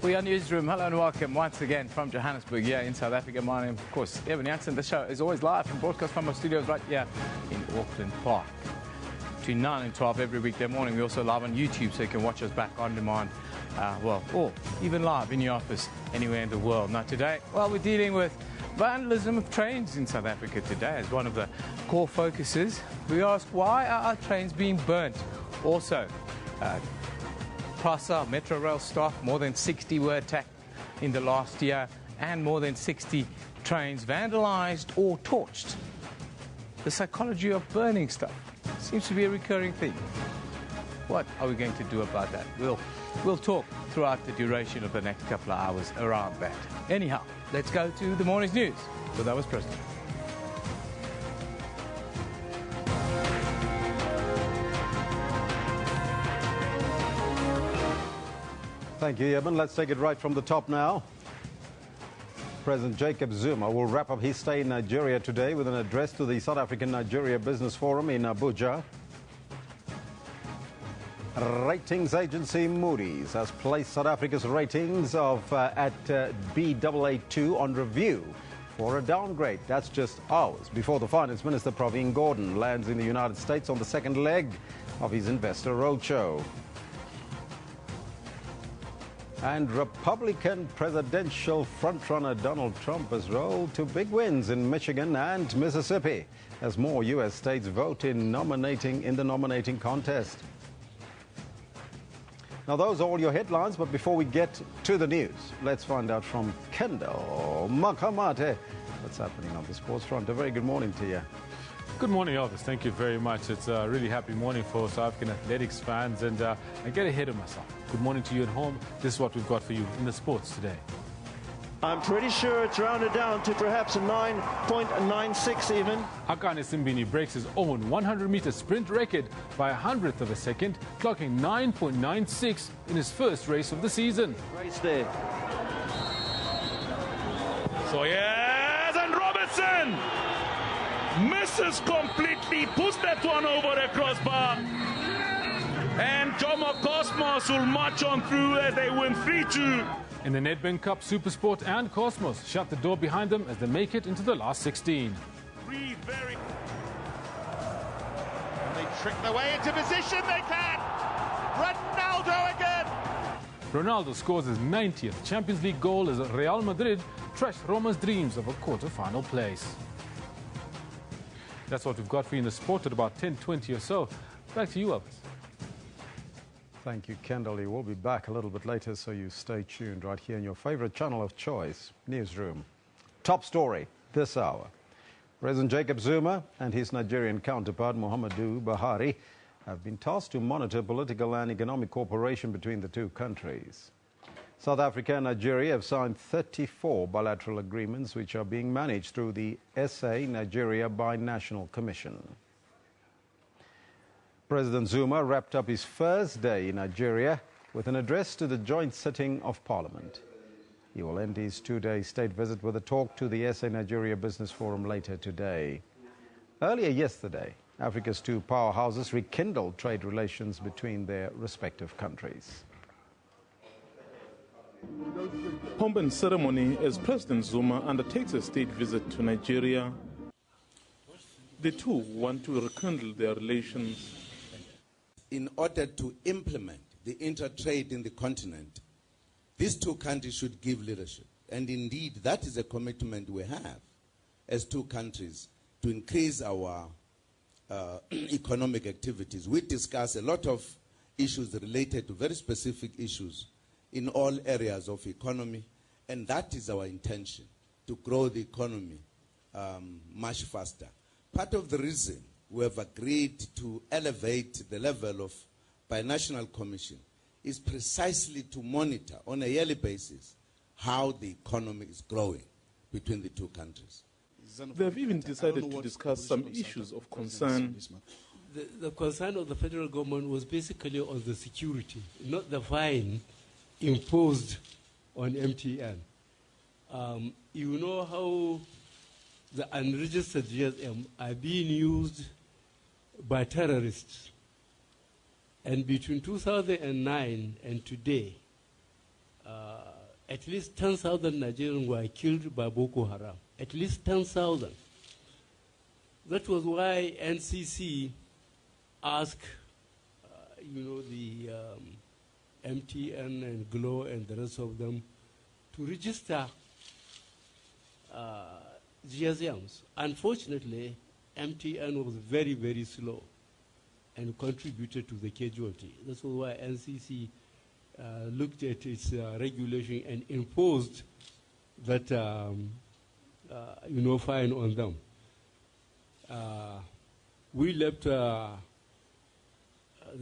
We are Newsroom. Hello and welcome once again from Johannesburg here in South Africa. My name, of course, Evan Jansen. The show is always live and broadcast from our studios right here in Auckland Park. Between 9 and 12 every weekday morning. We're also live on YouTube, so you can watch us back on demand. Or even live in your office anywhere in the world. Now today, we're dealing with vandalism of trains in South Africa today as one of the core focuses. We ask, why are our trains being burnt? Also, PRASA, Metro Rail staff, more than 60 were attacked in the last year and more than 60 trains vandalized or torched. The psychology of burning stuff seems to be a recurring theme. What are we going to do about that? We'll talk throughout the duration of the next couple of hours around that. Anyhow, let's go to the morning's news with our president. Thank you, Eben. Let's take it right from the top now. President Jacob Zuma will wrap up his stay in Nigeria today with an address to the South African-Nigeria Business Forum in Abuja. Ratings agency Moody's has placed South Africa's ratings at Baa2 on review for a downgrade. That's just hours before the Finance Minister Pravin Gordhan lands in the United States on the second leg of his investor roadshow. And Republican presidential frontrunner Donald Trump has rolled to big wins in Michigan and Mississippi as more U.S. states vote in the nominating contest. Now, those are all your headlines, but before we get to the news, let's find out from Kendall Makamate what's happening on the sports front. A very good morning to you. Good morning, Elvis. Thank you very much. It's a really happy morning for South African athletics fans, and I get ahead of myself. Good morning to you at home. This is what we've got for you in the sports today. I'm pretty sure it's rounded down to perhaps a 9.96 even. Akane Simbini breaks his own 100-meter sprint record by a hundredth of a second, clocking 9.96 in his first race of the season. Race there. So yes, and Robertson misses completely, puts that one over the crossbar. And Jomo Cosmos will march on through as they win 3-2. In the Nedbank Cup, Supersport and Cosmos shut the door behind them as they make it into the last 16. And they trick their way into position, they can! Ronaldo again! Ronaldo scores his 90th Champions League goal as Real Madrid trashed Roma's dreams of a quarter-final place. That's what we've got for you in the sport at about 10:20 or so. Back to you, Elvis. Thank you, Kendall. You will be back a little bit later, so you stay tuned right here in your favorite channel of choice, Newsroom. Top story this hour. President Jacob Zuma and his Nigerian counterpart, Muhammadu Buhari, have been tasked to monitor political and economic cooperation between the two countries. South Africa and Nigeria have signed 34 bilateral agreements which are being managed through the SA Nigeria Binational Commission. President Zuma wrapped up his first day in Nigeria with an address to the joint sitting of Parliament. He will end his two-day state visit with a talk to the SA Nigeria Business Forum later today. Earlier yesterday, Africa's two powerhouses rekindled trade relations between their respective countries. Pomp and ceremony as President Zuma undertakes a state visit to Nigeria. The two want to rekindle their relations. In order to implement the intertrade in the continent, these two countries should give leadership. And indeed, that is a commitment we have as two countries to increase our economic activities. We discuss a lot of issues related to very specific issues in all areas of economy, and that is our intention, to grow the economy much faster. Part of the reason we have agreed to elevate the level of binational commission is precisely to monitor on a yearly basis how the economy is growing between the two countries. They have even decided to discuss some issues of concern. The concern of the federal government was basically on the security, not the fine imposed on MTN. You know how the unregistered GSM are being used by terrorists. And between 2009 and today, at least 10,000 Nigerians were killed by Boko Haram. At least 10,000. That was why NCC asked, the MTN and GLO and the rest of them to register GSMs. Unfortunately, MTN was very, very slow and contributed to the casualty. That's why NCC looked at its regulation and imposed that, fine on them. We left the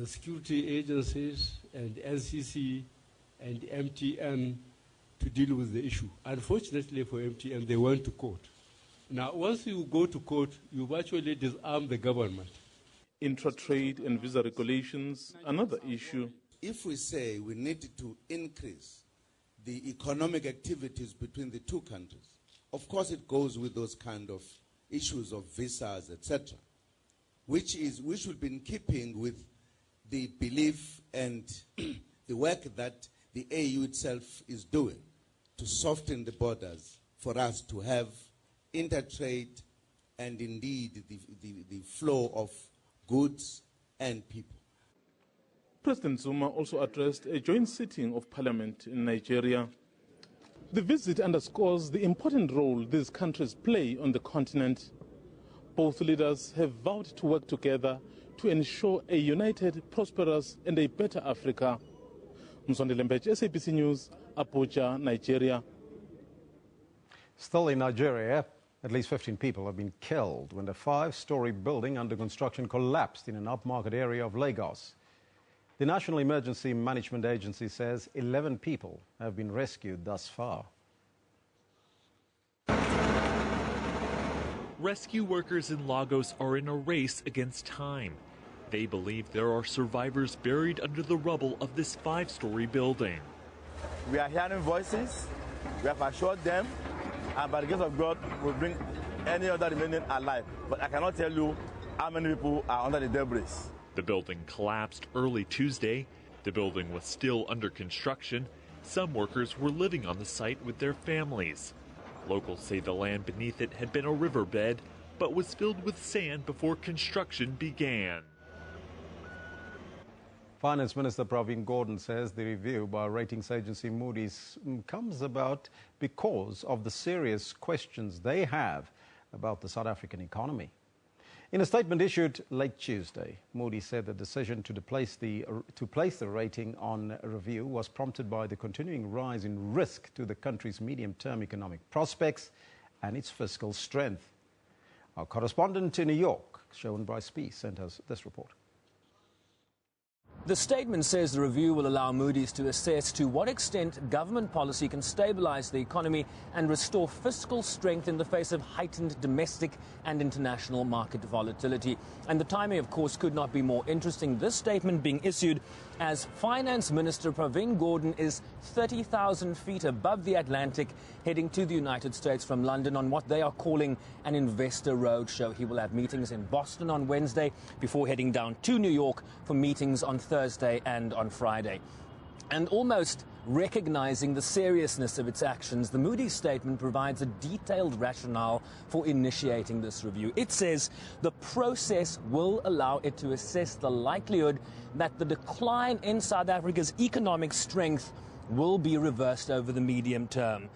security agencies and NCC and MTN to deal with the issue. Unfortunately for MTN, they went to court. Now, once you go to court, you virtually disarm the government. Intra-trade and visa regulations, another issue. If we say we need to increase the economic activities between the two countries, of course it goes with those kind of issues of visas, etc., which should be in keeping with the belief and the work that the AU itself is doing to soften the borders for us to have intertrade and indeed the flow of goods and people. President Zuma also addressed a joint sitting of parliament in Nigeria. The visit underscores the important role these countries play on the continent. Both leaders have vowed to work together to ensure a united, prosperous and a better Africa. Msondele Mbeje, SABC News, Abuja, Nigeria. Still in Nigeria, at least 15 people have been killed when the 5-story building under construction collapsed in an upmarket area of Lagos. The National Emergency Management Agency says 11 people have been rescued thus far. Rescue workers in Lagos are in a race against time. They believe there are survivors buried under the rubble of this 5-story building. We are hearing voices. We have assured them, and by the grace of God, we'll bring any other remaining alive. But I cannot tell you how many people are under the debris. The building collapsed early Tuesday. The building was still under construction. Some workers were living on the site with their families. Locals say the land beneath it had been a riverbed, but was filled with sand before construction began. Finance Minister Pravin Gordhan says the review by ratings agency Moody's comes about because of the serious questions they have about the South African economy. In a statement issued late Tuesday, Moody said the decision to place the rating on review was prompted by the continuing rise in risk to the country's medium-term economic prospects and its fiscal strength. Our correspondent in New York, Shaun Bryce-Pease, sent us this report. The statement says the review will allow Moody's to assess to what extent government policy can stabilize the economy and restore fiscal strength in the face of heightened domestic and international market volatility. And the timing, of course, could not be more interesting. This statement being issued as Finance Minister Pravin Gordhan is 30,000 feet above the Atlantic, heading to the United States from London on what they are calling an investor roadshow. He will have meetings in Boston on Wednesday before heading down to New York for meetings on Thursday and on Friday. And almost recognizing the seriousness of its actions, the Moody's statement provides a detailed rationale for initiating this review. It says the process will allow it to assess the likelihood that the decline in South Africa's economic strength will be reversed over the medium term.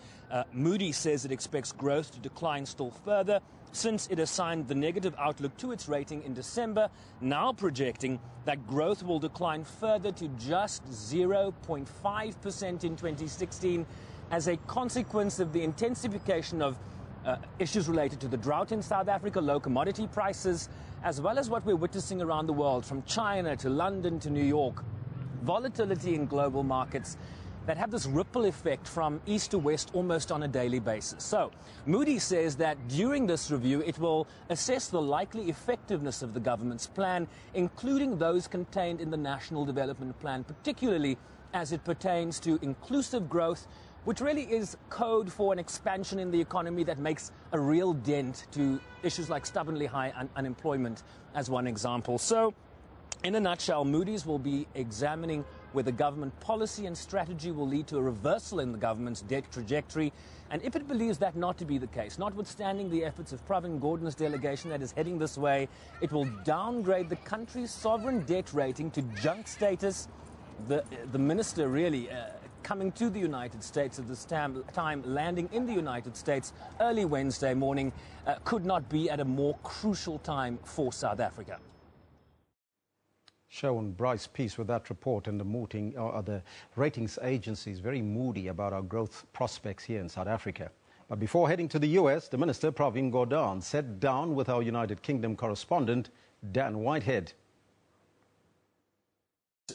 Moody's says it expects growth to decline still further since it assigned the negative outlook to its rating in December, now projecting that growth will decline further to just 0.5% in 2016 as a consequence of the intensification of issues related to the drought in South Africa, low commodity prices, as well as what we're witnessing around the world, from China to London to New York. Volatility in global markets that have this ripple effect from east to west almost on a daily basis. So Moody says that during this review, it will assess the likely effectiveness of the government's plan, including those contained in the National Development Plan, particularly as it pertains to inclusive growth, which really is code for an expansion in the economy that makes a real dent to issues like stubbornly high unemployment, as one example. So in a nutshell, Moody's will be examining whether government policy and strategy will lead to a reversal in the government's debt trajectory. And if it believes that not to be the case, notwithstanding the efforts of Pravin Gordhan's delegation that is heading this way, it will downgrade the country's sovereign debt rating to junk status. The minister really coming to the United States at this time, landing in the United States early Wednesday morning, could not be at a more crucial time for South Africa. Shaun Bryce Peace with that report, and the ratings agencies very moody about our growth prospects here in South Africa. But before heading to the US, the Minister, Pravin Gordhan, sat down with our United Kingdom correspondent, Dan Whitehead.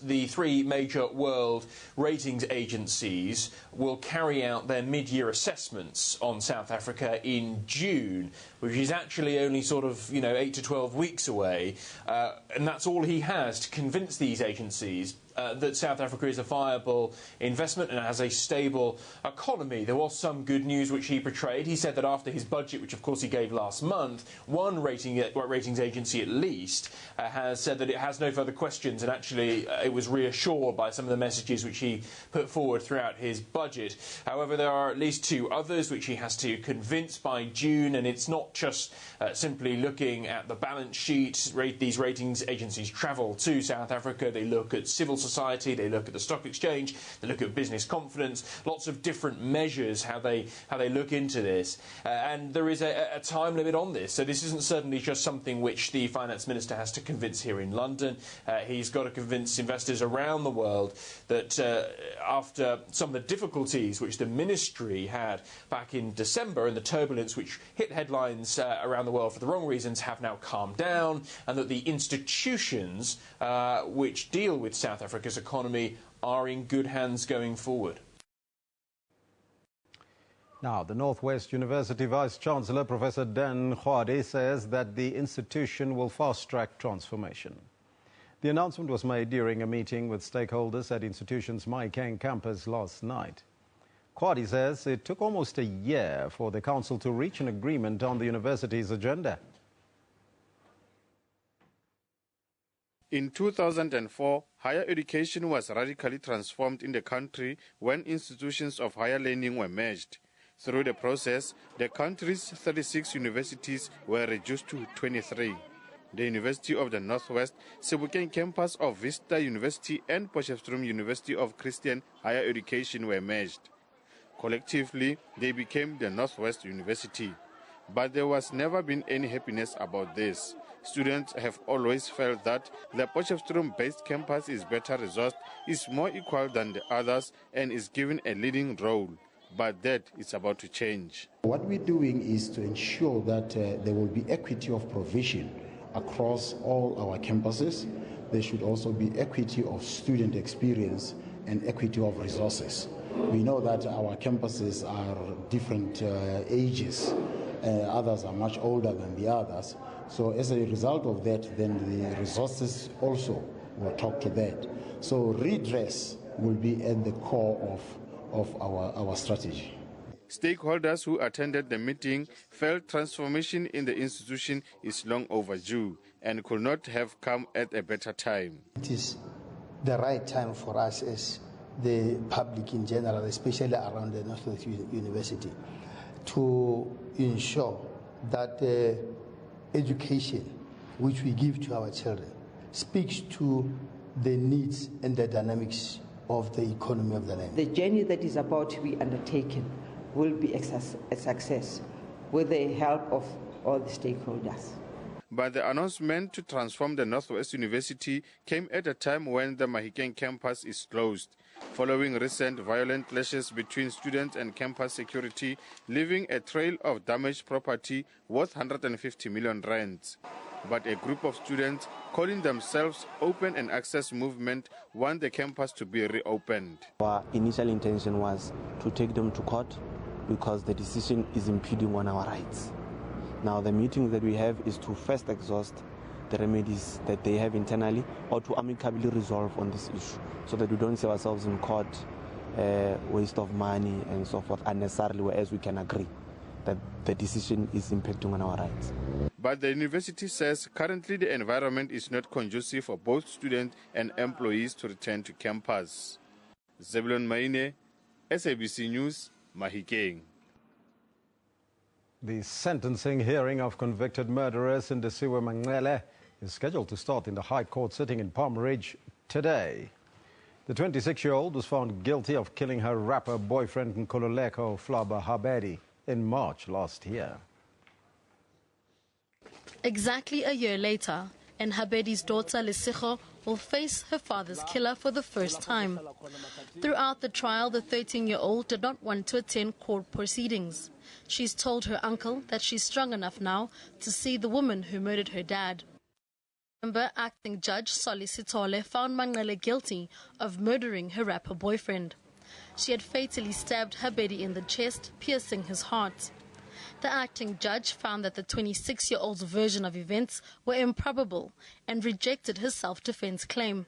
The three major world ratings agencies will carry out their mid-year assessments on South Africa in June, which is actually only sort of, 8 to 12 weeks away. And that's all he has to convince these agencies that South Africa is a viable investment and has a stable economy. There was some good news which he portrayed. He said that after his budget, which of course he gave last month, one ratings agency at least has said that it has no further questions, and actually it was reassured by some of the messages which he put forward throughout his budget. However, there are at least two others which he has to convince by June, and it's not just simply looking at the balance sheet. These ratings agencies travel to South Africa, they look at civil society, they look at the stock exchange, they look at business confidence, lots of different measures how they look into this, and there is a time limit on this. So this isn't certainly just something which the finance minister has to convince here in London. He's got to convince investors around the world that after some of the difficulties which the ministry had back in December and the turbulence which hit headlines around the world for the wrong reasons have now calmed down, and that the institutions which deal with South Africa's economy are in good hands going forward. Now, the Northwest University Vice-Chancellor, Professor Dan Khwadi, says that the institution will fast-track transformation. The announcement was made during a meeting with stakeholders at institution's Manqele campus last night. Khwadi says it took almost a year for the council to reach an agreement on the university's agenda. In 2004, higher education was radically transformed in the country when institutions of higher learning were merged. Through the process, the country's 36 universities were reduced to 23. The University of the Northwest, Sebokeng campus of Vista University and Potchefstroom University of Christian Higher Education were merged. Collectively, they became the Northwest University. But there was never been any happiness about this. Students have always felt that the Potchefstroom-based campus is better resourced, is more equal than the others, and is given a leading role. But that is about to change. What we're doing is to ensure that there will be equity of provision across all our campuses. There should also be equity of student experience and equity of resources. We know that our campuses are different ages. Others are much older than the others. So as a result of that, then the resources also will talk to that. So redress will be at the core of our strategy. Stakeholders who attended the meeting felt transformation in the institution is long overdue and could not have come at a better time. It is the right time for us as the public in general, especially around the Northwest University, to ensure that education which we give to our children speaks to the needs and the dynamics of the economy of the land. The journey that is about to be undertaken will be a success with the help of all the stakeholders. But the announcement to transform the Northwest University came at a time when the Manqele campus is closed, following recent violent clashes between students and campus security, leaving a trail of damaged property worth 150 million rands. But a group of students calling themselves Open and Access Movement want the campus to be reopened. Our initial intention was to take them to court because the decision is impeding on our rights. Now the meeting that we have is to first exhaust the remedies that they have internally or to amicably resolve on this issue so that we don't see ourselves in court, waste of money and so forth unnecessarily, whereas we can agree that the decision is impacting on our rights. But the university says currently the environment is not conducive for both students and employees to return to campus. Zebulon Maine, SABC News, Mahikeng. The sentencing hearing of convicted murderer Sindisiwe Manqele is scheduled to start in the High Court sitting in Palm Ridge today. The 26-year-old was found guilty of killing her rapper boyfriend Nkululeko Flaba Habedi in March last year. Exactly a year later, and Habedi's daughter Lesego will face her father's killer for the first time. Throughout the trial, the 13-year-old did not want to attend court proceedings. She's told her uncle that she's strong enough now to see the woman who murdered her dad. Acting Judge Soli Sitole found Manqele guilty of murdering her rapper boyfriend. She had fatally stabbed Habedi in the chest, piercing his heart. The acting judge found that the 26-year-old's version of events were improbable and rejected his self-defense claim.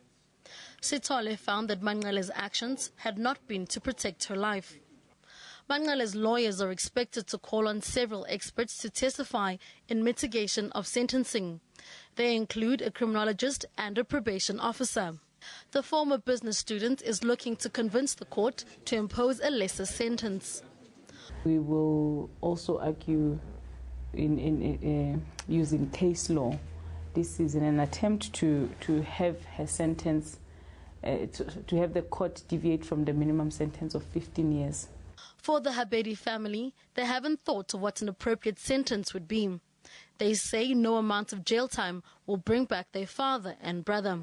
Sitole found that Manqele's actions had not been to protect her life. Manqele's lawyers are expected to call on several experts to testify in mitigation of sentencing. They include a criminologist and a probation officer. The former business student is looking to convince the court to impose a lesser sentence. We will also argue in using case law. This is in an attempt to have her sentence, to have the court deviate from the minimum sentence of 15 years. For the Habedi family, they haven't thought of what an appropriate sentence would be. They say no amount of jail time will bring back their father and brother.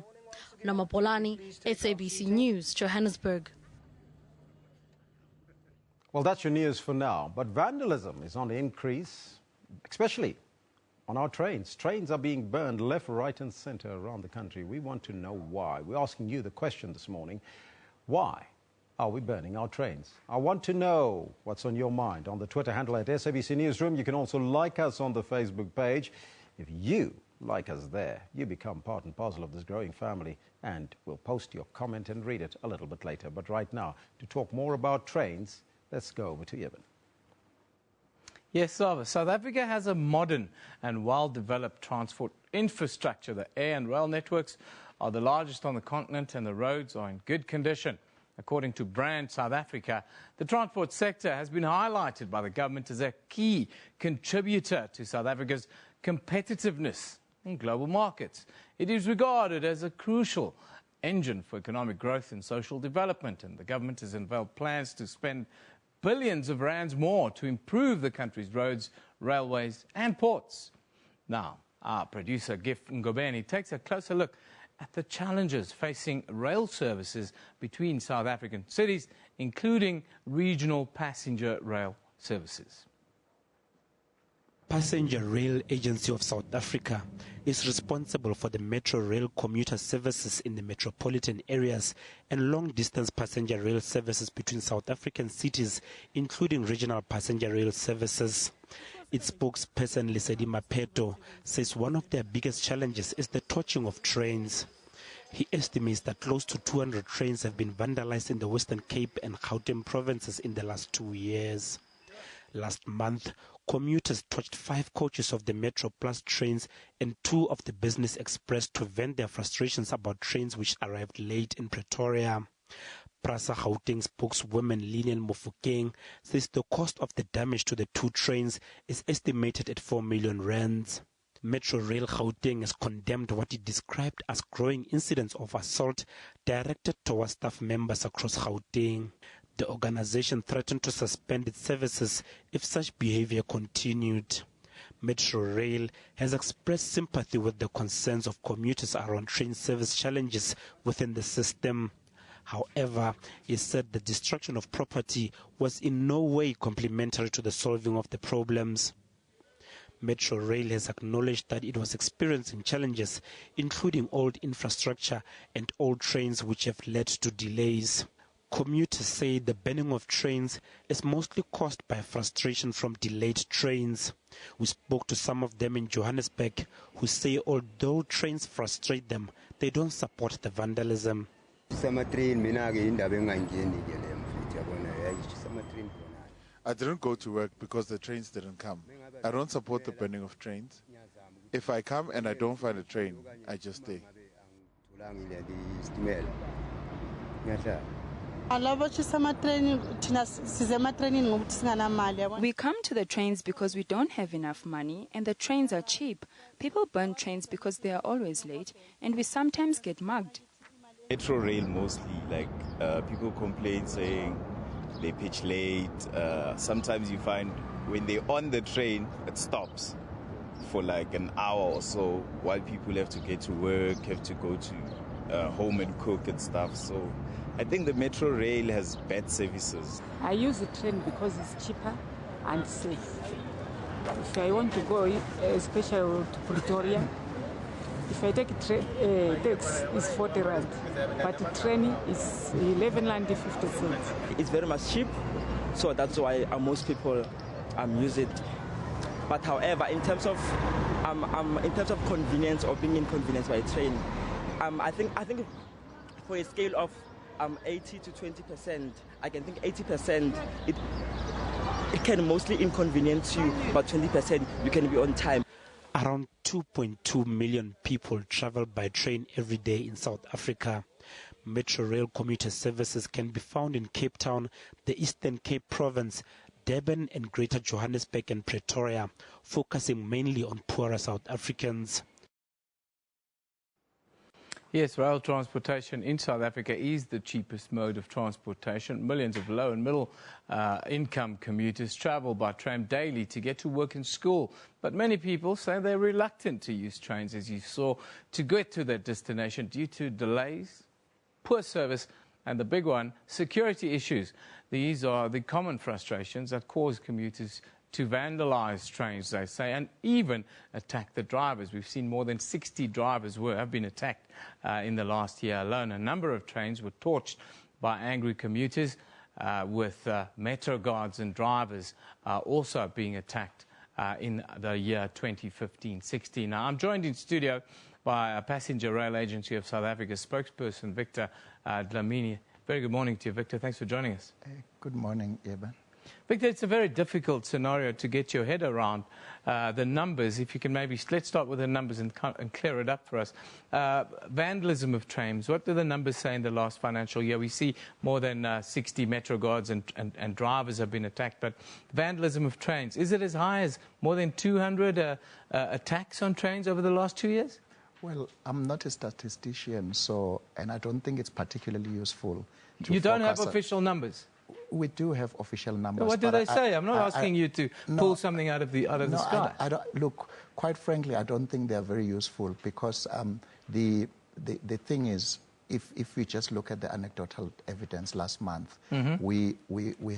Namapolani, SABC News, Johannesburg. Well, that's your news for now. But vandalism is on the increase, especially on our trains. Trains are being burned left, right and centre around the country. We want to know why. We're asking you the question this morning. Why are we burning our trains? I want to know what's on your mind. On the Twitter handle at SABC Newsroom, you can also like us on the Facebook page. If you like us there, you become part and parcel of this growing family, and we'll post your comment and read it a little bit later. But right now, to talk more about trains, let's go over to Eben. Yes, Sava. South Africa has a modern and well-developed transport infrastructure. The air and rail networks are the largest on the continent, and the roads are in good condition. According to Brand South Africa, the transport sector has been highlighted by the government as a key contributor to South Africa's competitiveness in global markets. It is regarded as a crucial engine for economic growth and social development, and the government has unveiled plans to spend billions of rands more to improve the country's roads, railways and ports. Now, our producer Gif Ngobeni takes a closer look at the challenges facing rail services between South African cities, including regional passenger rail services. Passenger Rail Agency of South Africa is responsible for the metro rail commuter services in the metropolitan areas and long-distance passenger rail services between South African cities, including regional passenger rail services. Its spokesperson, Lesedi Mapeto, says one of their biggest challenges is the torching of trains. He estimates that close to 200 trains have been vandalized in the Western Cape and Gauteng provinces in the last 2 years. Last month, commuters torched 5 coaches of the Metro Plus trains and 2 of the Business Express to vent their frustrations about trains which arrived late in Pretoria. Prasa Gauteng spokeswoman Lilian Mofokeng says the cost of the damage to the 2 trains is estimated at 4 million rands. Metro Rail Gauteng has condemned what it described as growing incidents of assault directed towards staff members across Gauteng. The organization threatened to suspend its services if such behavior continued. Metro Rail has expressed sympathy with the concerns of commuters around train service challenges within the system. However, it said the destruction of property was in no way complementary to the solving of the problems. Metro Rail has acknowledged that it was experiencing challenges, including old infrastructure and old trains which have led to delays. Commuters say the burning of trains is mostly caused by frustration from delayed trains. We spoke to some of them in Johannesburg who say although trains frustrate them, they don't support the vandalism. I didn't go to work because the trains didn't come. I don't support the burning of trains. If I come and I don't find a train, I just stay. We come to the trains because we don't have enough money, and the trains are cheap. People burn trains because they are always late, and we sometimes get mugged. Metro rail mostly, like people complain saying they pitch late. Sometimes you find when they're on the train, it stops for like an hour or so while people have to get to work, have to go to home and cook and stuff. So I think the metro rail has bad services. I use the train because it's cheaper and safe. If I want to go, especially to Pretoria, if I take a taxi, it's 40 rand, but the train is 11 rand 50 cents. It's very much cheap, so that's why most people use it. But however, in terms of convenience or being inconvenienced by train, I think for a scale of 80 to 20%, I can think 80% it can mostly inconvenience you, but 20% you can be on time. Around 2.2 million people travel by train every day in South Africa. Metro rail commuter services can be found in Cape Town, the Eastern Cape Province, Durban and Greater Johannesburg and Pretoria, focusing mainly on poorer South Africans. Yes, rail transportation in South Africa is the cheapest mode of transportation. Millions of low and middle income commuters travel by tram daily to get to work and school. But many people say they're reluctant to use trains, as you saw, to get to their destination due to delays, poor service, and the big one, security issues. These are the common frustrations that cause commuters to vandalize trains, they say, and even attack the drivers. We've seen more than 60 drivers have been attacked in the last year alone. A number of trains were torched by angry commuters, with metro guards and drivers also being attacked in the year 2015-16. Now, I'm joined in studio by a Passenger Rail Agency of South Africa spokesperson, Victor Dlamini. Very good morning to you, Victor. Thanks for joining us. Good morning, Eben. Victor, it's a very difficult scenario to get your head around, the numbers. If you can maybe, let's start with the numbers and clear it up for us. Vandalism of trains, what do the numbers say in the last financial year? We see more than 60 metro guards and drivers have been attacked, but vandalism of trains, is it as high as more than 200 attacks on trains over the last 2 years? Well, I'm not a statistician, and I don't think it's particularly useful. You don't have official numbers? We do have official numbers. What do they say? I'm not asking you to pull something out of the sky. I don't, look, quite frankly, I don't think they're very useful because the thing is, if we just look at the anecdotal evidence last month, we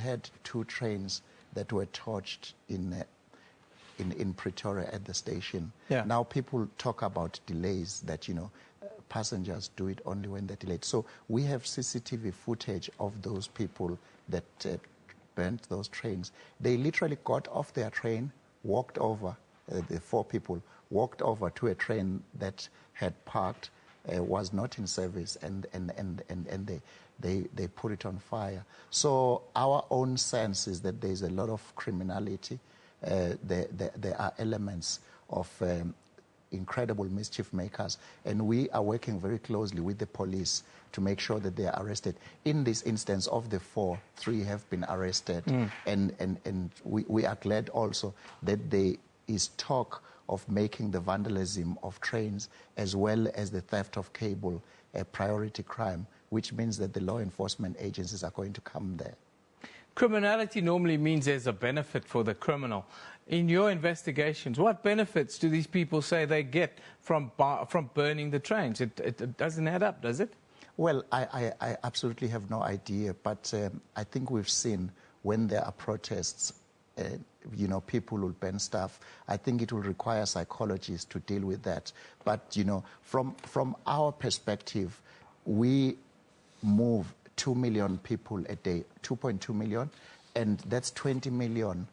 had 2 trains that were torched in Pretoria at the station. Yeah. Now people talk about delays that, passengers do it only when they're delayed. So we have CCTV footage of those people that burnt those trains. They literally got off their train, walked over, the 4 people walked over to a train that had parked, was not in service, and they put it on fire. So our own sense is that there's a lot of criminality. There are elements of incredible mischief makers, and we are working very closely with the police to make sure that they are arrested. In this instance, of the 4, 3 have been arrested, and we are glad also that there is talk of making the vandalism of trains as well as the theft of cable a priority crime, which means that the law enforcement agencies are going to come there. Criminality normally means there's a benefit for the criminal. In your investigations, what benefits do these people say they get from burning the trains? It doesn't add up, does it? Well, I absolutely have no idea, but I think we've seen when there are protests, people will burn stuff. I think it will require psychologists to deal with that. But, from our perspective, we move 2 million people a day, 2.2 million, and that's 20 million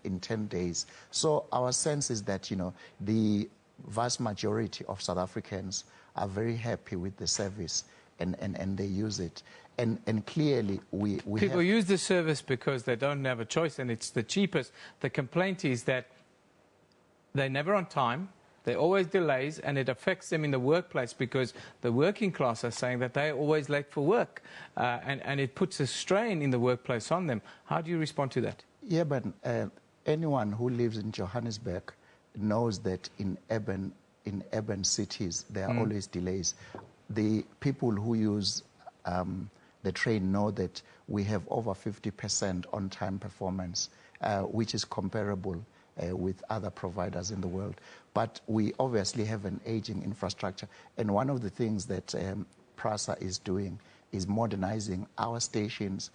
in 10 days. So our sense is that, the vast majority of South Africans are very happy with the service and they use it. And clearly people use the service because they don't have a choice and it's the cheapest. The complaint is that they're never on time, There are always delays, and it affects them in the workplace because the working class are saying that they're always late for work, and it puts a strain in the workplace on them. How do you respond to that? Yeah, but anyone who lives in Johannesburg knows that in urban cities there are always delays. The people who use the train know that we have over 50% on-time performance, which is comparable with other providers in the world. But we obviously have an aging infrastructure. And one of the things that PRASA is doing is modernizing our stations,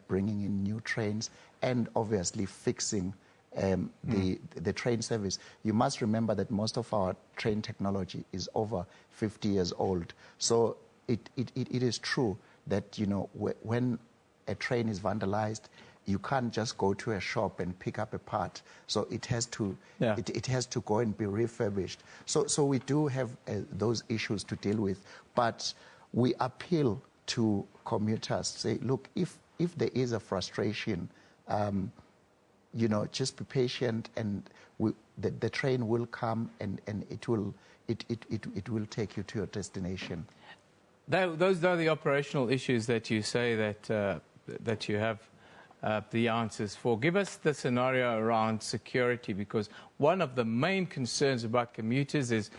bringing in new trains, and obviously fixing the train service. You must remember that most of our train technology is over 50 years old. So it is true that, you know, when a train is vandalized, you can't just go to a shop and pick up a part. So it has to it has to go and be refurbished. So we do have those issues to deal with, but we appeal to commuters, say, look, if there is a frustration, you know, just be patient, and the train will come, and it will take you to your destination. Those are the operational issues that you say that you have the answers for. Give us the scenario around security, because one of the main concerns about commuters is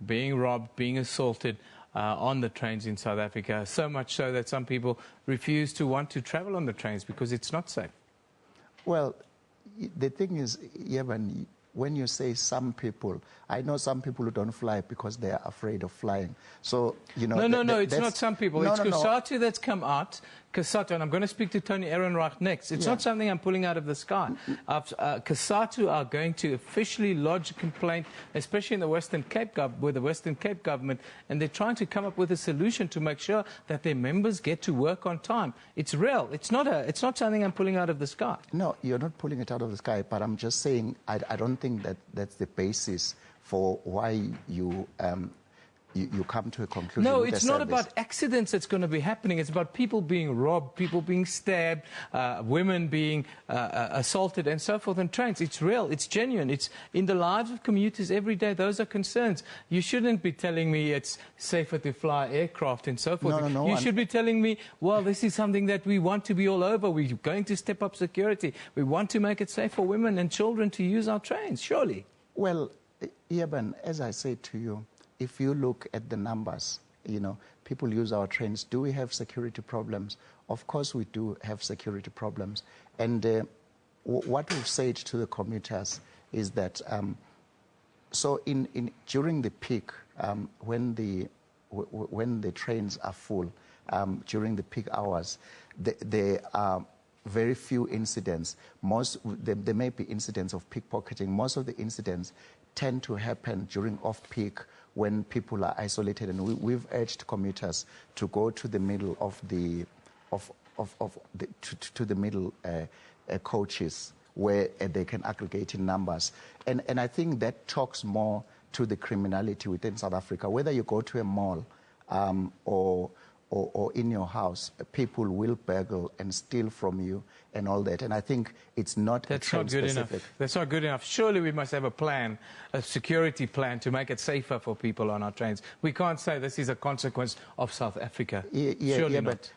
being robbed, being assaulted on the trains in South Africa, so much so that some people refuse to want to travel on the trains because it's not safe. Well, the thing is, Yevan, when you say some people, I know some people who don't fly because they are afraid of flying. So, you know... No, it's not some people. It's Cosatu that's come out. Cosatu, and I'm going to speak to Tony Ehrenreich next. It's not something I'm pulling out of the sky. Cosatu are going to officially lodge a complaint, especially in the Western Cape with the Western Cape government, and they're trying to come up with a solution to make sure that their members get to work on time. It's real. It's not something I'm pulling out of the sky. No, you're not pulling it out of the sky, but I'm just saying I don't think that's the basis for why you come to a conclusion. No, it's not about accidents that's going to be happening. It's about people being robbed, people being stabbed, women being assaulted and so forth on trains. It's real. It's genuine. It's in the lives of commuters every day. Those are concerns. You shouldn't be telling me it's safer to fly aircraft and so forth. No, you should be telling me, well, this is something that we want to be all over. We're going to step up security. We want to make it safe for women and children to use our trains, surely. Well, Eben, as I said to you, if you look at the numbers, you know, people use our trains. Do we have security problems? Of course we do have security problems. And what we've said to the commuters is that, so during the peak, when the trains are full, during the peak hours, there are very few incidents. There may be incidents of pickpocketing. Most of the incidents tend to happen during off-peak when people are isolated, and we've urged commuters to go to the middle of the middle coaches where they can aggregate in numbers, and I think that talks more to the criminality within South Africa. Whether you go to a mall or in your house, people will burgle and steal from you and all that. And I think it's not train specific. That's not good enough. Surely we must have a plan, a security plan to make it safer for people on our trains. We can't say this is a consequence of South Africa. Surely not.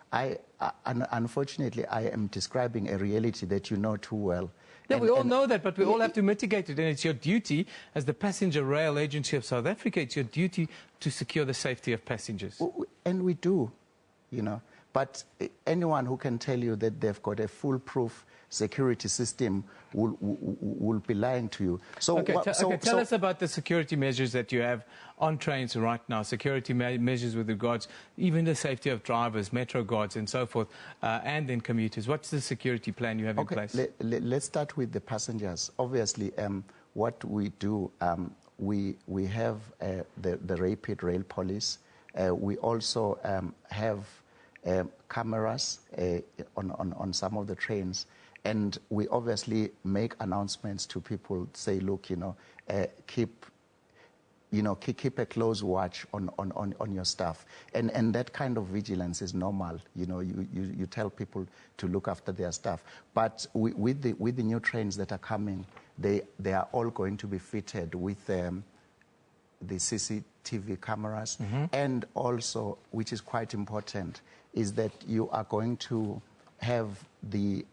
But unfortunately, I am describing a reality that you know too well. Yeah, we all know that, but we all have to mitigate it. And it's your duty, as the Passenger Rail Agency of South Africa, it's your duty to secure the safety of passengers. And we do, you know. But anyone who can tell you that they've got a foolproof security system will be lying to you. So, tell us about the security measures that you have on trains right now, security measures with regards even the safety of drivers, metro guards and so forth, and then commuters. What's the security plan you have in place? Let's start with the passengers. Obviously, what we do, we have the rapid rail police. We also have cameras on some of the trains. And we obviously make announcements to people, say, look, you know, keep a close watch on your staff. And that kind of vigilance is normal. You know, you tell people to look after their staff. But with the new trains that are coming, they are all going to be fitted with CCTV cameras, and also, which is quite important, is that you are going to have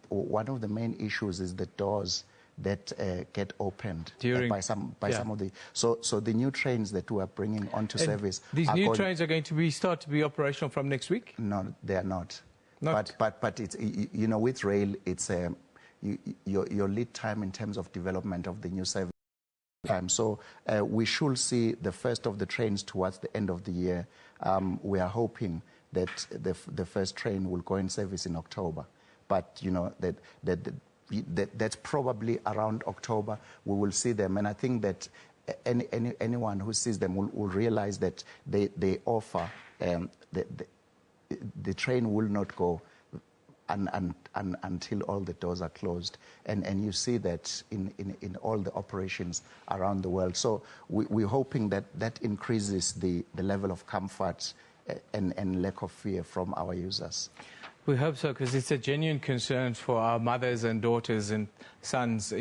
one of the main issues is the doors that get opened by some of the. So the new trains that we are bringing onto service. These new trains are going to start to be operational from next week? No, they are not. But it's, you know, with rail, it's your lead time in terms of development of the new service time. So we should see the first of the trains towards the end of the year. We are hoping that the first train will go in service in October. But, you know, that's probably around October we will see them. And I think that anyone who sees them will realize that they offer, the train will not go until all the doors are closed. And you see that in all the operations around the world. So we're hoping that increases the level of comfort and lack of fear from our users. We hope so, because it's a genuine concern for our mothers and daughters and sons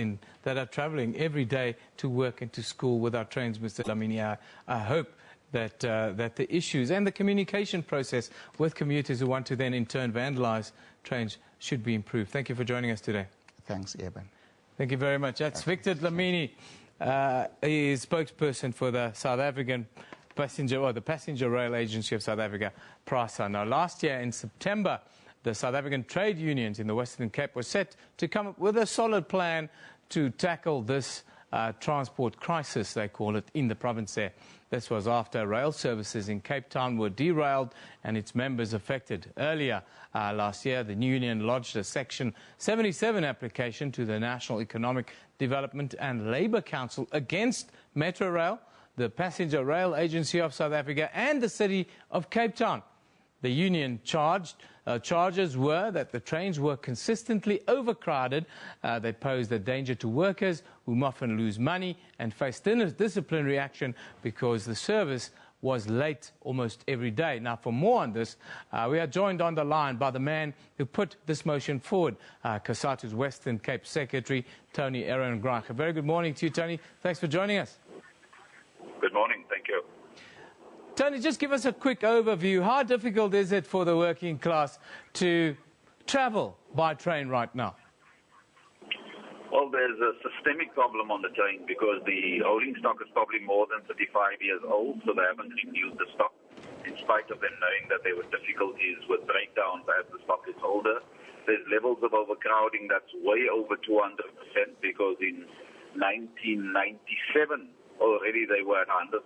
that are travelling every day to work and to school with our trains, Mr. Dlamini. I hope that the issues and the communication process with commuters who want to then in turn vandalise trains should be improved. Thank you for joining us today. Thanks, Eben. Thank you very much. That's Victor Dlamini. He is spokesperson for the South African the Passenger Rail Agency of South Africa, PRASA. Now, last year in September, the South African trade unions in the Western Cape were set to come up with a solid plan to tackle this transport crisis, they call it, in the province there. This was after rail services in Cape Town were derailed and its members affected. Earlier last year, the union lodged a Section 77 application to the National Economic Development and Labour Council against Metro Rail, the Passenger Rail Agency of South Africa and the City of Cape Town. The union charges were that the trains were consistently overcrowded. They posed a danger to workers who often lose money and face disciplinary action because the service was late almost every day. Now, for more on this, we are joined on the line by the man who put this motion forward, COSATU's Western Cape Secretary, Tony Ehrenreich. A very good morning to you, Tony. Thanks for joining us. Good morning. Thank you. Tony, just give us a quick overview. How difficult is it for the working class to travel by train right now? Well, there's a systemic problem on the train because the rolling stock is probably more than 35 years old, so they haven't renewed the stock, in spite of them knowing that there were difficulties with breakdowns as the stock is older. There's levels of overcrowding that's way over 200% because in 1997, already they were at 150%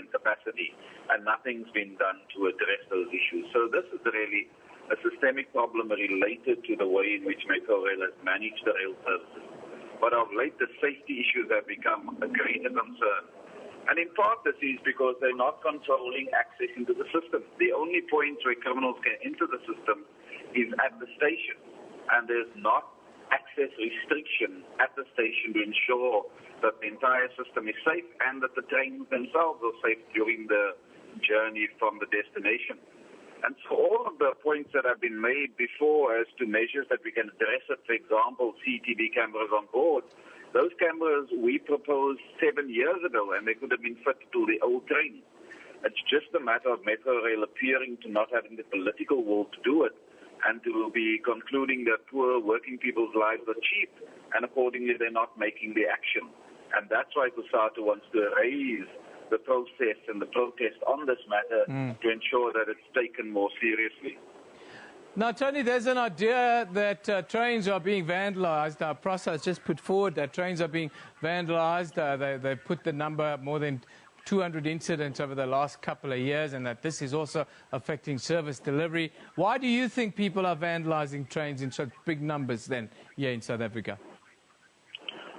capacity, and nothing's been done to address those issues. So this is really a systemic problem related to the way in which Metro Rail has managed the rail services. But of late, the safety issues have become a greater concern. And in part, this is because they're not controlling access into the system. The only points where criminals can enter the system is at the station, and there's not access restriction at the station to ensure that the entire system is safe and that the trains themselves are safe during the journey from the destination. And so all of the points that have been made before as to measures that we can address it, for example, CCTV cameras on board, those cameras we proposed 7 years ago and they could have been fit to the old train. It's just a matter of Metro Rail appearing to not having the political will to do it and to be concluding that poor working people's lives are cheap, and accordingly they're not making the action. And that's why COSATU wants to raise the process and the protest on this matter to ensure that it's taken more seriously. Now, Tony, there's an idea that trains are being vandalised. Now, PRASA has just put forward that trains are being vandalised. They put the number more than 200 incidents over the last couple of years, and that this is also affecting service delivery. Why do you think people are vandalising trains in such big numbers then here in South Africa?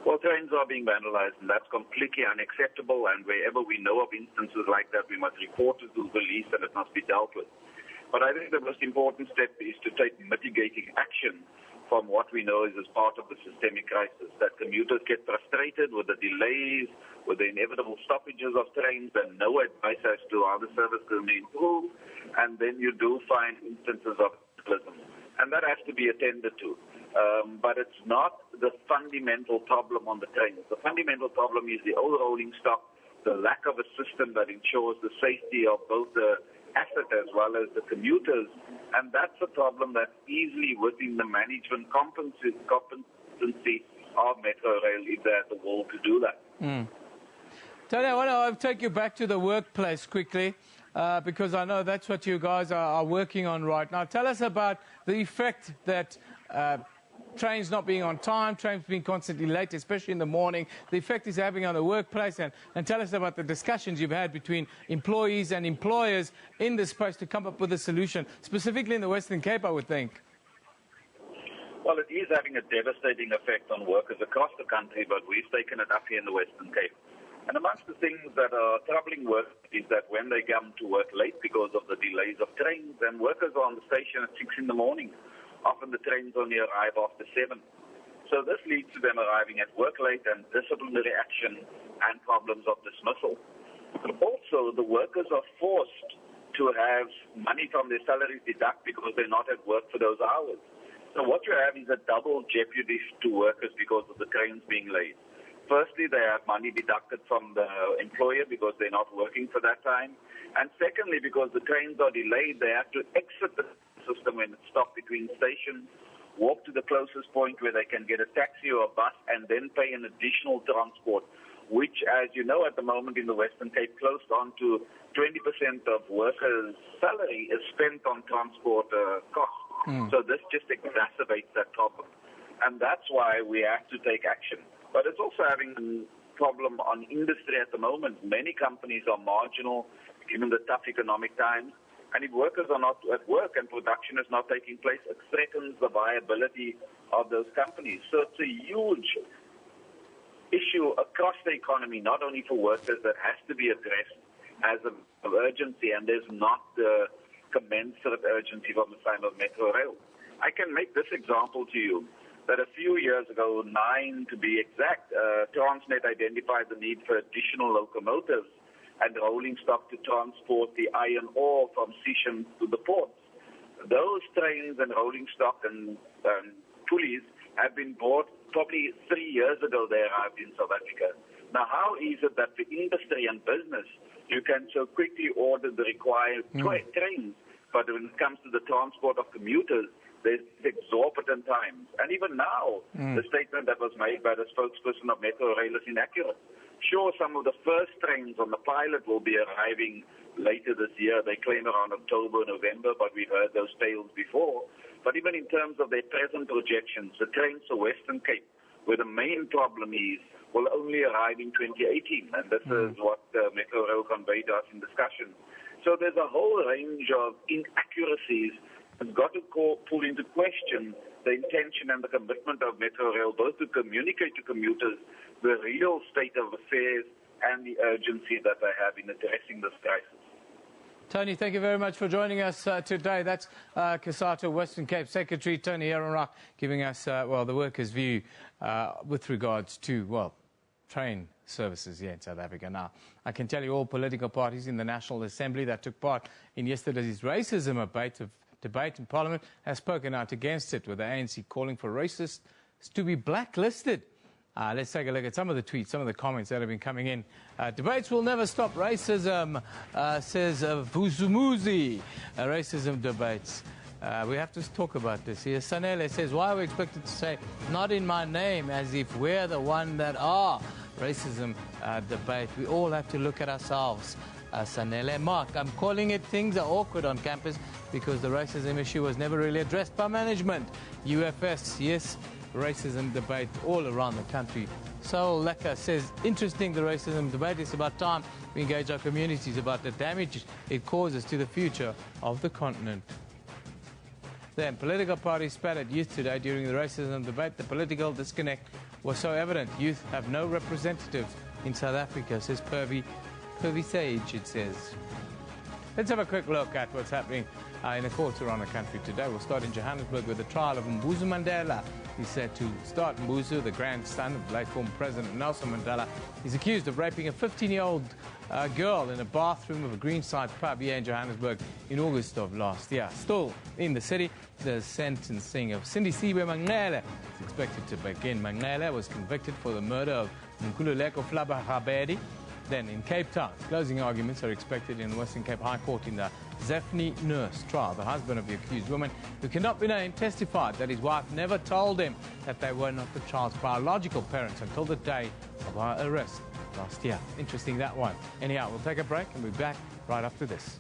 Well, trains are being vandalized, and that's completely unacceptable, and wherever we know of instances like that, we must report it to the police and it must be dealt with. But I think the most important step is to take mitigating action from what we know is as part of the systemic crisis, that commuters get frustrated with the delays, with the inevitable stoppages of trains and no advice as to how the service can be improved, and then you do find instances of vandalism. And that has to be attended to. But it's not the fundamental problem on the trains. The fundamental problem is the old rolling stock the lack of a system that ensures the safety of both the asset as well as the commuters. And that's a problem that's easily within the management competency of Metro Rail if they have the will to do that. Tony, I want to take you back to the workplace quickly, because I know that's what you guys are working on right now. Tell us about the effect that trains not being on time, trains being constantly late, especially in the morning, the effect it's having on the workplace, and tell us about the discussions you've had between employees and employers in this space to come up with a solution, specifically in the Western Cape, I would think. Well, it is having a devastating effect on workers across the country, but we've taken it up here in the Western Cape. And amongst the things that are troubling workers is that when they come to work late because of the delays of trains, and workers are on the station at 6 in the morning. Often the trains only arrive after 7. So this leads to them arriving at work late and disciplinary action and problems of dismissal. Also, the workers are forced to have money from their salaries deduct because they're not at work for those hours. So what you have is a double jeopardy to workers because of the trains being late. Firstly, they have money deducted from the employer because they're not working for that time. And secondly, because the trains are delayed, they have to exit the system when it's stopped between stations, walk to the closest point where they can get a taxi or a bus, and then pay an additional transport, which, as you know, at the moment in the Western Cape, close on to 20% of workers' salary is spent on transport costs. So this just exacerbates that problem. And that's why we have to take action. But it's also having a problem on industry at the moment. Many companies are marginal given the tough economic times. And if workers are not at work and production is not taking place, it threatens the viability of those companies. So it's a huge issue across the economy, not only for workers, that has to be addressed as an urgency, and there's not the commensurate urgency from the side of Metro Rail. I can make this example to you, that a few years ago, 9 to be exact, Transnet identified the need for additional locomotives and rolling stock to transport the iron ore from Sishen to the ports. Those trains and rolling stock and pulleys have been bought probably 3 years ago. They arrived in South Africa. Now, how is it that for industry and business, you can so quickly order the required trains, but when it comes to the transport of commuters, there's exorbitant times. And even now, the statement that was made by the spokesperson of Metro Rail is inaccurate. Sure, some of the first trains on the pilot will be arriving later this year. They claim around October, November, but we've heard those tales before. But even in terms of their present projections, the trains to Western Cape, where the main problem is, will only arrive in 2018. And this is what Metro Rail conveyed to us in discussion. So there's a whole range of inaccuracies that's got to pull into question the intention and the commitment of Metro Rail, both to communicate to commuters the real state of affairs and the urgency that they have in addressing this crisis. Tony, thank you very much for joining us today. That's COSATU Western Cape Secretary Tony Ehrenreich giving us, well, the workers' view with regards to, well, train services here in South Africa. Now, I can tell you all political parties in the National Assembly that took part in yesterday's racism debate in Parliament have spoken out against it, with the ANC calling for racists to be blacklisted. Let's take a look at some of the tweets, some of the comments that have been coming in. Debates will never stop racism, says Vuzumuzi. Racism debates. We have to talk about this here. Sanele says, why are we expected to say, not in my name, as if we're the one that are? Racism debate. We all have to look at ourselves. Sanele. Mark, I'm calling it things are awkward on campus because the racism issue was never really addressed by management. UFS, yes, racism debate all around the country. Saul Lecker says, interesting, the racism debate. It's about time we engage our communities about the damage it causes to the future of the continent. Then, political parties spat at youth today during the racism debate. The political disconnect was so evident. Youth have no representatives in South Africa, says Purvey Sage, it says. Let's have a quick look at what's happening in the courts around the country today. We'll start in Johannesburg with the trial of Mbuzu Mandela. He's said to start. Mbuzu, the grandson of late former President Nelson Mandela, is accused of raping a 15-year-old girl in a bathroom of a Greenside pub here in Johannesburg in August of last year. Still in the city, the sentencing of Sindisiwe Manqele is expected to begin. Manqele was convicted for the murder of Nkululeko Flabagabedi Then in Cape Town, closing arguments are expected in the Western Cape High Court in the Zephany Nurse trial. The husband of the accused woman, who cannot be named, testified that his wife never told him that they were not the child's biological parents until the day of her arrest last year. Interesting, that one. Anyhow, we'll take a break and we'll be back right after this.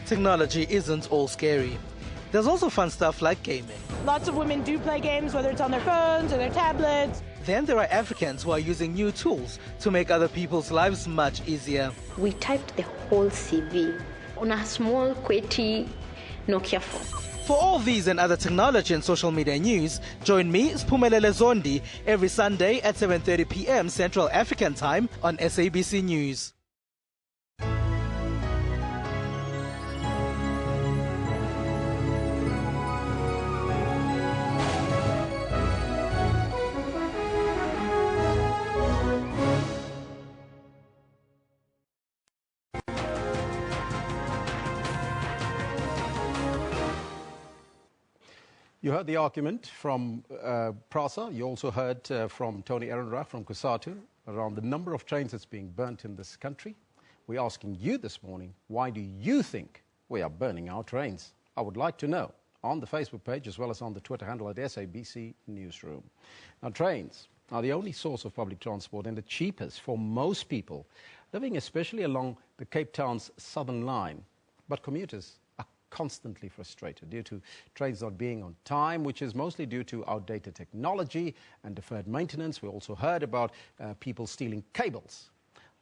Technology isn't all scary. There's also fun stuff like gaming. Lots of women do play games, whether it's on their phones or their tablets. Then there are Africans who are using new tools to make other people's lives much easier. We typed the whole CV on a small, QWERTY Nokia phone. For all these and other technology and social media news, join me, Spumelele Zondi, every Sunday at 7:30 p.m. Central African Time on SABC News. You heard the argument from Prasa. You also heard from Tony Erendra from Kusatu around the number of trains that's being burnt in this country. We're asking you this morning, why do you think we are burning our trains? I would like to know on the Facebook page as well as on the Twitter handle at SABC Newsroom. Now, trains are the only source of public transport and the cheapest for most people living especially along the Cape Town's southern line. But commuters are constantly frustrated due to trains not being on time, which is mostly due to outdated technology and deferred maintenance. We also heard about people stealing cables.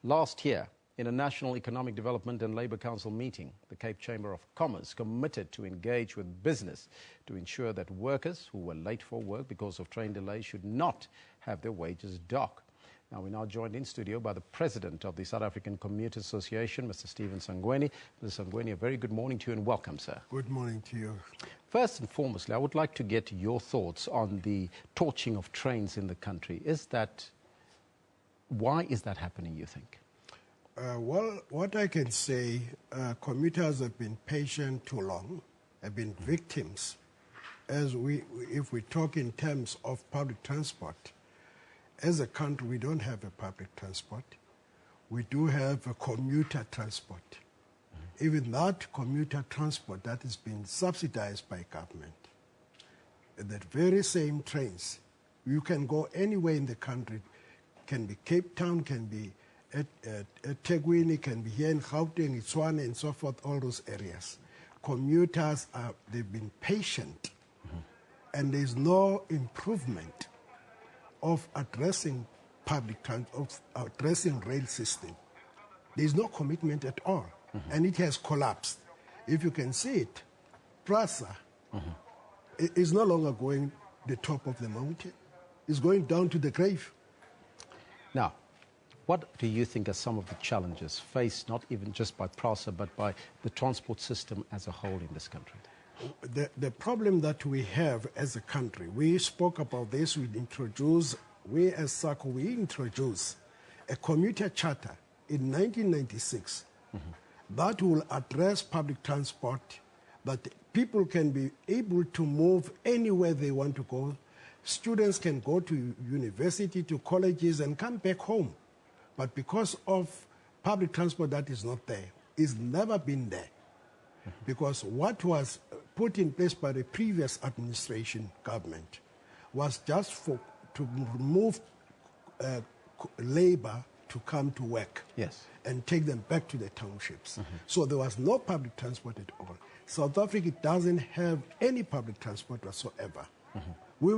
Last year, in a National Economic Development and Labour Council meeting, the Cape Chamber of Commerce committed to engage with business to ensure that workers who were late for work because of train delays should not have their wages docked. Now, we're now joined in studio by the president of the South African Commuter Association, Mr. Stephen Sangweni. Mr. Sangweni, a very good morning to you and welcome, sir. Good morning to you. First and foremostly, I would like to get your thoughts on the torching of trains in the country. Why is that happening, you think? Well, what I can say, commuters have been patient too long, have been victims. If we talk in terms of public transport, as a country, we don't have a public transport. We do have a commuter transport. Even that commuter transport that is being subsidized by government. That very same trains, you can go anywhere in the country, can be Cape Town, can be at Tegwini, can be here in Gauteng, Itswana, and so forth, all those areas. Commuters, they've been patient, and there's no improvement of addressing addressing rail system. There's no commitment at all, and it has collapsed. If you can see it, Prasa is no longer going the top of the mountain. It's going down to the grave. Now, what do you think are some of the challenges faced not even just by Prasa but by the transport system as a whole in this country? The problem that we have as a country, we spoke about this, we as SACO, we introduced a commuter charter in 1996 that will address public transport, that people can be able to move anywhere they want to go. Students can go to university, to colleges, and come back home. But because of public transport that is not there, it's never been there. Because what was put in place by the previous administration government was just to remove labor to come to work and take them back to the townships. So there was no public transport at all. South Africa doesn't have any public transport whatsoever. We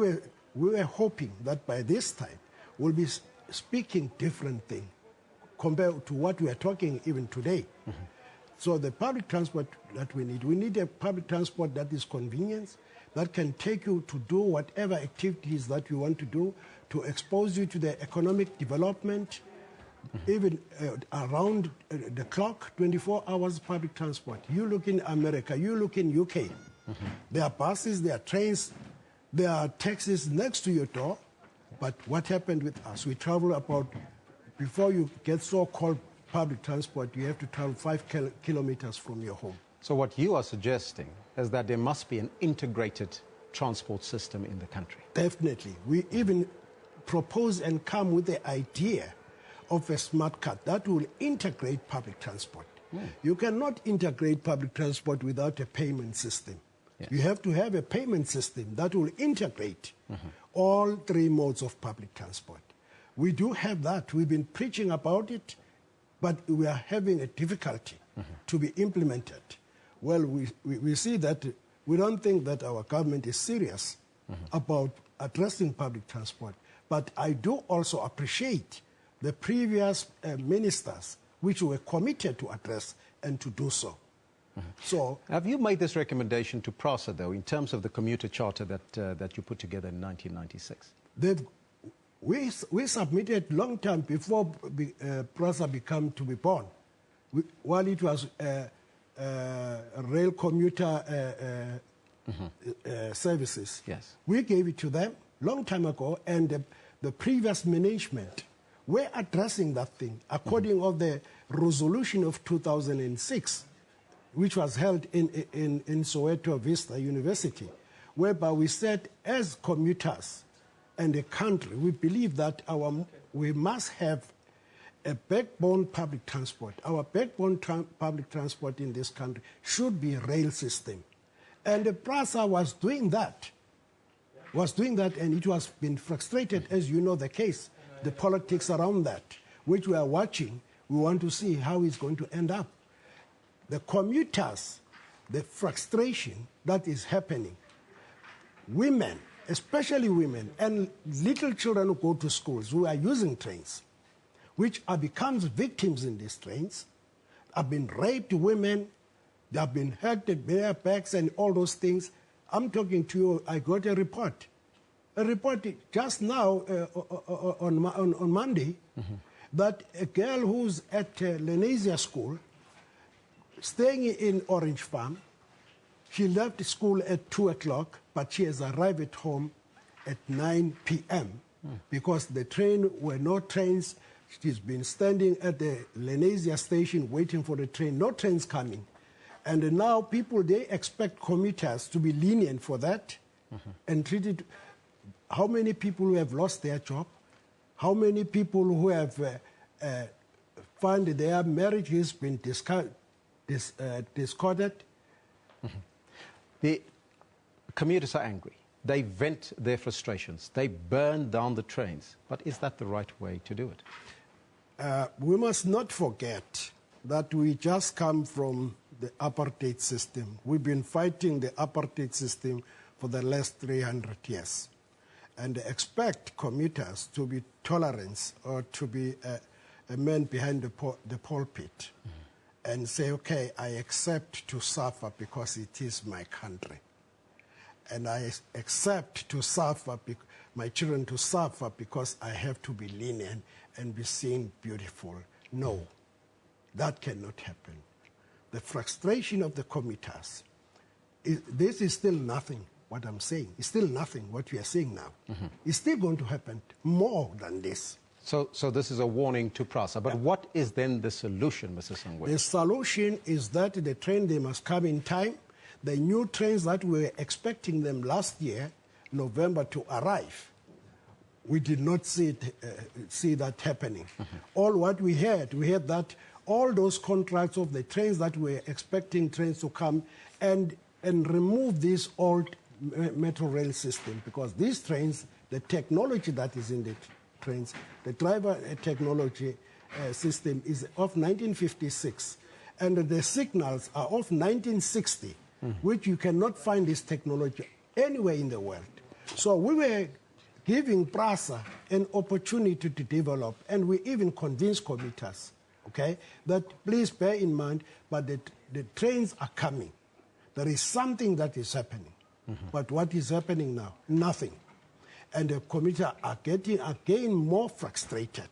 were hoping that by this time we'll be speaking different thing compared to what we are talking even today. So the public transport that we need a public transport that is convenient, that can take you to do whatever activities that you want to do, to expose you to the economic development, even around the clock, 24 hours public transport. You look in America, you look in UK. There are buses, there are trains, there are taxis next to your door. But what happened with us? We travel about, before you get so-called public transport, you have to travel 5 kilometers from your home. So what you are suggesting is that there must be an integrated transport system in the country. Definitely. We even propose and come with the idea of a smart card that will integrate public transport. You cannot integrate public transport without a payment system. Yes. You have to have a payment system that will integrate all 3 modes of public transport. We do have that. We've been preaching about it, but we are having a difficulty to be implemented. Well, we see that we don't think that our government is serious about addressing public transport. But I do also appreciate the previous ministers which were committed to address and to do so. So, have you made this recommendation to PRASA, though, in terms of the commuter charter that you put together in 1996? We submitted long time before PRASA became to be born. While it was rail commuter services. Yes. We gave it to them long time ago, and the previous management were addressing that thing according to the resolution of 2006, which was held in Soweto Vista University, whereby we said, as commuters and a country, we believe that we must have a backbone public transport. Our backbone public transport in this country should be a rail system. And the PRASA was doing that, and it was been frustrated, as you know the case, the politics around that, which we are watching. We want to see how it's going to end up. The commuters, the frustration that is happening, women, especially women, and little children who go to schools, who are using trains, which becomes victims in these trains, have been raped women, they have been hurt at their backs and all those things. I'm talking to you, I got a report just now on Monday, that a girl who's at Lenasia School, staying in Orange Farm, she left school at 2 o'clock, but she has arrived at home at 9 p.m. Because the train were no trains. She's been standing at the Lenasia station waiting for the train, no trains coming. And now people, they expect commuters to be lenient for that and treat it. How many people who have lost their job? How many people who have found their marriage has been discarded? The commuters are angry. They vent their frustrations. They burn down the trains. But is that the right way to do it? We must not forget that we just come from the apartheid system. We've been fighting the apartheid system for the last 300 years. And expect commuters to be tolerant or to be a man behind the pulpit and say, okay, I accept to suffer because it is my country. And I accept to suffer, my children to suffer because I have to be lenient and be seen beautiful. No, that cannot happen. The frustration of the commuters, this is still nothing, what I'm saying. It's still nothing, what we are saying now. It's still going to happen more than this. So this is a warning to PRASA. But what is then the solution, Mr. Sangwe? The solution is that the train, they must come in time. The new trains that we were expecting them last year, November, to arrive, we did not see that happening. All what we heard that all those contracts of the trains that we were expecting trains to come and remove this old metro rail system, because these trains, the technology that is in the trains, the driver technology system is of 1956, and the signals are of 1960, which you cannot find this technology anywhere in the world. So we were giving PRASA an opportunity to develop, and we even convinced commuters, okay, that please bear in mind, but the trains are coming. There is something that is happening. But what is happening now? Nothing. And the commuters are getting again more frustrated.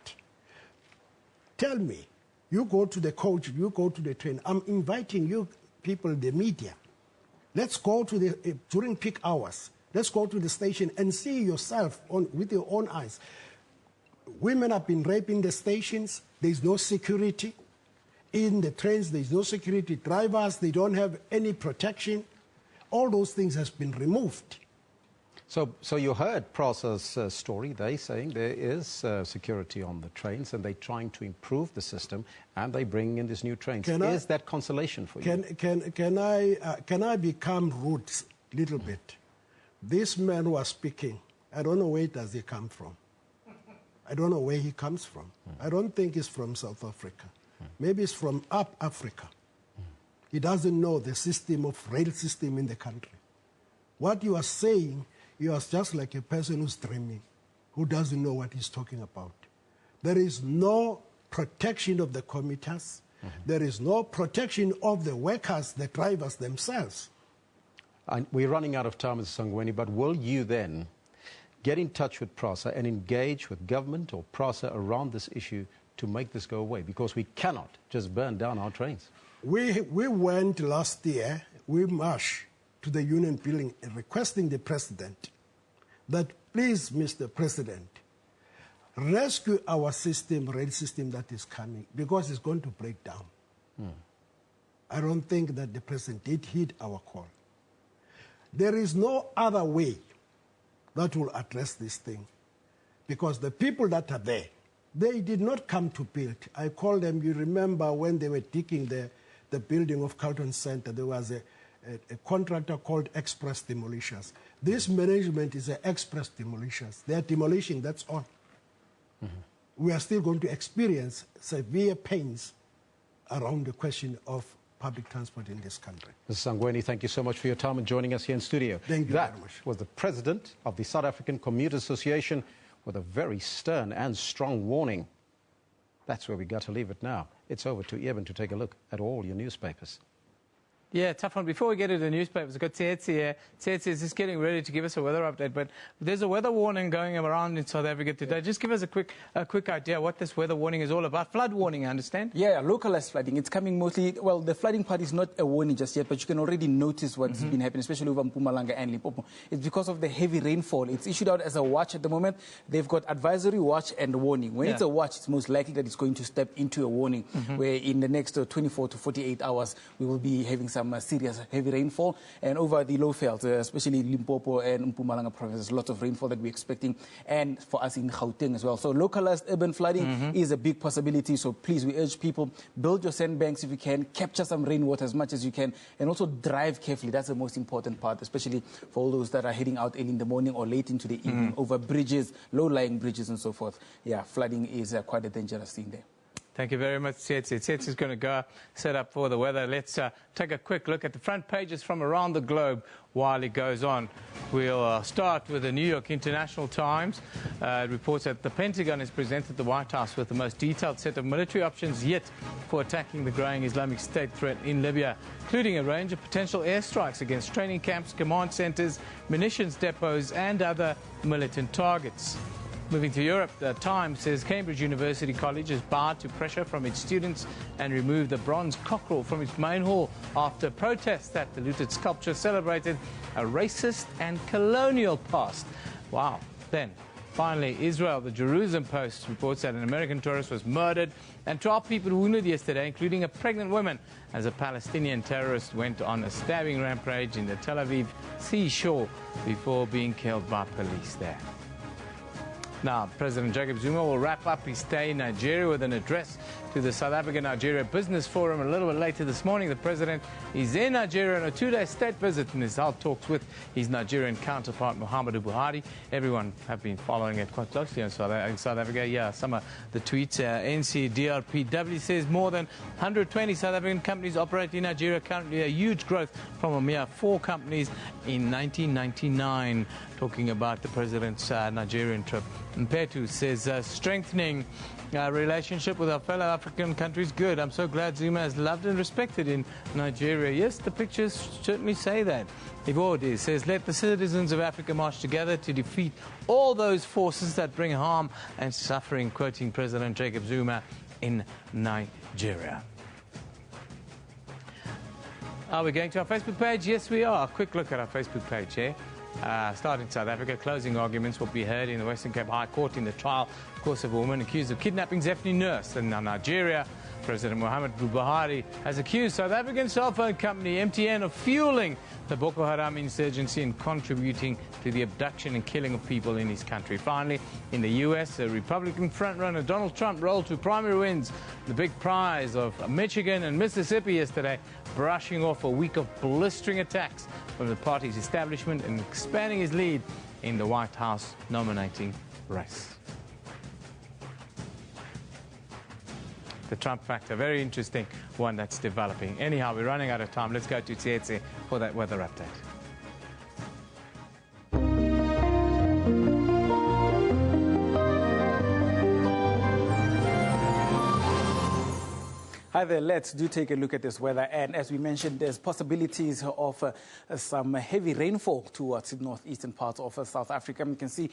Tell me, you go to the coach, you go to the train. I'm inviting you people, the media. Let's go to the, during peak hours, let's go to the station and see yourself with your own eyes. Women have been raped in the stations. There's no security. In the trains, there's no security. Drivers, they don't have any protection. All those things has been removed. So you heard PRASA's story. They're saying there is security on the trains and they're trying to improve the system and they bring in these new trains. Is that consolation for you? Can I become rude a little bit? This man who was speaking, I don't know where does he come from. I don't know where he comes from. I don't think he's from South Africa. Maybe he's from up Africa. He doesn't know the system of rail system in the country. What you are saying, you are just like a person who's dreaming, who doesn't know what he's talking about. There is no protection of the commuters. There is no protection of the workers, the drivers themselves. And we're running out of time, Mr. Sangweni, but will you then get in touch with PRASA and engage with government or PRASA around this issue to make this go away? Because we cannot just burn down our trains. We went last year, we marched to the Union building requesting the President that, please, Mr. President, rescue our system, rail system that is coming, because it's going to break down. I don't think that the President did heed our call. There is no other way that will address this thing, because the people that are there, they did not come to build. I called them, you remember when they were digging the building of Carlton Center, there was a contractor called Express Demolishers. This management is an Express Demolishers. They are demolishing, that's all. We are still going to experience severe pains around the question of public transport in this country. Mr. Sangweni, thank you so much for your time and joining us here in studio. Thank you very much. That was the president of the South African Commuter Association with a very stern and strong warning. That's where we got to leave it now. It's over to Eben to take a look at all your newspapers. Yeah, tough one. Before we get to the newspapers, we've got Tsetsi here. Tsetsi is just getting ready to give us a weather update, but there's a weather warning going around in South Africa today. Just give us a quick idea what this weather warning is all about. Flood warning, I understand? Yeah, localized flooding. It's coming mostly, well, the flooding part is not a warning just yet, but you can already notice what's been happening, especially over Mpumalanga and Limpopo. It's because of the heavy rainfall. It's issued out as a watch at the moment. They've got advisory, watch, and warning. When it's a watch, it's most likely that it's going to step into a warning, where in the next 24 to 48 hours, we will be having some serious heavy rainfall. And over the low velds, especially Limpopo and Mpumalanga provinces, lots of rainfall that we're expecting. And for us in Gauteng as well. So localized urban flooding is a big possibility. So please, we urge people, build your sandbanks if you can, capture some rainwater as much as you can, and also drive carefully. That's the most important part, especially for all those that are heading out early in the morning or late into the evening over bridges, low-lying bridges and so forth. Yeah, flooding is quite a dangerous thing there. Thank you very much, Tsetsi. Tsetsi is going to go set up for the weather. Let's take a quick look at the front pages from around the globe while it goes on. We'll start with the New York International Times. It reports that the Pentagon has presented the White House with the most detailed set of military options yet for attacking the growing Islamic State threat in Libya, including a range of potential airstrikes against training camps, command centers, munitions depots, and other militant targets. Moving to Europe, the Times says Cambridge University College is barred to pressure from its students and removed the bronze cockerel from its main hall after protests that the looted sculpture celebrated a racist and colonial past. Wow. Then, finally, Israel. The Jerusalem Post reports that an American tourist was murdered and 12 people wounded yesterday, including a pregnant woman, as a Palestinian terrorist went on a stabbing rampage in the Tel Aviv seashore before being killed by police there. Now, President Jacob Zuma will wrap up his stay in Nigeria with an address to the South African-Nigeria Business Forum a little bit later this morning. The president is in Nigeria on a two-day state visit and has held talks with his Nigerian counterpart, Muhammadu Buhari. Everyone have been following it quite closely in South Africa. Yeah, some of the tweets. NCDRPW says more than 120 South African companies operate in Nigeria currently, a huge growth from a mere 4 companies in 1999. Talking about the president's Nigerian trip. Mpetu says strengthening relationship with our fellow African countries. Good. I'm so glad Zuma is loved and respected in Nigeria. Yes, the pictures certainly say that. Ivorde says, let the citizens of Africa march together to defeat all those forces that bring harm and suffering, quoting President Jacob Zuma in Nigeria. Are we going to our Facebook page? Yes, we are. A quick look at our Facebook page here. Starting in South Africa, closing arguments will be heard in the Western Cape High Court in the trial, of course, of a woman accused of kidnapping Zephany nurse. And now Nigeria, President Muhammadu Buhari has accused South African cell phone company MTN of fueling the Boko Haram insurgency and contributing to the abduction and killing of people in his country. Finally, in the U.S., Republican frontrunner Donald Trump rolled to primary wins, the big prize of Michigan and Mississippi yesterday, brushing off a week of blistering attacks from the party's establishment and expanding his lead in the White House nominating race. The Trump factor, very interesting one that's developing. Anyhow, we're running out of time. Let's go to Tsietse for that weather update. Hi there, let's take a look at this weather. And as we mentioned, there's possibilities of some heavy rainfall towards the northeastern part of South Africa. You can see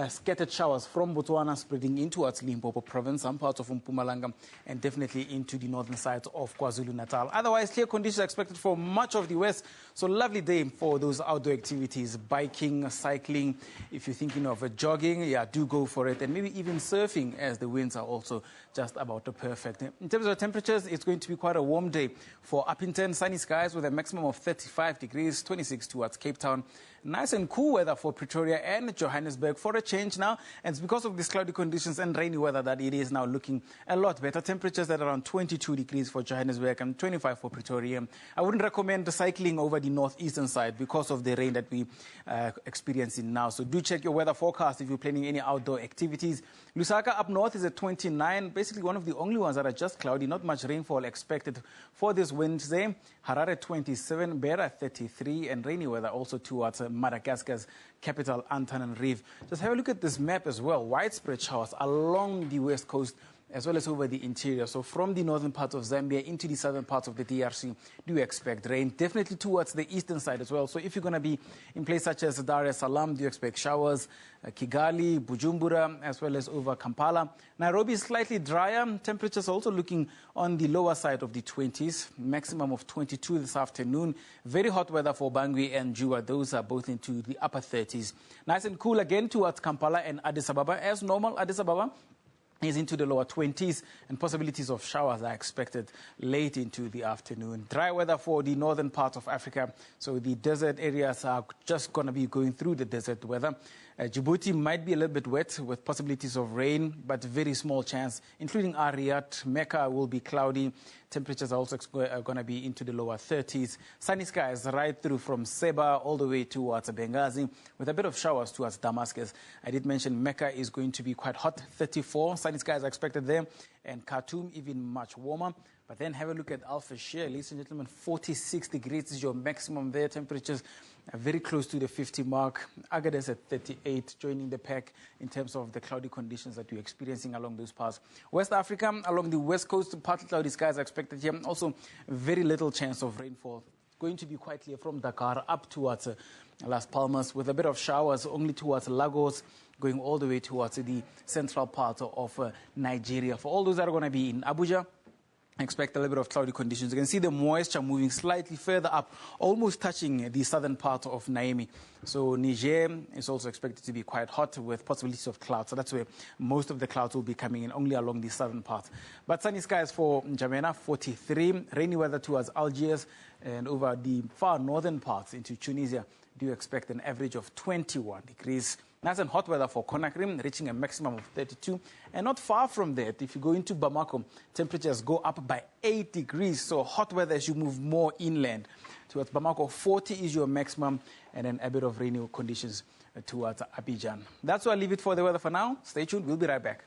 scattered showers from Botswana spreading in towards Limpopo province, some parts of Mpumalanga, and definitely into the northern side of KwaZulu-Natal. Otherwise, clear conditions are expected for much of the west. So lovely day for those outdoor activities, biking, cycling. If you're thinking of jogging, yeah, do go for it. And maybe even surfing, as the winds are also just about perfect. In terms of temperatures, it's going to be quite a warm day for Upington, sunny skies with a maximum of 35 degrees, 26 towards Cape Town. Nice and cool weather for Pretoria and Johannesburg for a change now. And it's because of these cloudy conditions and rainy weather that it is now looking a lot better. Temperatures at around 22 degrees for Johannesburg and 25 for Pretoria. I wouldn't recommend cycling over the northeastern side because of the rain that we experiencing now. So do check your weather forecast if you're planning any outdoor activities. Lusaka up north is at 29, basically one of the only ones that are just cloudy, not much rainfall expected for this Wednesday. Harare 27, Beira 33, and rainy weather also towards Madagascar's capital, Antananarivo. Just have a look at this map as well. Widespread showers along the west coast as well as over the interior. So from the northern part of Zambia into the southern parts of the DRC, do expect rain. Definitely towards the eastern side as well. So if you're going to be in places such as Dar es Salaam, do expect showers. Kigali, Bujumbura, as well as over Kampala. Nairobi is slightly drier. Temperatures also looking on the lower side of the 20s. Maximum of 22 this afternoon. Very hot weather for Bangui and Juba. Those are both into the upper 30s. Nice and cool again towards Kampala and Addis Ababa. As normal, Addis Ababa is into the lower 20s, and possibilities of showers are expected late into the afternoon. Dry weather for the northern part of Africa, so the desert areas are just going to be going through the desert weather. Djibouti might be a little bit wet with possibilities of rain, but very small chance, including Riyadh. Mecca will be cloudy. Temperatures are also going to be into the lower 30s. Sunny skies right through from Seba all the way towards Benghazi, with a bit of showers towards Damascus. I did mention Mecca is going to be quite hot, 34. Sunny skies are expected there. And Khartoum even much warmer. But then have a look at Al Fashir, ladies and gentlemen, 46 degrees is your maximum there. Temperatures are very close to the 50 mark. Agadez at 38, joining the pack in terms of the cloudy conditions that we're experiencing along those parts. West Africa, along the west coast, partly cloudy skies are expected here. Also, very little chance of rainfall. Going to be quite clear from Dakar up towards Las Palmas, with a bit of showers only towards Lagos, going all the way towards the central part of Nigeria. For all those that are going to be in Abuja, expect a little bit of cloudy conditions. You can see the moisture moving slightly further up, almost touching the southern part of Niamey. So Niger is also expected to be quite hot with possibilities of clouds. So that's where most of the clouds will be coming in, only along the southern part. But sunny skies for N'Djamena, 43. Rainy weather towards Algiers and over the far northern parts into Tunisia. Do expect an average of 21 degrees. Nice and hot weather for Conakry, reaching a maximum of 32. And not far from that, if you go into Bamako, temperatures go up by 8 degrees. So hot weather as you move more inland. Towards Bamako, 40 is your maximum, and then a bit of rainy conditions towards Abidjan. That's why I'll leave it for the weather for now. Stay tuned. We'll be right back.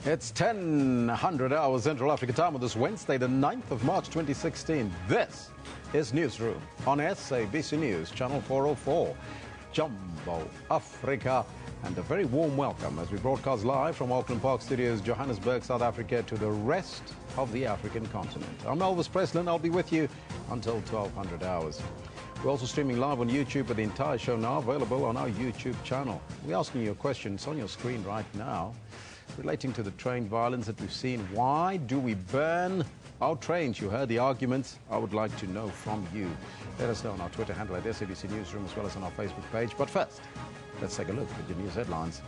It's 10:00 hours Central African time on this Wednesday, the 9th of March 2016. This is Newsroom on SABC News, Channel 404, Jumbo Africa. And a very warm welcome as we broadcast live from Auckland Park Studios, Johannesburg, South Africa, to the rest of the African continent. I'm Elvis Preslin. I'll be with you until 1200 hours. We're also streaming live on YouTube with the entire show now available on our YouTube channel. We're asking you a question. It's on your screen right now, relating to the train violence that we've seen. Why do we burn our trains? You heard the arguments. I would like to know from you. Let us know on our Twitter handle at SABC Newsroom, as well as on our Facebook page. But first, let's take a look at the news headlines.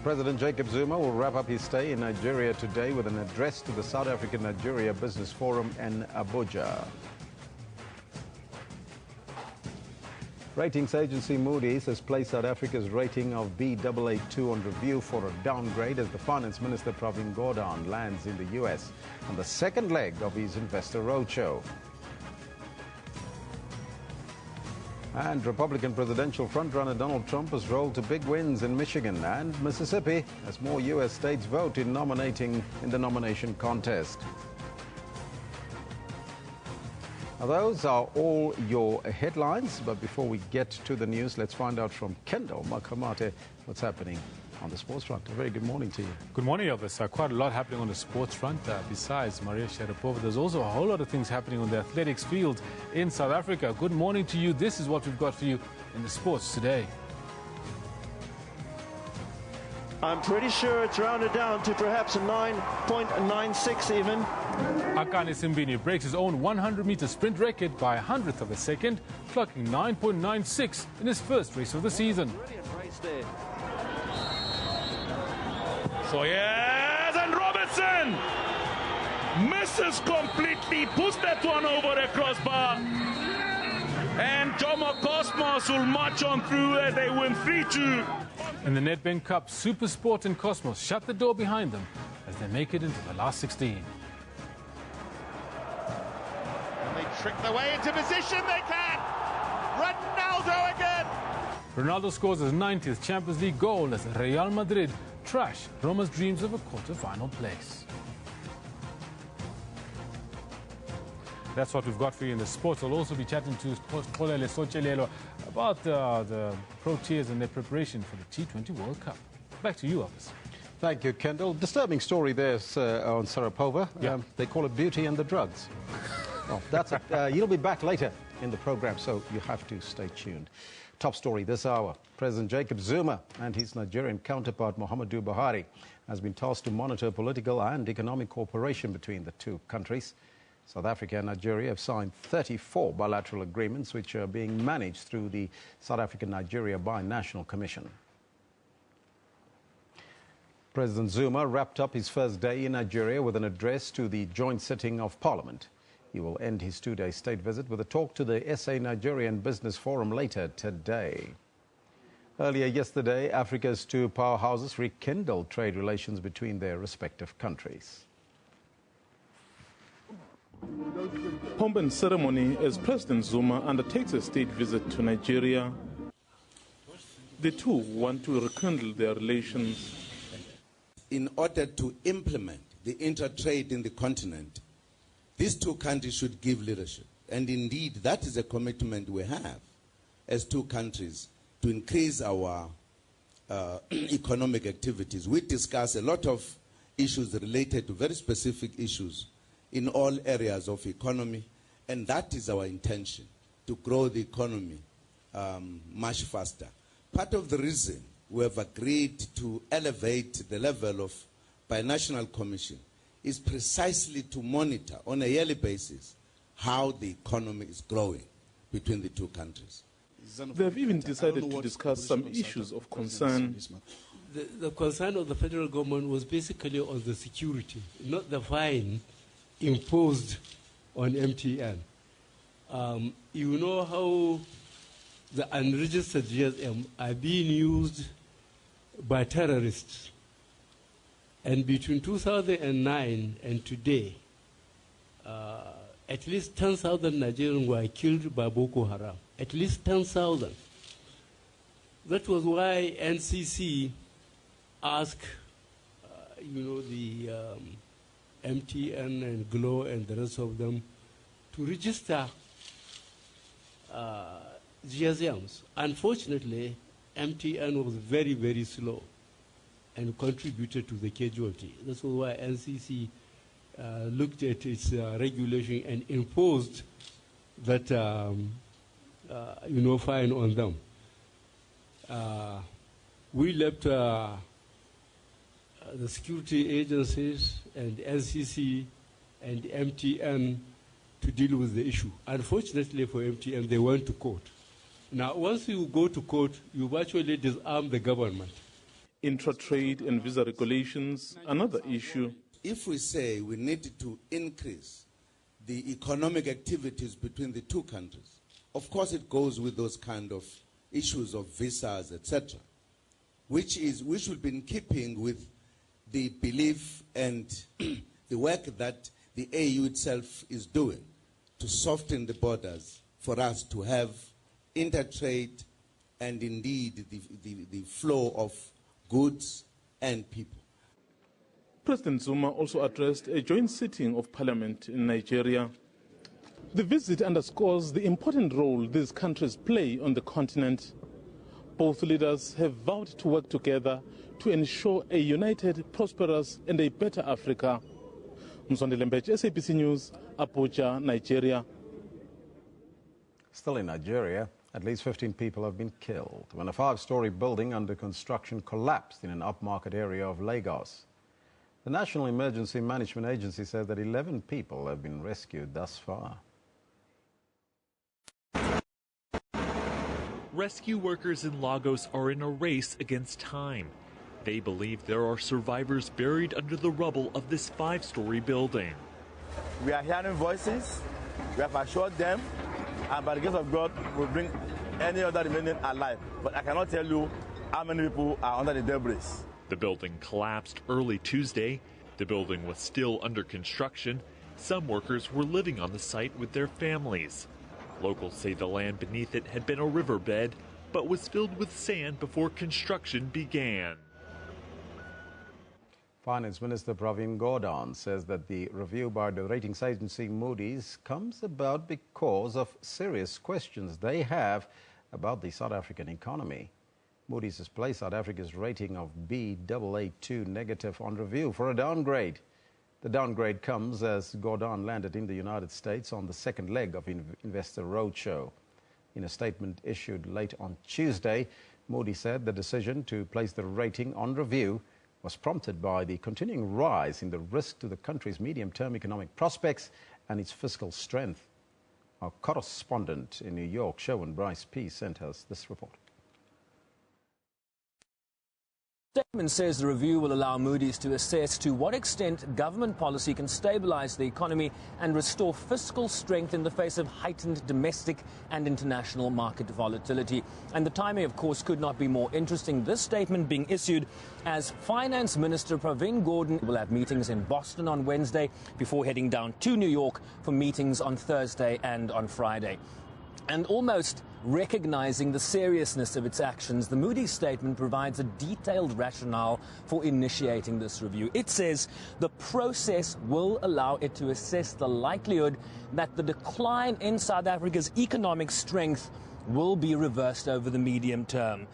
President Jacob Zuma will wrap up his stay in Nigeria today with an address to the South African-Nigeria Business Forum in Abuja. Ratings agency Moody has placed South Africa's rating of Baa2 on review for a downgrade as the Finance Minister Pravin Gordhan lands in the US on the second leg of his investor roadshow. And Republican presidential frontrunner Donald Trump has rolled to big wins in Michigan and Mississippi as more U.S. states vote in the nomination contest. Now, those are all your headlines, but before we get to the news, let's find out from Kendall Makamate what's happening on the sports front. A very good morning to you. Good morning, Elvis. Quite a lot happening on the sports front. Besides Maria Sharapova, there's also a whole lot of things happening on the athletics field in South Africa. Good morning to you. This is what we've got for you in the sports today. I'm pretty sure it's rounded down to perhaps a 9.96 even. Akani Simbini breaks his own 100-meter sprint record by 100th of a second, clocking 9.96 in his first race of the season. Brilliant race there. So yes, and Robertson misses completely, puts that one over the crossbar. And Jomo Cosmos will march on through as they win 3-2. In the Nedbank Cup, Supersport and Cosmos shut the door behind them as they make it into the last 16. They trick their way into position, they can! Ronaldo again! Ronaldo scores his 90th Champions League goal as Real Madrid trash Roma's dreams of a quarter-final place. That's what we've got for you in the sports. I'll also be chatting to Xolele Sochelelo about the Proteas and their preparation for the T20 World Cup. Back to you, Elvis. Thank you, Kendall. Disturbing story there on Sharapova. Yeah. They call it Beauty and the Drugs. Well, that's it. You'll be back later in the program, so you have to stay tuned. Top story this hour. President Jacob Zuma and his Nigerian counterpart Muhammadu Buhari has been tasked to monitor political and economic cooperation between the two countries. South Africa and Nigeria have signed 34 bilateral agreements which are being managed through the South African-Nigeria Binational Commission. President Zuma wrapped up his first day in Nigeria with an address to the joint sitting of Parliament. He will end his two-day state visit with a talk to the SA Nigerian Business Forum later today. Earlier yesterday, Africa's two powerhouses rekindled trade relations between their respective countries. Pomp and ceremony as President Zuma undertakes a state visit to Nigeria. The two want to rekindle their relations. In order to implement the intertrade in the continent, these two countries should give leadership. And indeed, that is a commitment we have as two countries to increase our economic activities. We discuss a lot of issues related to very specific issues in all areas of economy, and that is our intention, to grow the economy much faster. Part of the reason we have agreed to elevate the level of binational commission is precisely to monitor on a yearly basis how the economy is growing between the two countries. They have even decided to discuss some issues of concern. The concern of the federal government was basically on the security, not the fine imposed on MTN. You know how the unregistered GSM are being used by terrorists. And between 2009 and today, at least 10,000 Nigerians were killed by Boko Haram. At least 10,000. That was why NCC asked, the MTN and Glo and the rest of them to register GSMs. Unfortunately, MTN was very, very slow and contributed to the casualty. That's why NCC looked at its regulation and imposed that, fine on them. We left the security agencies and NCC and MTN to deal with the issue. Unfortunately for MTN, they went to court. Now, once you go to court, you virtually disarm the government. Intra-trade and visa regulations, another issue. If we say we need to increase the economic activities between the two countries, of course it goes with those kind of issues of visas, etc., which should be in keeping with the belief and the work that the AU itself is doing to soften the borders for us to have intertrade and indeed the flow of goods and people. President Zuma also addressed a joint sitting of parliament in Nigeria. The visit underscores the important role these countries play on the continent. Both leaders have vowed to work together to ensure a united, prosperous and a better Africa. Msondele Mbech, SABC News, Abuja, Nigeria. Still in Nigeria, at least 15 people have been killed when a 5-story building under construction collapsed in an upmarket area of Lagos. The National Emergency Management Agency says that 11 people have been rescued thus far. Rescue workers in Lagos are in a race against time. They believe there are survivors buried under the rubble of this 5-story building. We are hearing voices. We have assured them, and by the grace of God, we'll bring any other remaining alive. But I cannot tell you how many people are under the debris. The building collapsed early Tuesday. The building was still under construction. Some workers were living on the site with their families. Locals say the land beneath it had been a riverbed, but was filled with sand before construction began. Finance Minister Pravin Gordhan says that the review by the ratings agency Moody's comes about because of serious questions they have about the South African economy. Moody's has placed South Africa's rating of Baa2 negative on review for a downgrade. The downgrade comes as Gordhan landed in the United States on the second leg of Investor Roadshow. In a statement issued late on Tuesday, Moody said the decision to place the rating on review was prompted by the continuing rise in the risk to the country's medium-term economic prospects and its fiscal strength. Our correspondent in New York, Sherwin Bryce P., sent us this report. The statement says the review will allow Moody's to assess to what extent government policy can stabilize the economy and restore fiscal strength in the face of heightened domestic and international market volatility. And the timing, of course, could not be more interesting. This statement being issued as Finance Minister Pravin Gordhan will have meetings in Boston on Wednesday before heading down to New York for meetings on Thursday and on Friday. And almost recognizing the seriousness of its actions, the Moody's statement provides a detailed rationale for initiating this review. It says the process will allow it to assess the likelihood that the decline in South Africa's economic strength will be reversed over the medium term.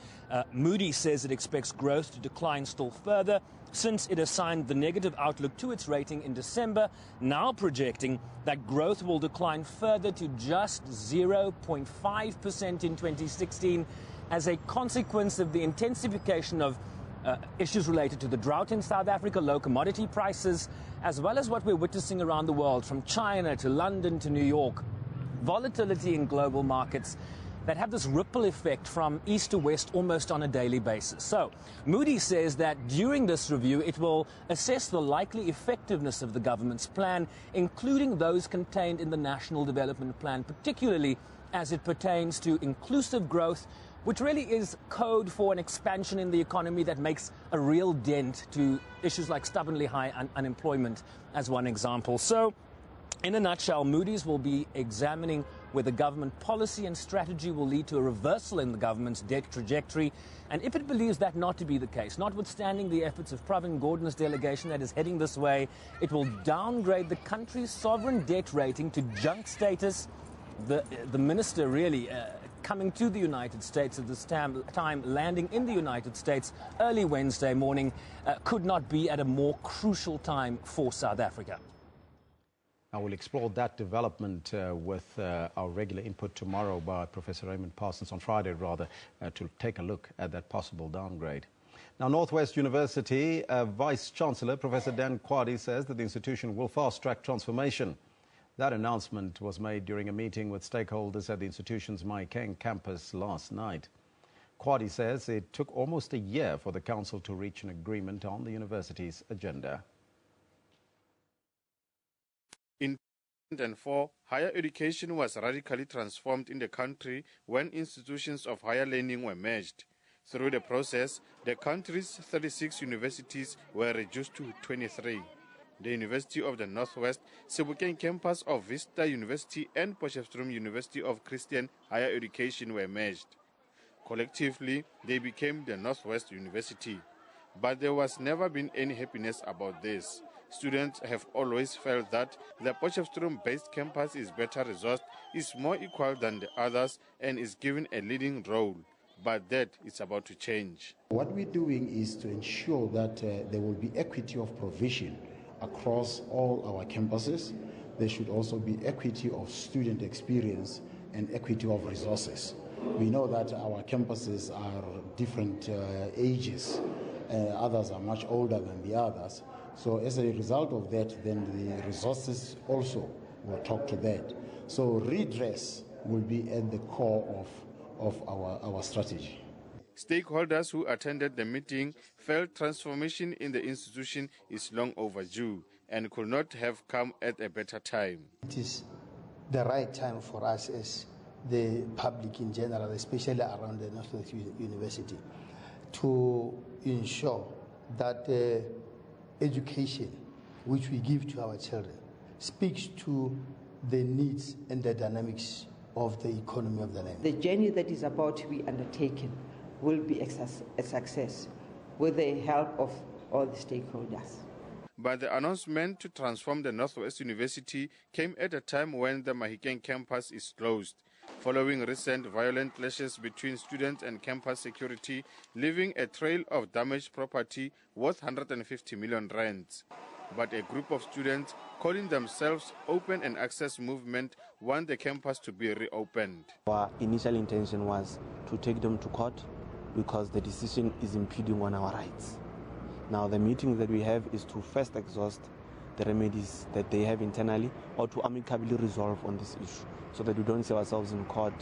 Moody says it expects growth to decline still further since it assigned the negative outlook to its rating in December, now projecting that growth will decline further to just 0.5% in 2016 as a consequence of the intensification of issues related to the drought in South Africa, low commodity prices, as well as what we're witnessing around the world, from China to London to New York. Volatility in global markets that have this ripple effect from east to west almost on a daily basis. So Moody says that during this review it will assess the likely effectiveness of the government's plan, including those contained in the National Development Plan, particularly as it pertains to inclusive growth, which really is code for an expansion in the economy that makes a real dent to issues like stubbornly high unemployment, as one example. So In a nutshell, Moody's will be examining whether government policy and strategy will lead to a reversal in the government's debt trajectory. And if it believes that not to be the case, notwithstanding the efforts of Pravin Gordhan's delegation that is heading this way, it will downgrade the country's sovereign debt rating to junk status. The minister really coming to the United States at this time, landing in the United States early Wednesday morning, could not be at a more crucial time for South Africa. I will explore that development with our regular input tomorrow by Professor Raymond Parsons, on Friday rather, to take a look at that possible downgrade. Now, Northwest University Vice-Chancellor Professor Dan Quaddy says that the institution will fast-track transformation. That announcement was made during a meeting with stakeholders at the institution's Manqele campus last night. Quaddy says it took almost a year for the council to reach an agreement on the university's agenda. In 2004, higher education was radically transformed in the country when institutions of higher learning were merged. Through the process, the country's 36 universities were reduced to 23. The University of the Northwest, Sebokeng campus of Vista University and Potchefstroom University of Christian Higher Education were merged. Collectively, they became the Northwest University. But there was never been any happiness about this. Students have always felt that the Potchefstroom-based campus is better resourced, is more equal than the others, and is given a leading role. But that is about to change. What we're doing is to ensure that there will be equity of provision across all our campuses. There should also be equity of student experience and equity of resources. We know that our campuses are different ages. Others are much older than the others. So as a result of that, then the resources also will talk to that. So redress will be at the core of our strategy. Stakeholders who attended the meeting felt transformation in the institution is long overdue and could not have come at a better time. It is the right time for us as the public in general, especially around the Northwest University, to ensure that education which we give to our children speaks to the needs and the dynamics of the economy of the land. The journey that is about to be undertaken will be a success with the help of all the stakeholders. But the announcement to transform the Northwest University came at a time when the Mahikeng campus is closed, following recent violent clashes between students and campus security, leaving a trail of damaged property worth 150 million rands. But a group of students calling themselves Open and Access Movement want the campus to be reopened. Our initial intention was to take them to court because the decision is impeding on our rights. Now the meeting that we have is to first exhaust the remedies that they have internally or to amicably resolve on this issue so that we don't see ourselves in court,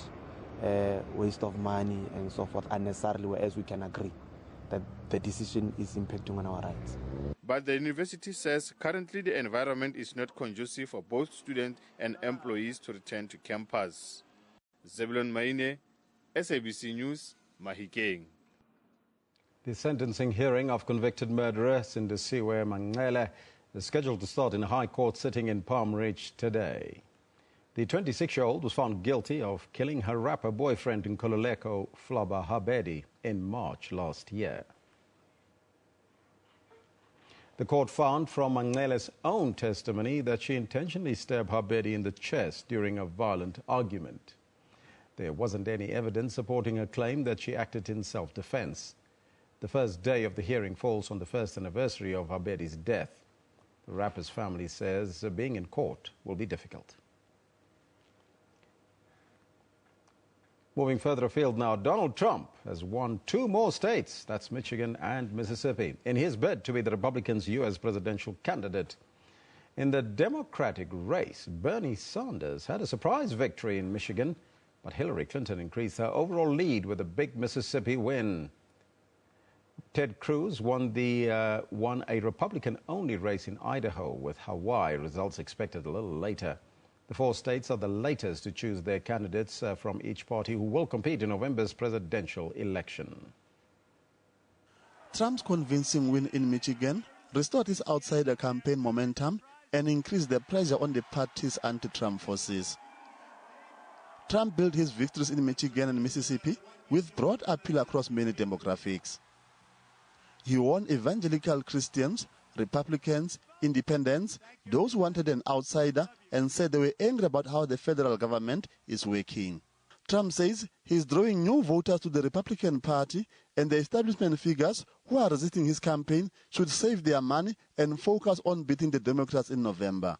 waste of money and so forth unnecessarily, whereas we can agree that the decision is impacting on our rights. But the university says currently the environment is not conducive for both students and employees to return to campus. Zebulon Maine, SABC News, Mahikeng. The sentencing hearing of convicted murderer Sindisiwe Manqele is scheduled to start in a High Court sitting in Palm Ridge today. The 26-year-old was found guilty of killing her rapper boyfriend in Nkululeko, Flaba Habedi, in March last year. The court found from Manqele's own testimony that she intentionally stabbed Habedi in the chest during a violent argument. There wasn't any evidence supporting her claim that she acted in self-defense. The first day of the hearing falls on the first anniversary of Habedi's death. The rapper's family says being in court will be difficult. Moving further afield now, Donald Trump has won 2 more states, that's Michigan and Mississippi, in his bid to be the Republicans' U.S. presidential candidate. In the Democratic race, Bernie Sanders had a surprise victory in Michigan, but Hillary Clinton increased her overall lead with a big Mississippi win. Ted Cruz won a Republican-only race in Idaho, with Hawaii results expected a little later. The 4 states are the latest to choose their candidates from each party who will compete in November's presidential election. Trump's convincing win in Michigan restored his outsider campaign momentum and increase the pressure on the party's anti-Trump forces. Trump built his victories in Michigan and Mississippi with broad appeal across many demographics. He won evangelical Christians, Republicans, independents, those who wanted an outsider, and said they were angry about how the federal government is working. Trump says he's drawing new voters to the Republican Party, and the establishment figures who are resisting his campaign should save their money and focus on beating the Democrats in November.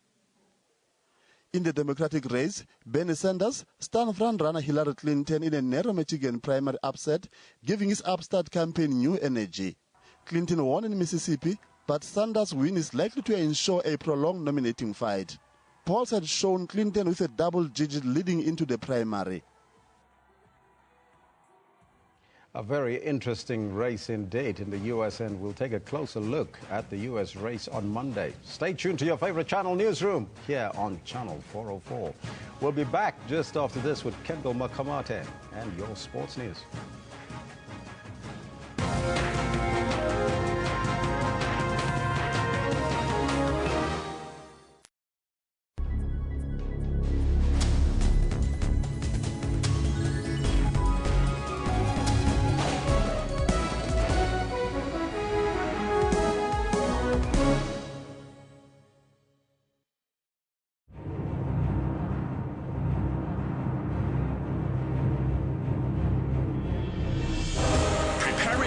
In the Democratic race, Bernie Sanders stunned frontrunner Hillary Clinton in a narrow Michigan primary upset, giving his upstart campaign new energy. Clinton won in Mississippi, but Sanders' win is likely to ensure a prolonged nominating fight. Polls had shown Clinton with a double-digit leading into the primary. A very interesting race indeed in the U.S., and we'll take a closer look at the U.S. race on Monday. Stay tuned to your favorite channel, Newsroom, here on Channel 404. We'll be back just after this with Kendall Makamate and your sports news.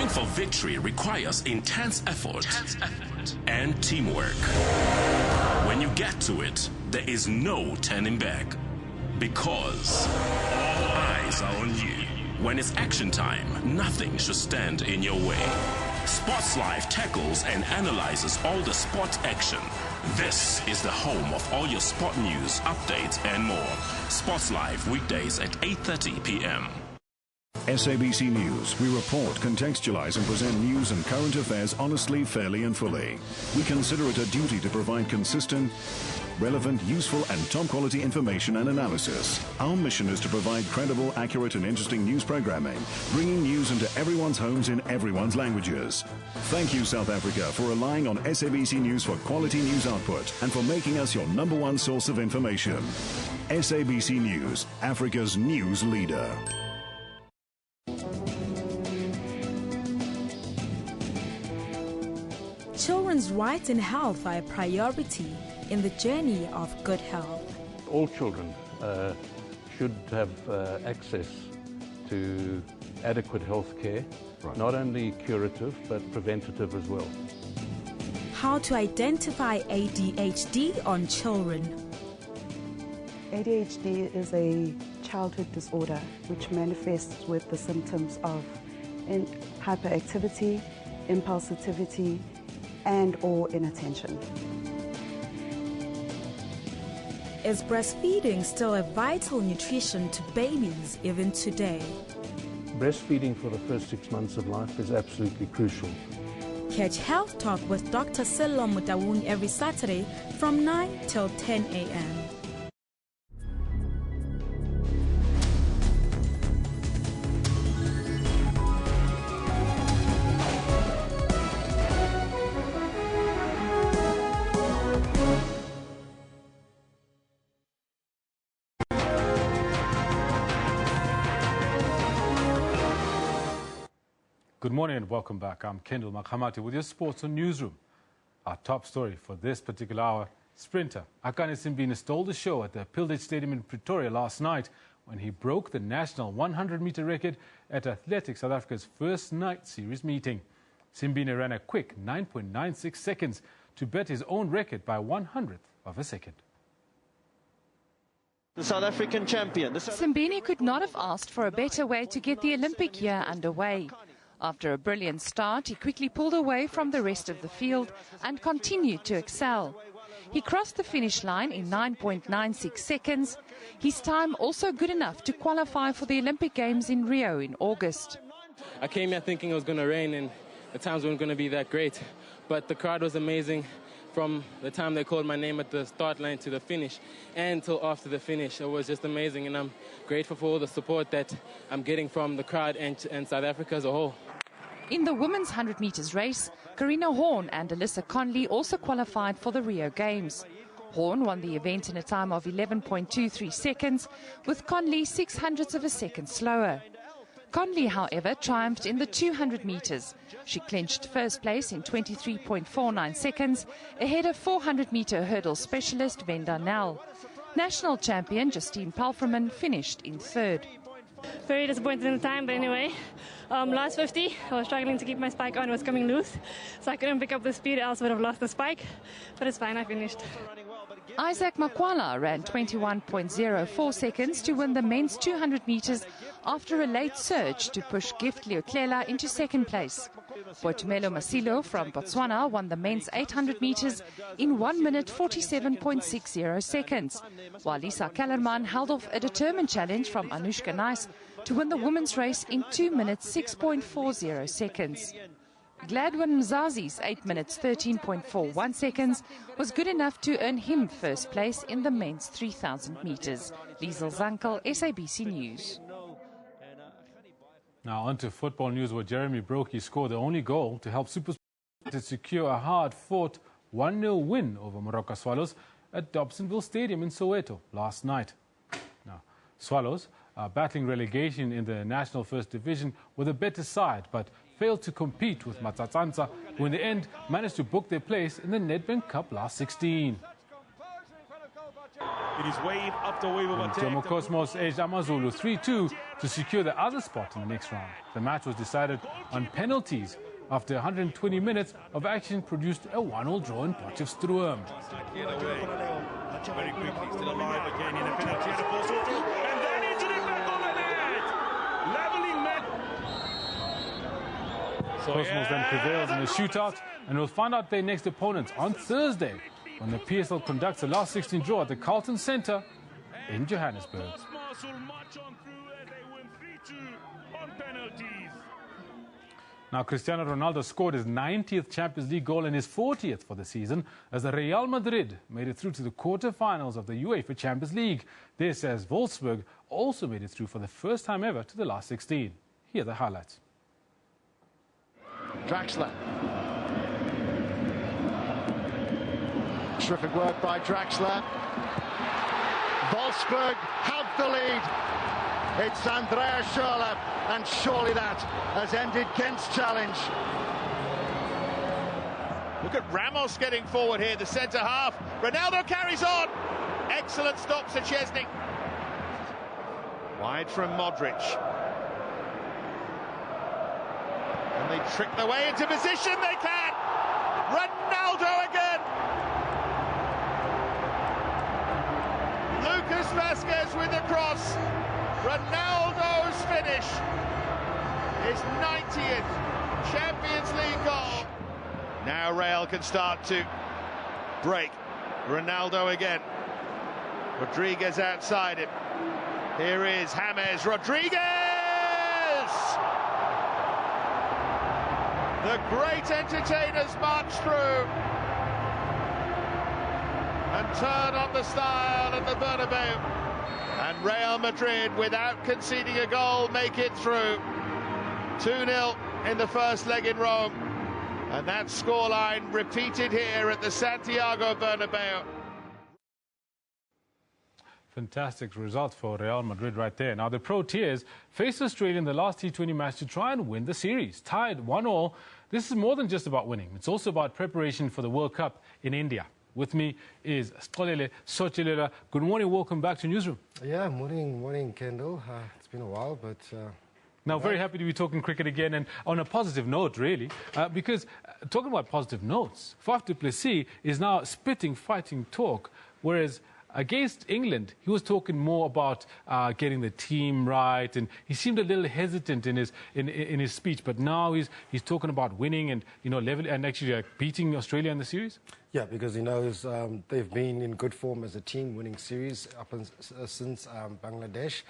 For victory requires intense effort and teamwork. When you get to it, there is no turning back, because all eyes are on you. When it's action time, nothing should stand in your way. Sports Live tackles and analyzes all the sport action. This is the home of all your sport news, updates, and more. Sports Live weekdays at 8:30 p.m. SABC News. We report, contextualize, and present news and current affairs honestly, fairly, and fully. We consider it a duty to provide consistent, relevant, useful, and top-quality information and analysis. Our mission is to provide credible, accurate, and interesting news programming, bringing news into everyone's homes in everyone's languages. Thank you, South Africa, for relying on SABC News for quality news output and for making us your #1 source of information. SABC News, Africa's news leader. Children's rights and health are a priority in the journey of good health. All children should have access to adequate health care, not only curative but preventative as well. How to identify ADHD on children. ADHD is a childhood disorder which manifests with the symptoms of hyperactivity, impulsivity, and/or inattention. Is breastfeeding still a vital nutrition to babies even today? Breastfeeding for the first 6 months of life is absolutely crucial. Catch Health Talk with Dr. Sello Mutawun every Saturday from 9 till 10 a.m. Good morning and welcome back. I'm Kendall Makamate with your sports on Newsroom. Our top story for this particular hour, sprinter Akane Simbine stole the show at the Pilgrim Stadium in Pretoria last night when he broke the national 100-meter record at Athletics South Africa's first night series meeting. Simbine ran a quick 9.96 seconds to beat his own record by 1/100th of a second. The South African champion. Simbine could not have asked for a better way to get the Olympic year underway. After a brilliant start, he quickly pulled away from the rest of the field and continued to excel. He crossed the finish line in 9.96 seconds. His time also good enough to qualify for the Olympic Games in Rio in August. I came here thinking it was going to rain and the times weren't going to be that great. But the crowd was amazing from the time they called my name at the start line to the finish and till after the finish. It was just amazing, and I'm grateful for all the support that I'm getting from the crowd and South Africa as a whole. In the women's 100 meters race, Karina Horn and Alyssa Conley also qualified for the Rio Games. Horn won the event in a time of 11.23 seconds, with Conley 600ths of a second slower. Conley, however, triumphed in the 200 metres. She clinched first place in 23.49 seconds, ahead of 400-metre hurdle specialist Venda Nel. National champion Justine Palfreman finished in third. Very disappointed in the time, but anyway, last 50, I was struggling to keep my spike on, it was coming loose, so I couldn't pick up the speed, else would have lost the spike, but it's fine, I finished. Isaac Makwala ran 21.04 seconds to win the men's 200 metres after a late surge to push Gift Leoklela into second place. Boitumelo Masilo from Botswana won the men's 800 metres in 1 minute 47.60 seconds, while Lisa Kellerman held off a determined challenge from Anushka Nice to win the women's race in 2 minutes 6.40 seconds. Gladwin Mzazi's 8 minutes 13.41 seconds was good enough to earn him first place in the men's 3,000 metres. Liesel Zankel, SABC News. Now on to football news, where Jeremy Brokey scored the only goal to help Super to secure a hard-fought 1-0 win over Moroka Swallows at Dobsonville Stadium in Soweto last night. Now, Swallows are battling relegation in the National First Division with a better side, but failed to compete with Matsatsansa, who in the end managed to book their place in the Nedbank Cup last 16. It is wave after wave of attack. Jomo Cosmos edged Amazulu 3-2 to secure the other spot in the next round. The match was decided on penalties after 120 minutes of action produced a 1-1 draw in Potchefstroom. Very quickly, still alive again in a penalty and a force and then into the back of the net. Leveling net. Cosmos then prevails in the shootout, and will find out their next opponents on Thursday when the PSL conducts the last 16 draw at the Carlton Centre in Johannesburg. Now, Cristiano Ronaldo scored his 90th Champions League goal and his 40th for the season as the Real Madrid made it through to the quarter-finals of the UEFA Champions League. This as Wolfsburg also made it through for the first time ever to the last 16. Here are the highlights. Draxler. Terrific work by Draxler. Wolfsburg have the lead. It's Andreas Schürrle, and surely that has ended Kent's challenge. Look at Ramos getting forward here, the centre half. Ronaldo carries on. Excellent stop to Szczesny. Wide from Modric. And they trick their way into position, they can! Ronaldo again! Lucas Vazquez with the cross. Ronaldo's finish. His 90th Champions League goal. Now Real can start to break. Ronaldo again. Rodriguez outside him. Here is James Rodriguez! The great entertainers march through and turn on the style at the Bernabeu. And Real Madrid, without conceding a goal, make it through. 2-0 in the first leg in Rome. And that scoreline repeated here at the Santiago Bernabeu. Fantastic result for Real Madrid right there. Now, the Proteas faced Australia in the last T20 match to try and win the series. Tied 1-1. This is more than just about winning. It's also about preparation for the World Cup in India. With me is Xolele Sochelela. Good morning, welcome back to Newsroom. Yeah, morning, Kendall. It's been a while, but... Now, very happy to be talking cricket again, and on a positive note, really, because talking about positive notes, Faf du Plessis is now spitting fighting talk, whereas against England, he was talking more about getting the team right, and he seemed a little hesitant in his speech. But now he's talking about winning and level and actually beating Australia in the series. Yeah, because he knows they've been in good form as a team, winning series up since Bangladesh,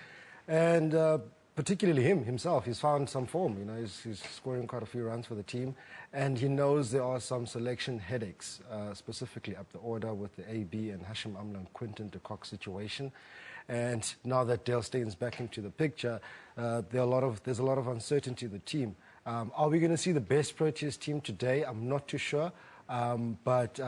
and particularly himself, he's found some form. He's scoring quite a few runs for the team, and he knows there are some selection headaches, specifically up the order with the AB and Hashim Amla and Quinton de Kock situation. And now that Dale Steyn's back into the picture, there's a lot of uncertainty in the team. Are we going to see the best Proteas team today? I'm not too sure, but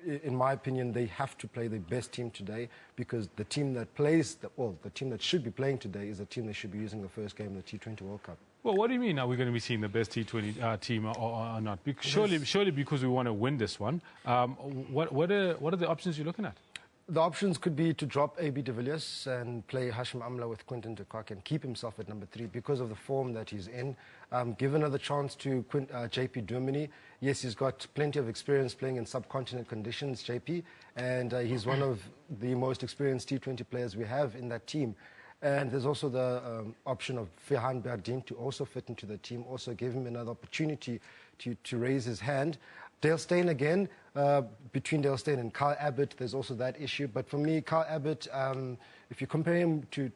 in my opinion, they have to play the best team today, because the team that plays, the team that should be playing today is the team that should be using the first game of the T20 World Cup. Well, what do you mean? Are we going to be seeing the best T20 team or not? Surely because we want to win this one. What are the options you're looking at? The options could be to drop AB de Villiers and play Hashim Amla with Quinton de Kock and keep himself at number 3 because of the form that he's in. Give another chance to JP Duminy. Yes, he's got plenty of experience playing in subcontinent conditions, JP, and he's one of the most experienced T20 players we have in that team. And there's also the option of Ferhan Bardine to also fit into the team, also give him another opportunity to raise his hand. Dale Steyn again, between Dale Steyn and Kyle Abbott, there's also that issue. But for me, Kyle Abbott, if you compare him to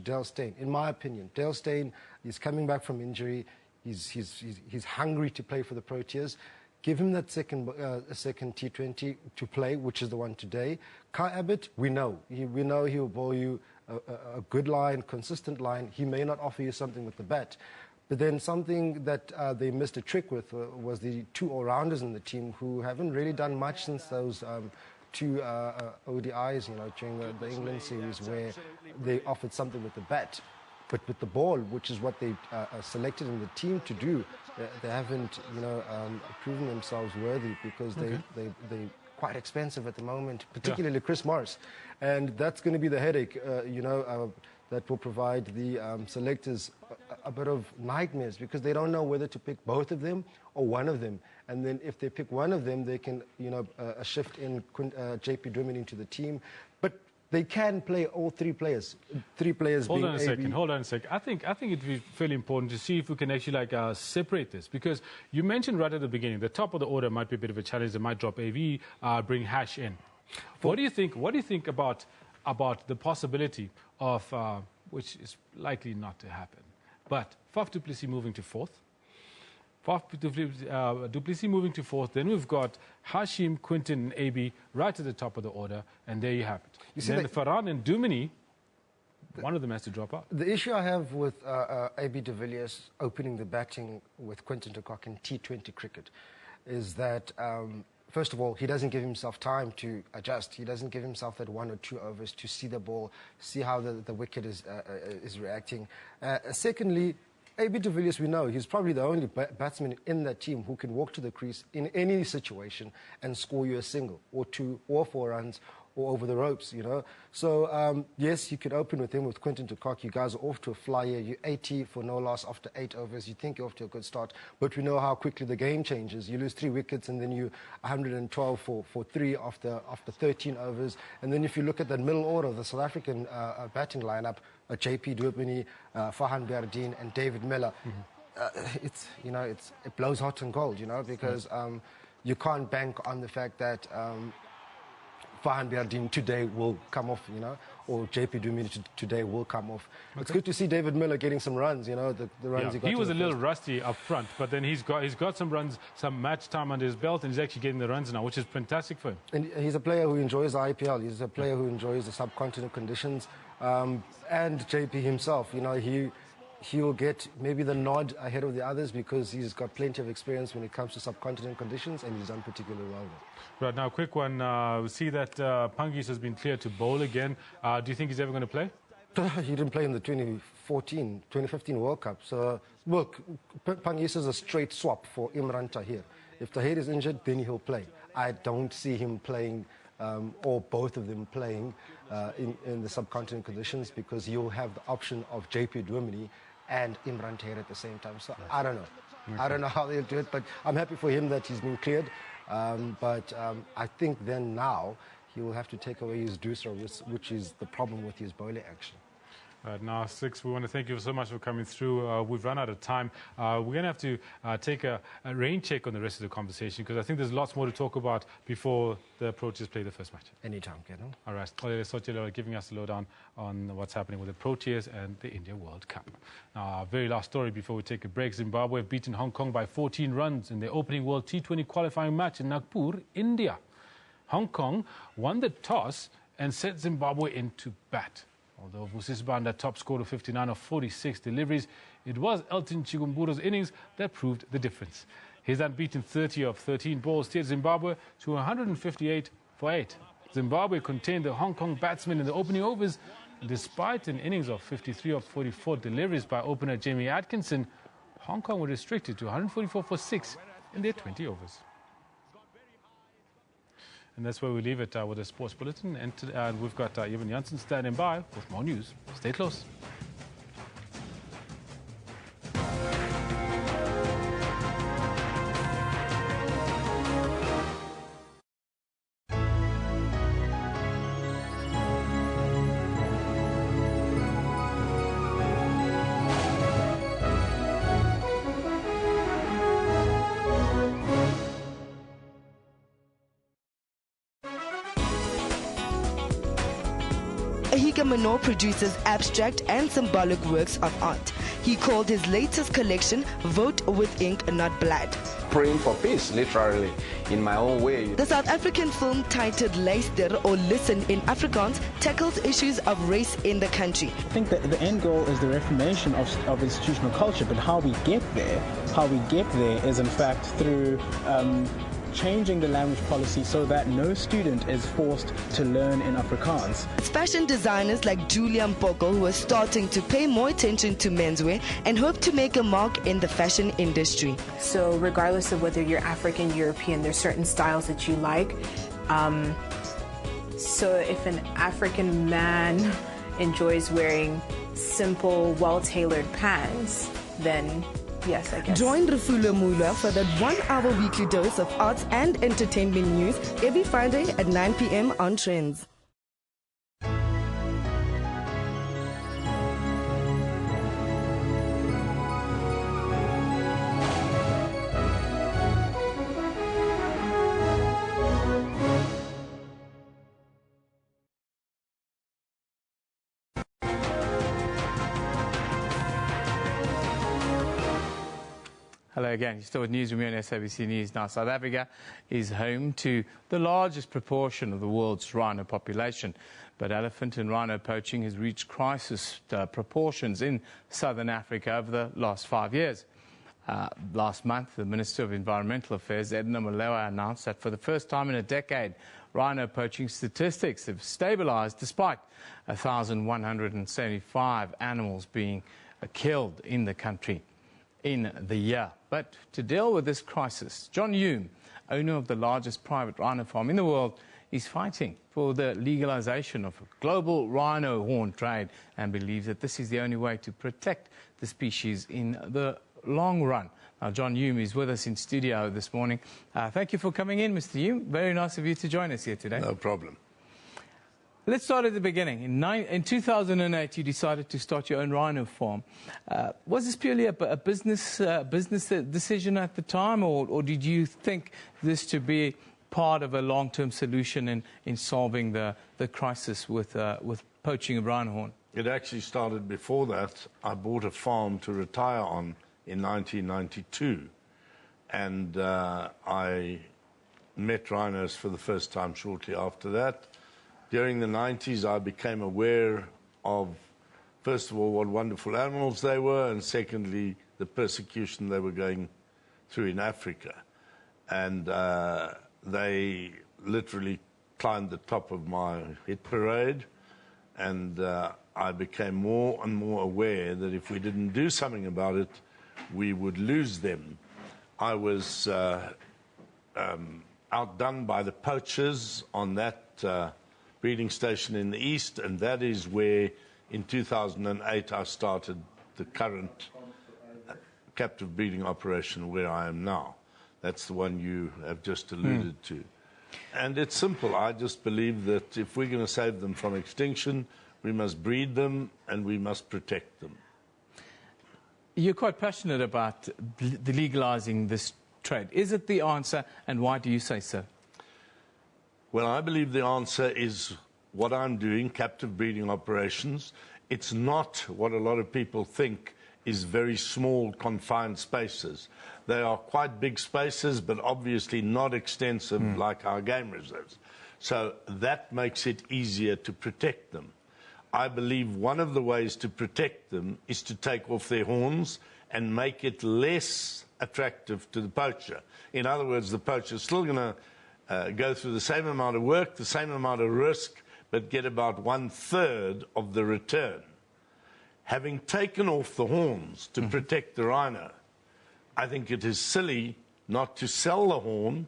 Dale Steyn, in my opinion, Dale Steyn is coming back from injury. He's hungry to play for the Proteas. Give him that second T20 to play, which is the one today. Kyle Abbott, we know he will bowl you a good line, consistent line. He may not offer you something with the bat. But then something that they missed a trick with was the 2 all-rounders in the team who haven't really done much since those 2 ODIs, during the England series, where they offered something with the bat. But with the ball, which is what they selected in the team to do, they haven't, proven themselves worthy, because they're quite expensive at the moment, particularly Chris Morris. And that's going to be the headache, that will provide the selectors a bit of nightmares, because they don't know whether to pick both of them or one of them. And then if they pick one of them, they can, shift in JP Duminy into the team. But they can play all 3 players. 3 players. Hold on a second. I think it'd be fairly important to see if we can actually separate this, because you mentioned right at the beginning the top of the order might be a bit of a challenge. They might drop AV, bring Hash in. What do you think about the possibility of, which is likely not to happen, but Faf du Plessis moving to 4th? Du Plessis moving to 4th, then we've got Hashim, Quinton and AB right at the top of the order, and there you have it. Then Ferhan and Duminy, one of them has to drop out. The issue I have with AB de Villiers opening the batting with Quinton de Kock in T20 cricket is that, first of all, he doesn't give himself time to adjust. He doesn't give himself that 1 or 2 overs to see the ball, see how the wicket is reacting. Secondly, AB de Villiers, we know, he's probably the only batsman in that team who can walk to the crease in any situation and score you a single or 2 or 4 runs or over the ropes, So, yes, you could open with him, with Quinton de Kock. You guys are off to a flyer. You're 80 for no loss after 8 overs. You think you're off to a good start. But we know how quickly the game changes. You lose 3 wickets and then you 112 for 3 after 13 overs. And then if you look at that middle order, the South African batting lineup, JP Duminy, Farhan Bardine and David Miller, it blows hot and cold, because you can't bank on the fact that Farhan Bardine today will come off, or JP Duminy today will come off. Okay. It's good to see David Miller getting some runs, the runs he got. He was a little rusty up front, but then he's got some runs, some match time under his belt, and he's actually getting the runs now, which is fantastic for him. And he's a player who enjoys the IPL. He's a player who enjoys the subcontinent conditions. And JP himself, he will get maybe the nod ahead of the others because he's got plenty of experience when it comes to subcontinent conditions, and he's done particularly well there. Right, now, quick one. We see that Pangis has been cleared to bowl again. Do you think he's ever going to play? He didn't play in the 2015 World Cup. So, look, Pangis is a straight swap for Imran Tahir. If Tahir is injured, then he'll play. I don't see him playing, or both of them playing, in the subcontinent conditions, because he'll have the option of JP Duminy and Imran Tahir at the same time. So I don't know. Okay. I don't know how they'll do it, but I'm happy for him that he's been cleared. But I think then now he will have to take away his doosra, which is the problem with his bowling action. Now, Six, we want to thank you so much for coming through. We've run out of time. We're going to have to take a rain check on the rest of the conversation, because I think there's lots more to talk about before the Proteas play the first match. Anytime, Kenan. All right. Olele Sotelo giving us a lowdown on what's happening with the Proteas and the India World Cup. Now, our very last story before we take a break. Zimbabwe have beaten Hong Kong by 14 runs in their opening World T20 qualifying match in Nagpur, India. Hong Kong won the toss and sent Zimbabwe into bat. Although Vusis Banda top scored of 59 of 46 deliveries, it was Elton Chigumburo's innings that proved the difference. His unbeaten 30 of 13 balls steered Zimbabwe to 158 for 8. Zimbabwe contained the Hong Kong batsmen in the opening overs. Despite an innings of 53 of 44 deliveries by opener Jamie Atkinson, Hong Kong were restricted to 144 for 6 in their 20 overs. And that's where we leave it with a sports bulletin. And we've got Evan Janssen standing by with more news. Stay close. Manor produces abstract and symbolic works of art. He called his latest collection Vote with Ink, Not Blood. Praying for peace, literally, in my own way. The South African film titled Luister or Listen in Afrikaans tackles issues of race in the country. I think that the end goal is the reformation of institutional culture, but how we get there is in fact through changing the language policy so that no student is forced to learn in Afrikaans. It's fashion designers like Julia Mpoko who are starting to pay more attention to menswear and hope to make a mark in the fashion industry. So regardless of whether you're African, European, there's certain styles that you like. So if an African man enjoys wearing simple, well-tailored pants, then yes, I guess. Join Refulo Mula for that 1 hour weekly dose of arts and entertainment news every Friday at 9 p.m. on Trends. Hello again. You're still with Newsroom here on SABC News. Now, South Africa is home to the largest proportion of the world's rhino population. But elephant and rhino poaching has reached crisis proportions in southern Africa over the last 5 years. Last month, the Minister of Environmental Affairs, Edna Molewa, announced that for the first time in a decade, rhino poaching statistics have stabilized despite 1,175 animals being killed in the country in the year. But to deal with this crisis, John Hume, owner of the largest private rhino farm in the world, is fighting for the legalization of a global rhino horn trade and believes that this is the only way to protect the species in the long run. Now, John Hume is with us in studio this morning. Thank you for coming in, Mr. Hume. Very nice of you to join us here today. No problem. Let's start at the beginning. In 2008, you decided to start your own rhino farm. Was this purely a business decision at the time, or did you think this to be part of a long-term solution in solving the crisis with poaching of rhino horn? It actually started before that. I bought a farm to retire on in 1992, and I met rhinos for the first time shortly after that. During the 90s, I became aware of, first of all, what wonderful animals they were, and secondly, the persecution they were going through in Africa. And they literally climbed the top of my hit parade, and I became more and more aware that if we didn't do something about it, we would lose them. I was outdone by the poachers on that breeding station in the east, and that is where, in 2008, I started the current captive breeding operation where I am now. That's the one you have just alluded to. And it's simple. I just believe that if we're going to save them from extinction, we must breed them and we must protect them. You're quite passionate about legalizing this trade. Is it the answer, and why do you say so? Well, I believe the answer is what I'm doing, captive breeding operations. It's not what a lot of people think is very small, confined spaces. They are quite big spaces, but obviously not extensive like our game reserves. So that makes it easier to protect them. I believe one of the ways to protect them is to take off their horns and make it less attractive to the poacher. In other words, the poacher is still going to go through the same amount of work, the same amount of risk, but get about 1/3 of the return. Having taken off the horns to protect the rhino, I think it is silly not to sell the horn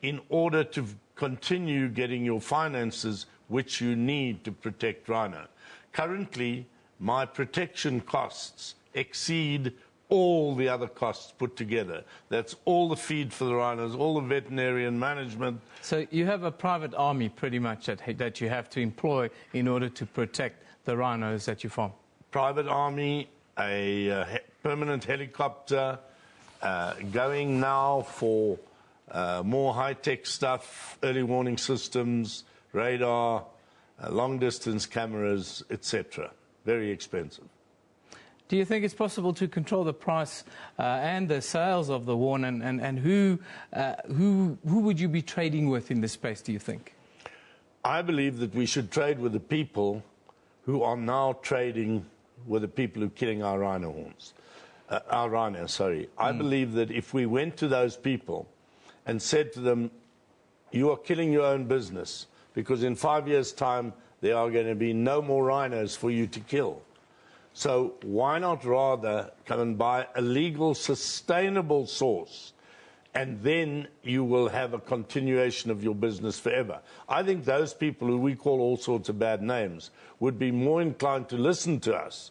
in order to continue getting your finances which you need to protect rhino. Currently, my protection costs exceed all the other costs put together. That's all the feed for the rhinos, all the veterinarian management. So you have a private army pretty much that you have to employ in order to protect the rhinos that you farm. Private army, a permanent helicopter, going now for more high-tech stuff, early warning systems, radar, long-distance cameras, etc. Very expensive. Do you think it's possible to control the price and the sales of the horn, and who would you be trading with in this space, do you think? I believe that we should trade with the people who are now trading with the people who are killing our rhino horns. Our rhinos, sorry. I believe that if we went to those people and said to them, you are killing your own business, because in 5 years' time there are going to be no more rhinos for you to kill. So why not rather come and buy a legal, sustainable source, and then you will have a continuation of your business forever. I think those people who we call all sorts of bad names would be more inclined to listen to us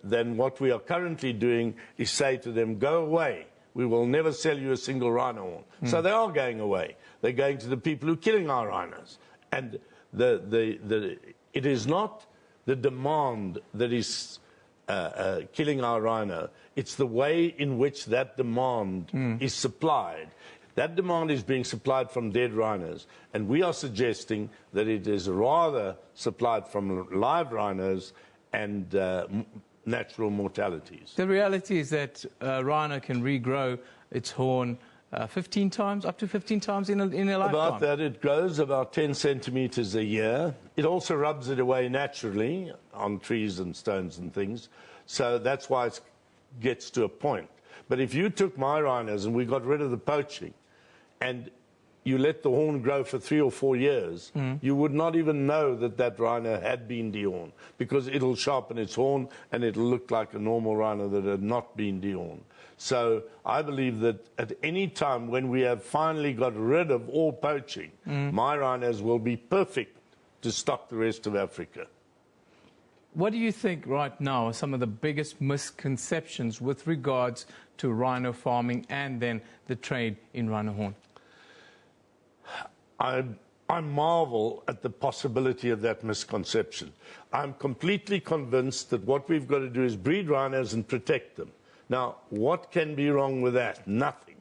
than what we are currently doing is say to them, go away. We will never sell you a single rhino horn. So they are going away. They're going to the people who are killing our rhinos. And it is not the demand that is killing our rhino. It's the way in which that demand is supplied. That demand is being supplied from dead rhinos, and we are suggesting that it is rather supplied from live rhinos and natural mortalities. The reality is that rhino can regrow its horn 15 times, up to 15 times in a lifetime. About that, it grows about 10 centimeters a year. It also rubs it away naturally on trees and stones and things. So that's why it gets to a point. But if you took my rhinos and we got rid of the poaching and you let the horn grow for 3 or 4 years, you would not even know that that rhino had been dehorned, because it'll sharpen its horn and it'll look like a normal rhino that had not been dehorned. So I believe that at any time when we have finally got rid of all poaching, my rhinos will be perfect to stock the rest of Africa. What do you think right now are some of the biggest misconceptions with regards to rhino farming and then the trade in rhino horn? I marvel at the possibility of that misconception. I'm completely convinced that what we've got to do is breed rhinos and protect them. Now, what can be wrong with that? Nothing.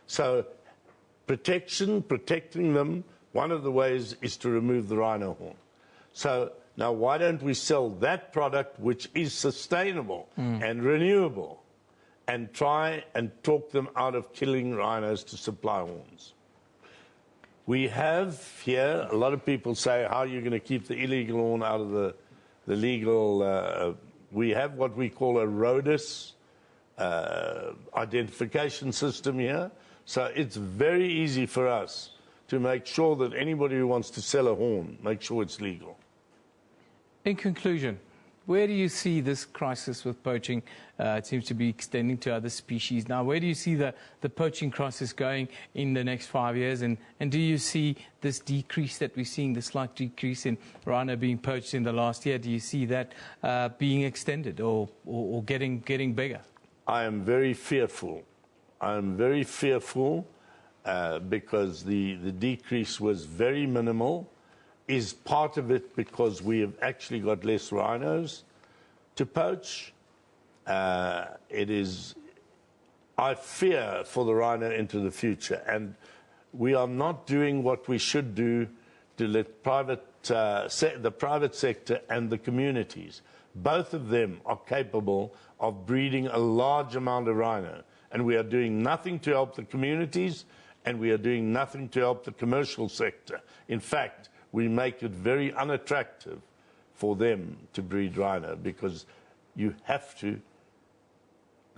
So protecting them, one of the ways is to remove the rhino horn. So now why don't we sell that product which is sustainable and renewable, and try and talk them out of killing rhinos to supply horns? We have here, a lot of people say, how are you going to keep the illegal horn out of the legal? We have what we call a RODIS identification system here. So it's very easy for us to make sure that anybody who wants to sell a horn, make sure it's legal. In conclusion, where do you see this crisis with poaching? It seems to be extending to other species. Now, where do you see the poaching crisis going in the next 5 years? And do you see this decrease that we're seeing, the slight decrease in rhino being poached in the last year? Do you see that being extended or getting bigger? I am very fearful. I am very fearful because the decrease was very minimal. Is part of it because we have actually got less rhinos to poach? I fear for the rhino into the future, and we are not doing what we should do to let the private sector and the communities, both of them are capable of breeding a large amount of rhino, and we are doing nothing to help the communities, and we are doing nothing to help the commercial sector. In fact, we make it very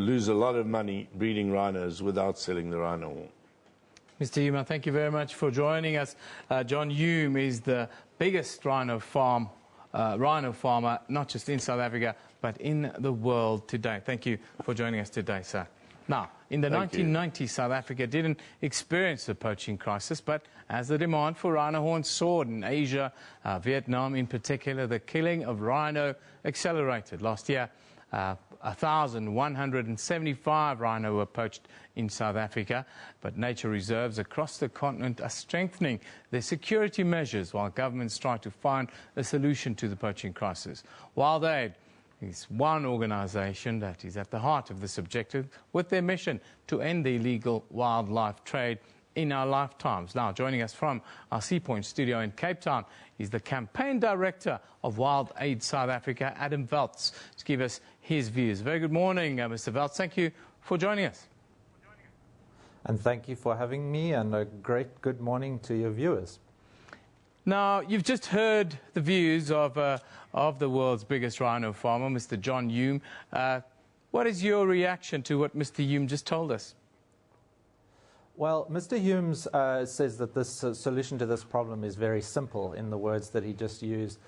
lose a lot of money breeding rhinos without selling the rhino horn. Mr. Hume, thank you very much for joining us. John Hume is the biggest rhino farmer, not just in South Africa, but in the world today. Thank you for joining us today, sir. Now, in the 1990s, South Africa didn't experience the poaching crisis, but as the demand for rhino horns soared in Asia, Vietnam in particular, the killing of rhino accelerated. Last year, 1,175 rhino were poached in South Africa, but nature reserves across the continent are strengthening their security measures while governments try to find a solution to the poaching crisis. Wild Aid is one organisation that is at the heart of this objective, with their mission to end the illegal wildlife trade in our lifetimes. Now, joining us from our Seapoint studio in Cape Town is the campaign director of Wild Aid South Africa, Adam Veltz, to give us his views. Very good morning, Mr. Veltz. Thank you for joining us. And thank you for having me, and a great good morning to your viewers. Now, you've just heard the views of the world's biggest rhino farmer, Mr. John Hume. What is your reaction to what Mr. Hume just told us? Well, Mr. Hume says that this solution to this problem is very simple, in the words that he just used.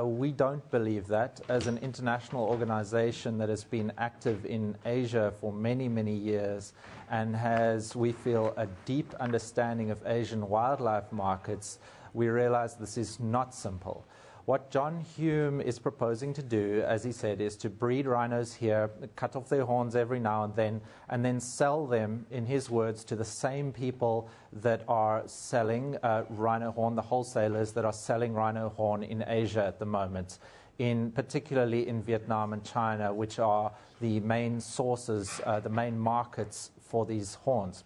We don't believe that. As an international organization that has been active in Asia for many, many years and has, we feel, a deep understanding of Asian wildlife markets, we realize this is not simple. What John Hume is proposing to do, as he said, is to breed rhinos here, cut off their horns every now and then sell them, in his words, to the same people that are selling rhino horn, the wholesalers that are selling rhino horn in Asia at the moment, particularly in Vietnam and China, which are the main sources, the main markets for these horns.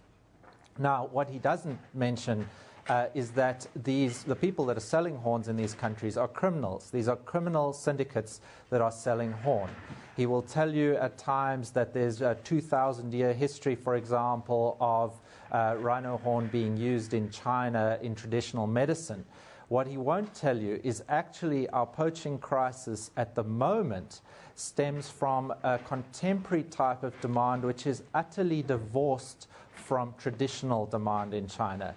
Now, what he doesn't mention is that the people that are selling horns in these countries are criminals. These are criminal syndicates that are selling horn. He will tell you at times that there's a 2,000-year history, for example, of rhino horn being used in China in traditional medicine. What he won't tell you is actually our poaching crisis at the moment stems from a contemporary type of demand which is utterly divorced from traditional demand in China.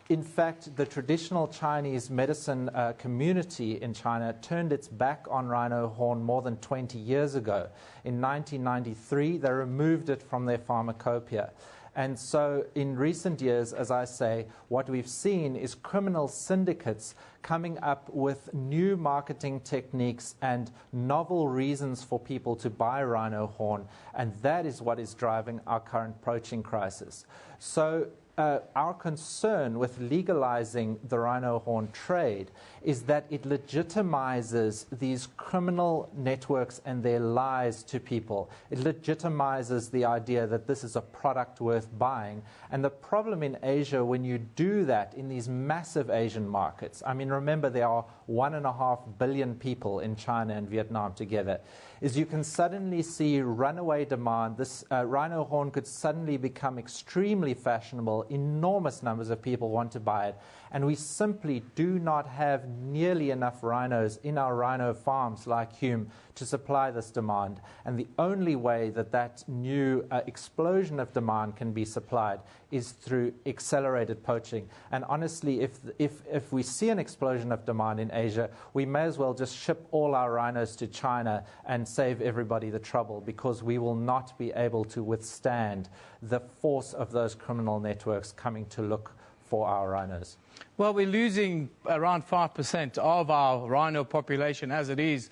In fact, the traditional Chinese medicine community in China turned its back on rhino horn more than 20 years ago. In 1993, they removed it from their pharmacopoeia. And so in recent years, as I say, what we've seen is criminal syndicates coming up with new marketing techniques and novel reasons for people to buy rhino horn, and that is what is driving our current poaching crisis. So our concern with legalizing the rhino horn trade is that it legitimizes these criminal networks and their lies to people. It legitimizes the idea that this is a product worth buying. And the problem in Asia, when you do that in these massive Asian markets, I mean, remember there are 1.5 billion people in China and Vietnam together, is you can suddenly see runaway demand. This rhino horn could suddenly become extremely fashionable. Enormous numbers of people want to buy it. And we simply do not have nearly enough rhinos in our rhino farms like Hume to supply this demand. And the only way that that new explosion of demand can be supplied is through accelerated poaching. And honestly, if we see an explosion of demand in Asia, we may as well just ship all our rhinos to China and save everybody the trouble, because we will not be able to withstand the force of those criminal networks coming to look for our rhinos. Well, we're losing around 5% of our rhino population as it is,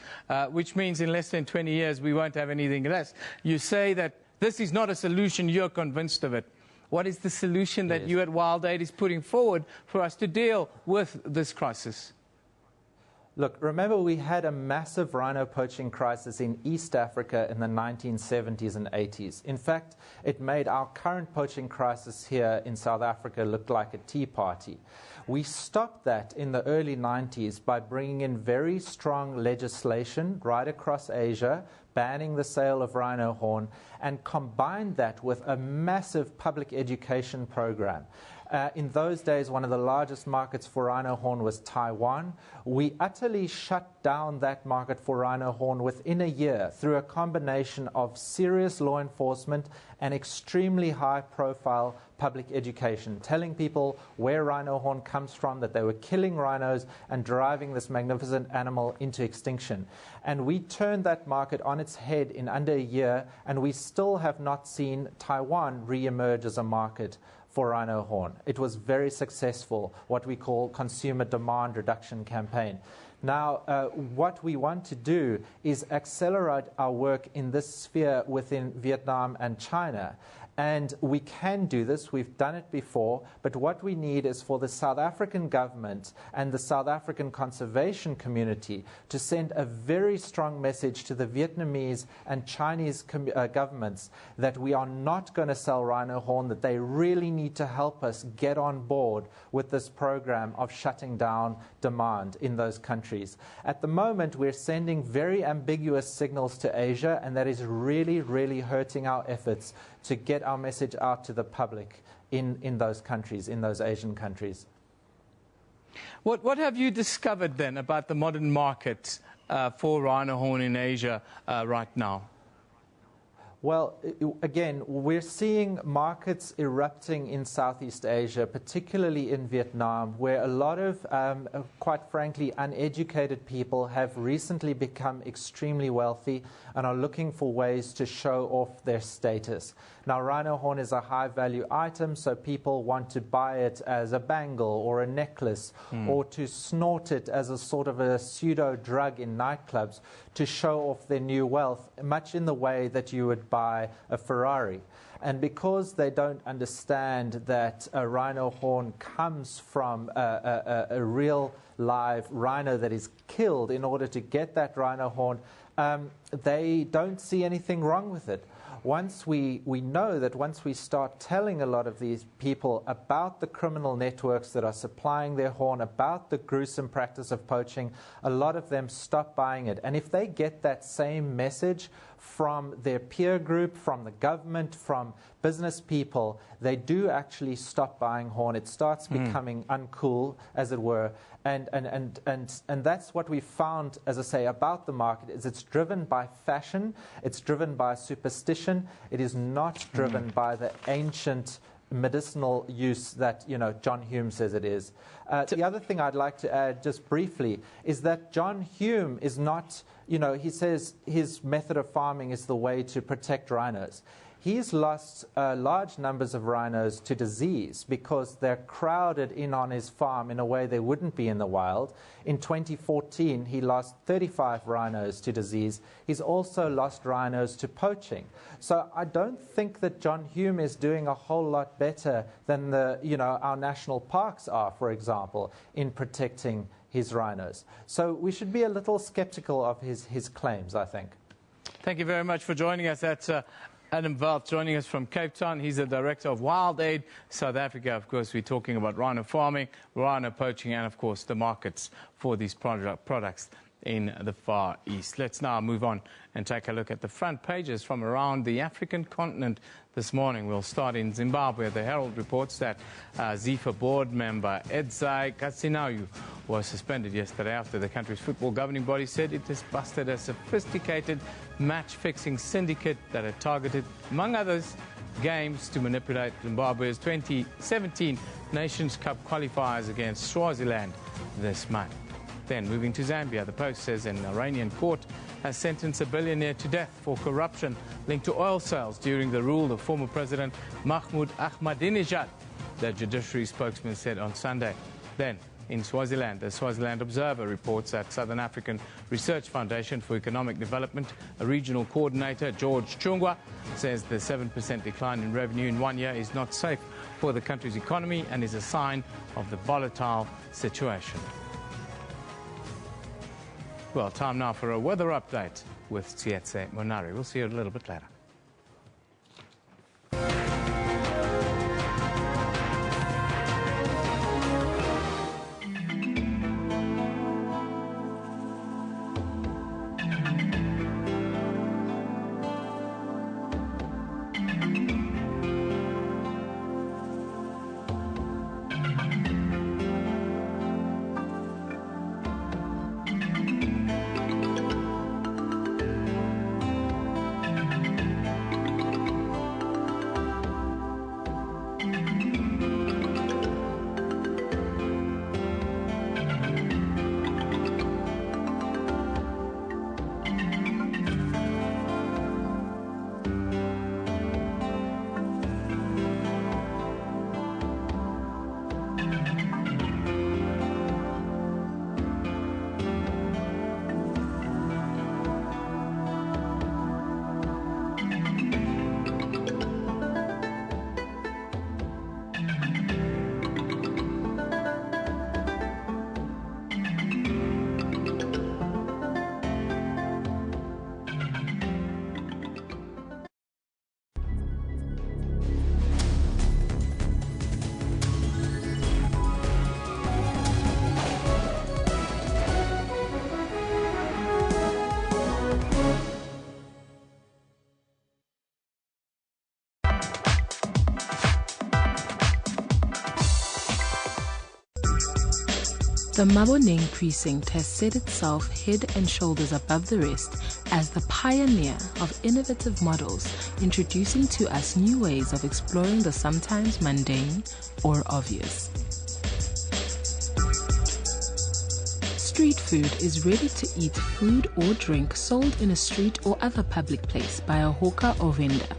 which means in less than 20 years we won't have anything less. You say that this is not a solution, you're convinced of it. What is the solution that you at Wild Aid is putting forward for us to deal with this crisis? Look, remember we had a massive rhino poaching crisis in East Africa in the 1970s and 80s. In fact, it made our current poaching crisis here in South Africa look like a tea party. We stopped that in the early 90s by bringing in very strong legislation right across Asia, banning the sale of rhino horn, and combined that with a massive public education program. In those days, one of the largest markets for rhino horn was Taiwan. We utterly shut down that market for rhino horn within a year through a combination of serious law enforcement and extremely high-profile public education, telling people where rhino horn comes from, that they were killing rhinos and driving this magnificent animal into extinction. And we turned that market on its head in under a year, and we still have not seen Taiwan re-emerge as a market for rhino horn. It was very successful, what we call consumer demand reduction campaign. Now, what we want to do is accelerate our work in this sphere within Vietnam and China. And we can do this. We've done it before. But what we need is for the South African government and the South African conservation community to send a very strong message to the Vietnamese and Chinese governments that we are not going to sell rhino horn, that they really need to help us get on board with this program of shutting down demand in those countries. At the moment, we're sending very ambiguous signals to Asia, and that is really, really hurting our efforts to get our message out to the public in those countries, in those Asian countries. What have you discovered then about the modern market for rhino horn in Asia right now? Well, again, we're seeing markets erupting in Southeast Asia, particularly in Vietnam, where a lot of, quite frankly, uneducated people have recently become extremely wealthy and are looking for ways to show off their status. Now, rhino horn is a high-value item, so people want to buy it as a bangle or a necklace or to snort it as a sort of a pseudo-drug in nightclubs to show off their new wealth, much in the way that you would buy a Ferrari. And because they don't understand that a rhino horn comes from a real live rhino that is killed in order to get that rhino horn, they don't see anything wrong with it. Once we know that once we start telling a lot of these people about the criminal networks that are supplying their horn, about the gruesome practice of poaching, a lot of them stop buying it. And if they get that same message from their peer group, from the government, from business people, they do actually stop buying horn. It starts becoming uncool, as it were. And that's what we found, as I say, about the market, is it's driven by fashion, it's driven by superstition, it is not driven by the ancient medicinal use that, John Hume says it is. The other thing I'd like to add just briefly is that John Hume is not, he says his method of farming is the way to protect rhinos. He's lost large numbers of rhinos to disease because they're crowded in on his farm in a way they wouldn't be in the wild. In 2014, he lost 35 rhinos to disease. He's also lost rhinos to poaching. So I don't think that John Hume is doing a whole lot better than our national parks are, for example, in protecting his rhinos. So we should be a little skeptical of his claims, I think. Thank you very much for joining us. That's Adam Valt joining us from Cape Town. He's the Director of Wild Aid South Africa. Of course, we're talking about rhino farming, rhino poaching, and, of course, the markets for these products in the Far East. Let's now move on and take a look at the front pages from around the African continent this morning. We'll start in Zimbabwe. The Herald reports that ZIFA board member Edzai Katsinayu was suspended yesterday after the country's football governing body said it has busted a sophisticated match-fixing syndicate that had targeted, among others, games to manipulate Zimbabwe's 2017 Nations Cup qualifiers against Swaziland this month. Then, moving to Zambia, the Post says an Iranian court has sentenced a billionaire to death for corruption linked to oil sales during the rule of former President Mahmoud Ahmadinejad, the judiciary spokesman said on Sunday. Then, in Swaziland, the Swaziland Observer reports that Southern African Research Foundation for Economic Development, a regional coordinator, George Chungwa, says the 7% decline in revenue in 1 year is not safe for the country's economy and is a sign of the volatile situation. Well, time now for a weather update with Tsietse Monari. We'll see you a little bit later. The Maboneng precinct has set itself head and shoulders above the rest as the pioneer of innovative models, introducing to us new ways of exploring the sometimes mundane or obvious. Street food is ready-to-eat food or drink sold in a street or other public place by a hawker or vendor.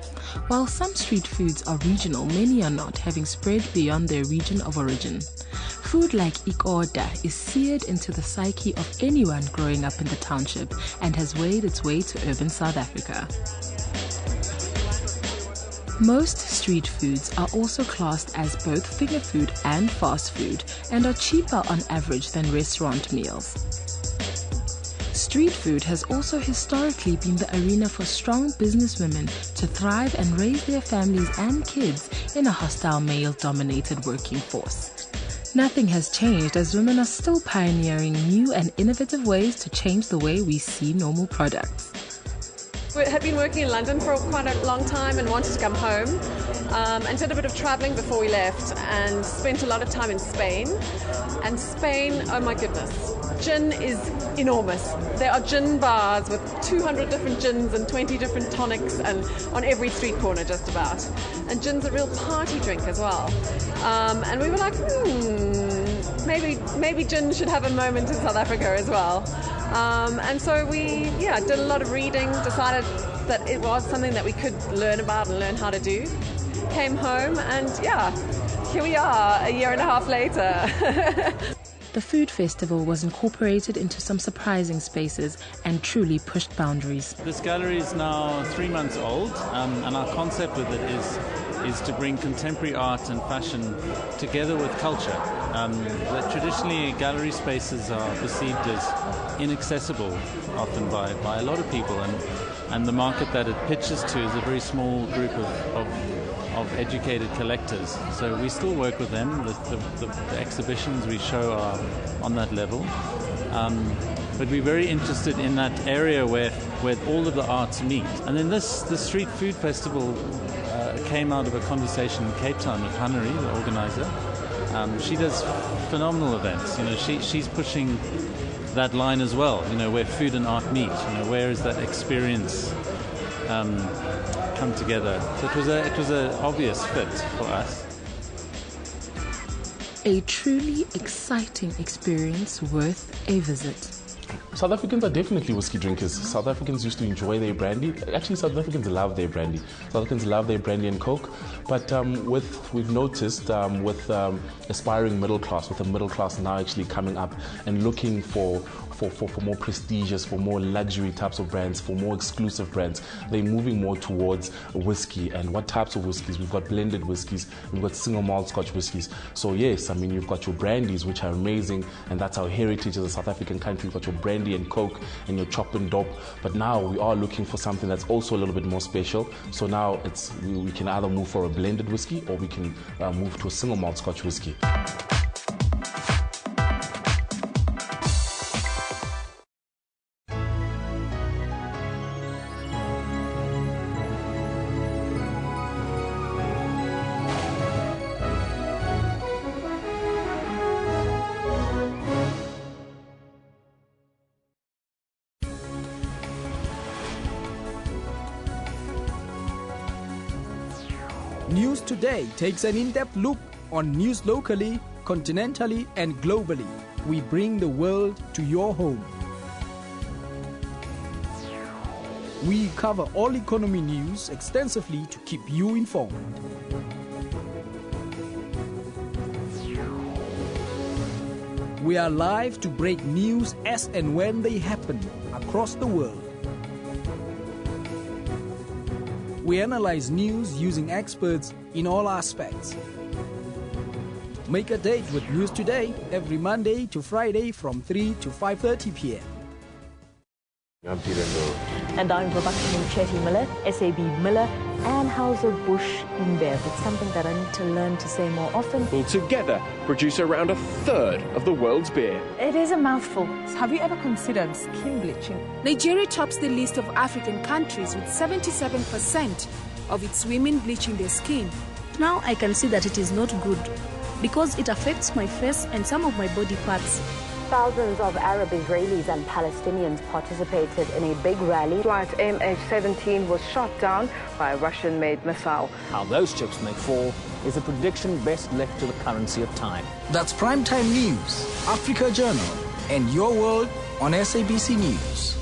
While some street foods are regional, many are not, having spread beyond their region of origin. Food like ikoda is seared into the psyche of anyone growing up in the township and has made its way to urban South Africa. Most street foods are also classed as both finger food and fast food and are cheaper on average than restaurant meals. Street food has also historically been the arena for strong businesswomen to thrive and raise their families and kids in a hostile male-dominated working force. Nothing has changed as women are still pioneering new and innovative ways to change the way we see normal products. We had been working in London for quite a long time and wanted to come home and did a bit of travelling before we left and spent a lot of time in Spain. And Spain, oh my goodness, gin is enormous. There are gin bars with 200 different gins and 20 different tonics and on every street corner just about. And gin's a real party drink as well. And we were like, maybe gin should have a moment in South Africa as well. And so we did a lot of reading, decided that it was something that we could learn about and learn how to do. Came home and here we are a year and a half later. The food festival was incorporated into some surprising spaces and truly pushed boundaries. This gallery is now 3 months old, and our concept with it is to bring contemporary art and fashion together with culture. Traditionally, gallery spaces are perceived as inaccessible often by a lot of people, and the market that it pitches to is a very small group of educated collectors. So we still work with them. The exhibitions we show are on that level. But we're very interested in that area where all of the arts meet. And then the Street Food Festival came out of a conversation in Cape Town with Hanari, the organizer. She does phenomenal events. She's pushing that line as well, where food and art meet. Where is that experience come together? So it was an obvious fit for us. A truly exciting experience worth a visit. South Africans are definitely whiskey drinkers. South Africans used to enjoy their brandy. Actually, South Africans love their brandy. South Africans love their brandy and Coke. But we've noticed with aspiring middle class, with the middle class now actually coming up and looking for more prestigious, for more luxury types of brands, for more exclusive brands, they're moving more towards whiskey. And what types of whiskeys? We've got blended whiskeys, we've got single malt Scotch whiskeys. So yes, you've got your brandies, which are amazing, and that's our heritage as a South African country. You've got your brandy and Coke and your chop and dop. But now we are looking for something that's also a little bit more special. So now we can either move for a blended whiskey or we can move to a single malt Scotch whisky. News Today takes an in-depth look on news locally, continentally, and globally. We bring the world to your home. We cover all economy news extensively to keep you informed. We are live to break news as and when they happen across the world. We analyze news using experts in all aspects. Make a date with News Today every Monday to Friday from 3 to 5:30 p.m. I'm Peter Miller. And I'm Rebecca Chetty Miller, SAB Miller, and Hauser Bush InBev. It's something that I need to learn to say more often. Will together produce around a third of the world's beer. It is a mouthful. Have you ever considered skin bleaching? Nigeria tops the list of African countries with 77% of its women bleaching their skin. Now I can see that it is not good because it affects my face and some of my body parts. Thousands of Arab Israelis and Palestinians participated in a big rally. Flight MH17 was shot down by a Russian-made missile. How those chips may fall is a prediction best left to the currency of time. That's Primetime News, Africa Journal, and Your World on SABC News.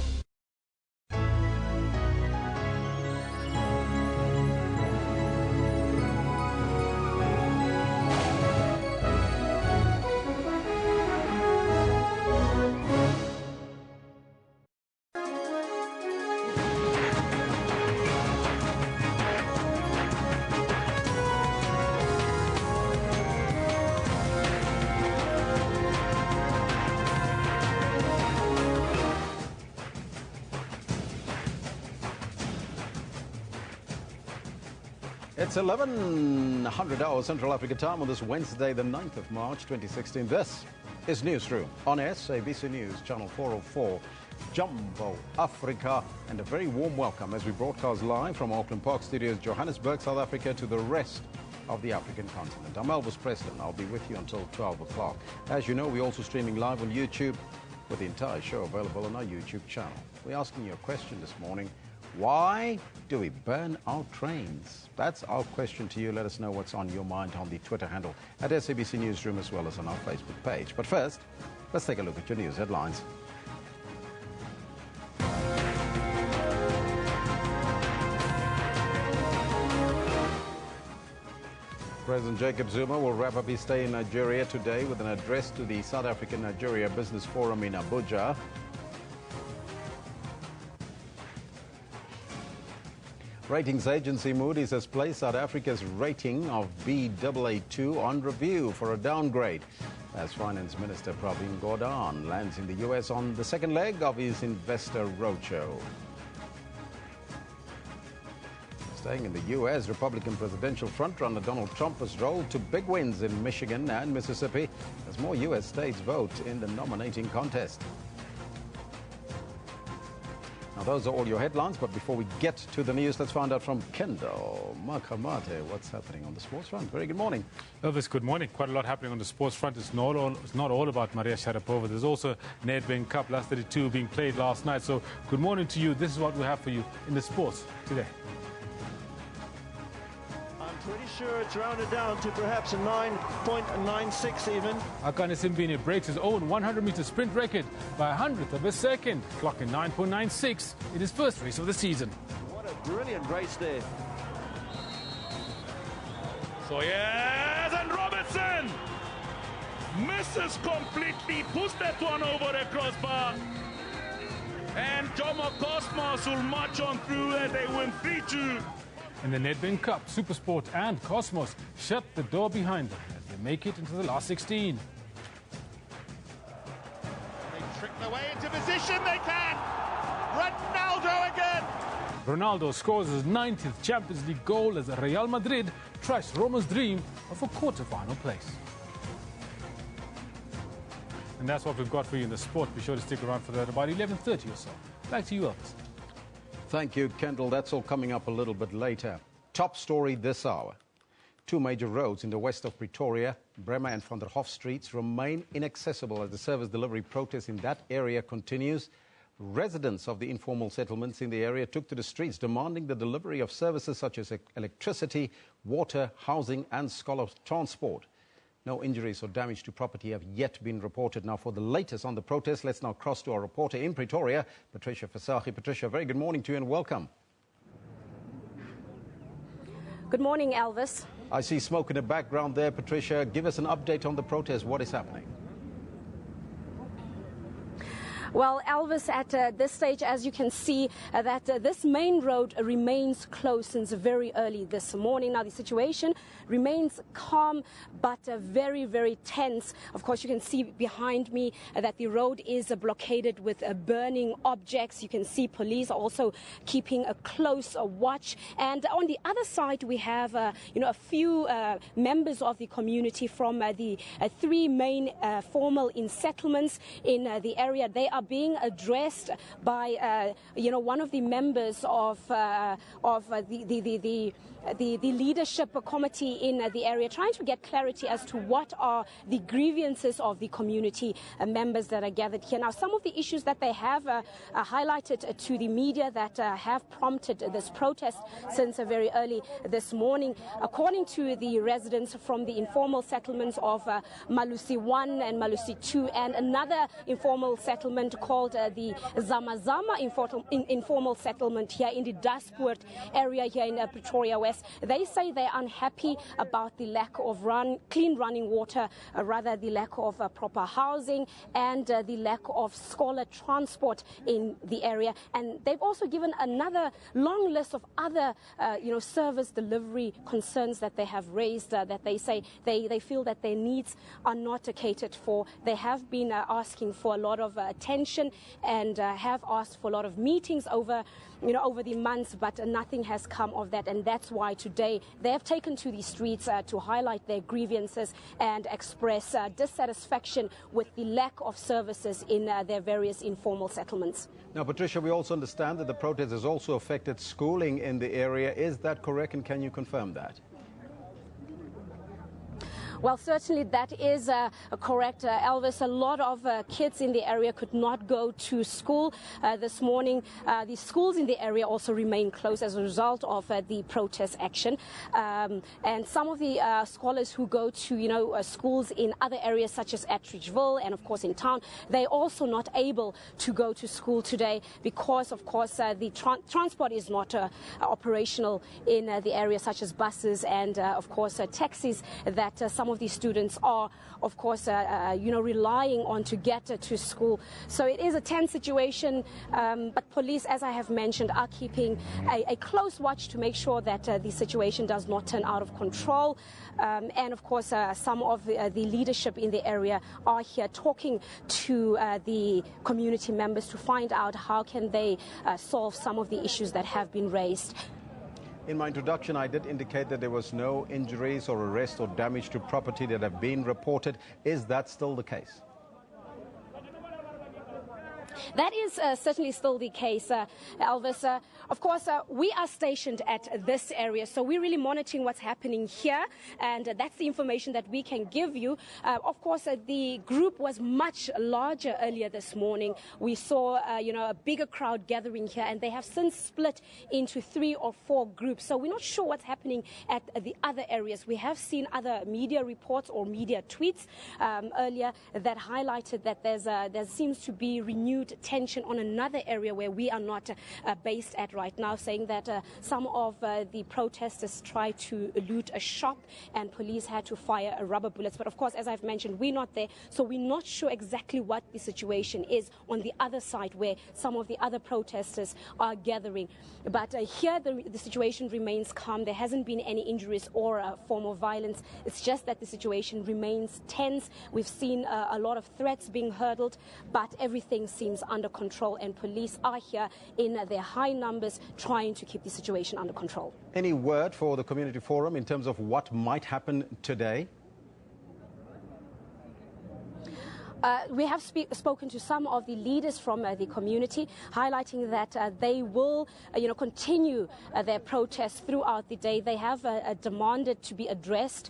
It's 1100 hours Central Africa time on this Wednesday, the 9th of March, 2016. This is Newsroom on SABC News, Channel 404, Jumbo Africa, and a very warm welcome as we broadcast live from Auckland Park Studios, Johannesburg, South Africa, to the rest of the African continent. I'm Elvis Preston. I'll be with you until 12 o'clock. As you know, we're also streaming live on YouTube with the entire show available on our YouTube channel. We're asking you a question this morning. Why do we burn our trains? That's our question to you. Let us know what's on your mind on the Twitter handle at SABC Newsroom as well as on our Facebook page. But first, let's take a look at your news headlines. President Jacob Zuma will wrap up his stay in Nigeria today with an address to the South African-Nigeria Business Forum in Abuja. Ratings agency Moody's has placed South Africa's rating of Baa2 on review for a downgrade as Finance Minister Pravin Gordhan lands in the U.S. on the second leg of his investor roadshow. Staying in the U.S., Republican presidential frontrunner Donald Trump has rolled to big wins in Michigan and Mississippi as more U.S. states vote in the nominating contest. Now, those are all your headlines, but before we get to the news, let's find out from Kendall Makamate what's happening on the sports front. Very good morning. Elvis, good morning. Quite a lot happening on the sports front. It's not all about Maria Sharapova. There's also Nedbank Cup last 32 being played last night. So good morning to you. This is what we have for you in the sports today. Pretty sure it's rounded down to perhaps a 9.96 even. Akane Simbine breaks his own 100-meter sprint record by a hundredth of a second, clocking 9.96 in his first race of the season. What a brilliant race there. So yes, and Robertson misses completely, puts that one over the crossbar. And Jomo Cosmos will march on through and they win 3-2. In the Nedbank Cup, Supersport and Cosmos shut the door behind them as they make it into the last 16. They trick their way into position, they can! Ronaldo again! Ronaldo scores his 90th Champions League goal as Real Madrid tries Roma's dream of a quarter-final place. And that's what we've got for you in the sport. Be sure to stick around for that about 11:30 or so. Back to you, Elvis. Thank you, Kendall. That's all coming up a little bit later. Top story this hour. Two major roads in the west of Pretoria, Bremer and Van der Hof streets, remain inaccessible as the service delivery protest in that area continues. Residents of the informal settlements in the area took to the streets demanding the delivery of services such as electricity, water, housing and scholar transport. No injuries or damage to property have yet been reported. Now, for the latest on the protest, let's now cross to our reporter in Pretoria, Patricia Fasahi. Patricia, very good morning to you and welcome. Good morning, Elvis. I see smoke in the background there, Patricia. Give us an update on the protest. What is happening? Well, Elvis, at this stage, as you can see, that this main road remains closed since very early this morning. Now, the situation remains calm, but very, very tense. Of course, you can see behind me that the road is blockaded with burning objects. You can see police also keeping a close watch. And on the other side, we have, a few members of the community from the three main formal settlements in the area. They are being addressed by, one of the members of the leadership committee in the area, trying to get clarity as to what are the grievances of the community members that are gathered here. Now, some of the issues that they have highlighted to the media that have prompted this protest since very early this morning, according to the residents from the informal settlements of Malusi 1 and Malusi 2, and another informal settlement called the Zama informal settlement here in the Daspoort area here in Pretoria West. They say they're unhappy about the lack of clean running water, rather the lack of proper housing and the lack of scholar transport in the area. And they've also given another long list of other, service delivery concerns that they have raised, that they say they feel that their needs are not catered for. They have been asking for a lot of attention and have asked for a lot of meetings over the months, but nothing has come of that. And that's why today they have taken to the streets to highlight their grievances and express dissatisfaction with the lack of services in their various informal settlements. Now, Patricia, we also understand that the protest has also affected schooling in the area. Is that correct, and can you confirm that? Well, certainly that is correct, Elvis. A lot of kids in the area could not go to school this morning. The schools in the area also remain closed as a result of the protest action. And some of the scholars who go to, schools in other areas such as Attridgeville and, of course, in town, they're also not able to go to school today because, of course, the transport is not operational in the area, such as buses and, of course, taxis that some of these students are, of course, relying on to get to school. So it is a tense situation, but police, as I have mentioned, are keeping a close watch to make sure that the situation does not turn out of control. And, of course, some of the leadership in the area are here talking to the community members to find out how can they solve some of the issues that have been raised. In my introduction, I did indicate that there was no injuries or arrest or damage to property that have been reported. Is that still the case? That is certainly still the case, Elvis. Of course, we are stationed at this area, so we're really monitoring what's happening here, and that's the information that we can give you. Of course, the group was much larger earlier this morning. We saw, a bigger crowd gathering here, and they have since split into 3 or 4 groups. So we're not sure what's happening at the other areas. We have seen other media reports or media tweets earlier that highlighted that there seems to be renewed tension on another area where we are not based at right now, saying that some of the protesters tried to loot a shop and police had to fire rubber bullets. But of course, as I've mentioned, we're not there, so we're not sure exactly what the situation is on the other side where some of the other protesters are gathering. But here the situation remains calm. There hasn't been any injuries or form of violence. It's just that the situation remains tense. We've seen a lot of threats being hurled, but everything seems under control, and police are here in their high numbers trying to keep the situation under control. Any word for the community forum in terms of what might happen today? We have spoken to some of the leaders from the community, highlighting that they will, continue their protests throughout the day. They have demanded to be addressed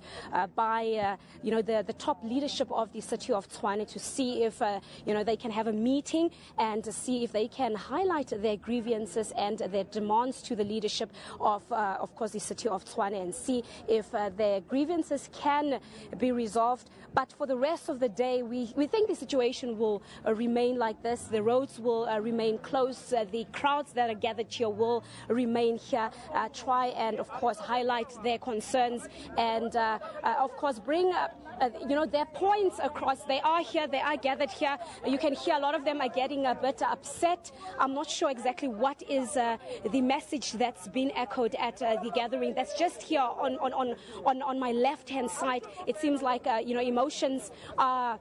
by, the top leadership of the city of Tshwane to see if, they can have a meeting and to see if they can highlight their grievances and their demands to the leadership of course, the city of Tshwane, and see if their grievances can be resolved. But for the rest of the day, we think the situation will remain like this. The roads will remain closed. The crowds that are gathered here will remain here, try and, of course, highlight their concerns and, of course, bring their points across. They are here. They are gathered here. You can hear a lot of them are getting a bit upset. I'm not sure exactly what is the message that's been echoed at the gathering. That's just here on my left-hand side. It seems like, emotions are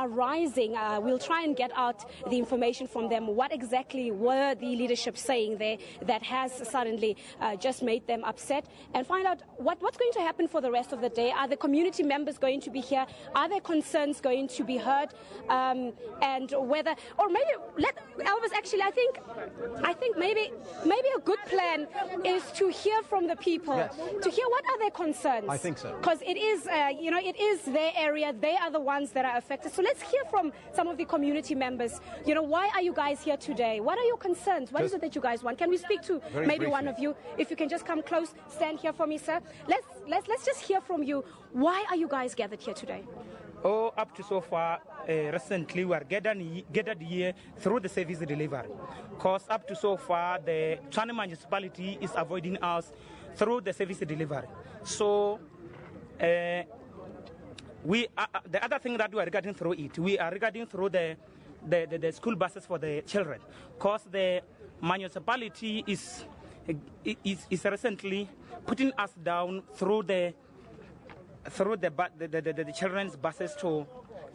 rising. advising. We'll try and get out the information from them. What exactly were the leadership saying there that has suddenly just made them upset, and find out what's going to happen for the rest of the day. Are the community members going to be here? Are their concerns going to be heard? And whether, or maybe let Elvis, actually, I think maybe a good plan is to hear from the people, yes, to hear what are their concerns. I think so. Because it is, it is their area. They are the ones that are affected. So let's hear from some of the community members. Why are you guys here today? What are your concerns? What is it that you guys want? Can we speak to maybe one of you? If you can just come close, stand here for me, sir. Let's just hear from you. Why are you guys gathered here today? Oh, up to so far, recently we are gathered here through the service delivery. Because up to so far, the Tshwane municipality is avoiding us through the service delivery. So, the other thing that we are regarding through it, we are regarding through the school buses for the children. Because the municipality is recently putting us down through the children's buses to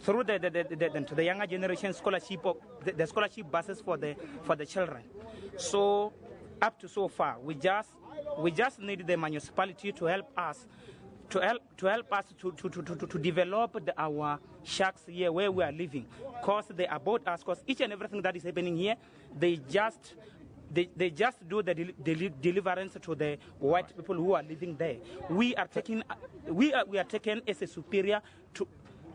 the younger generation scholarship, the scholarship buses for the children. So up to so far, we just need the municipality to help us to develop our shacks here where we are living. Because they are about us. Because each and everything that is happening here, they just do the deliverance to the white people who are living there. We are taken as a superior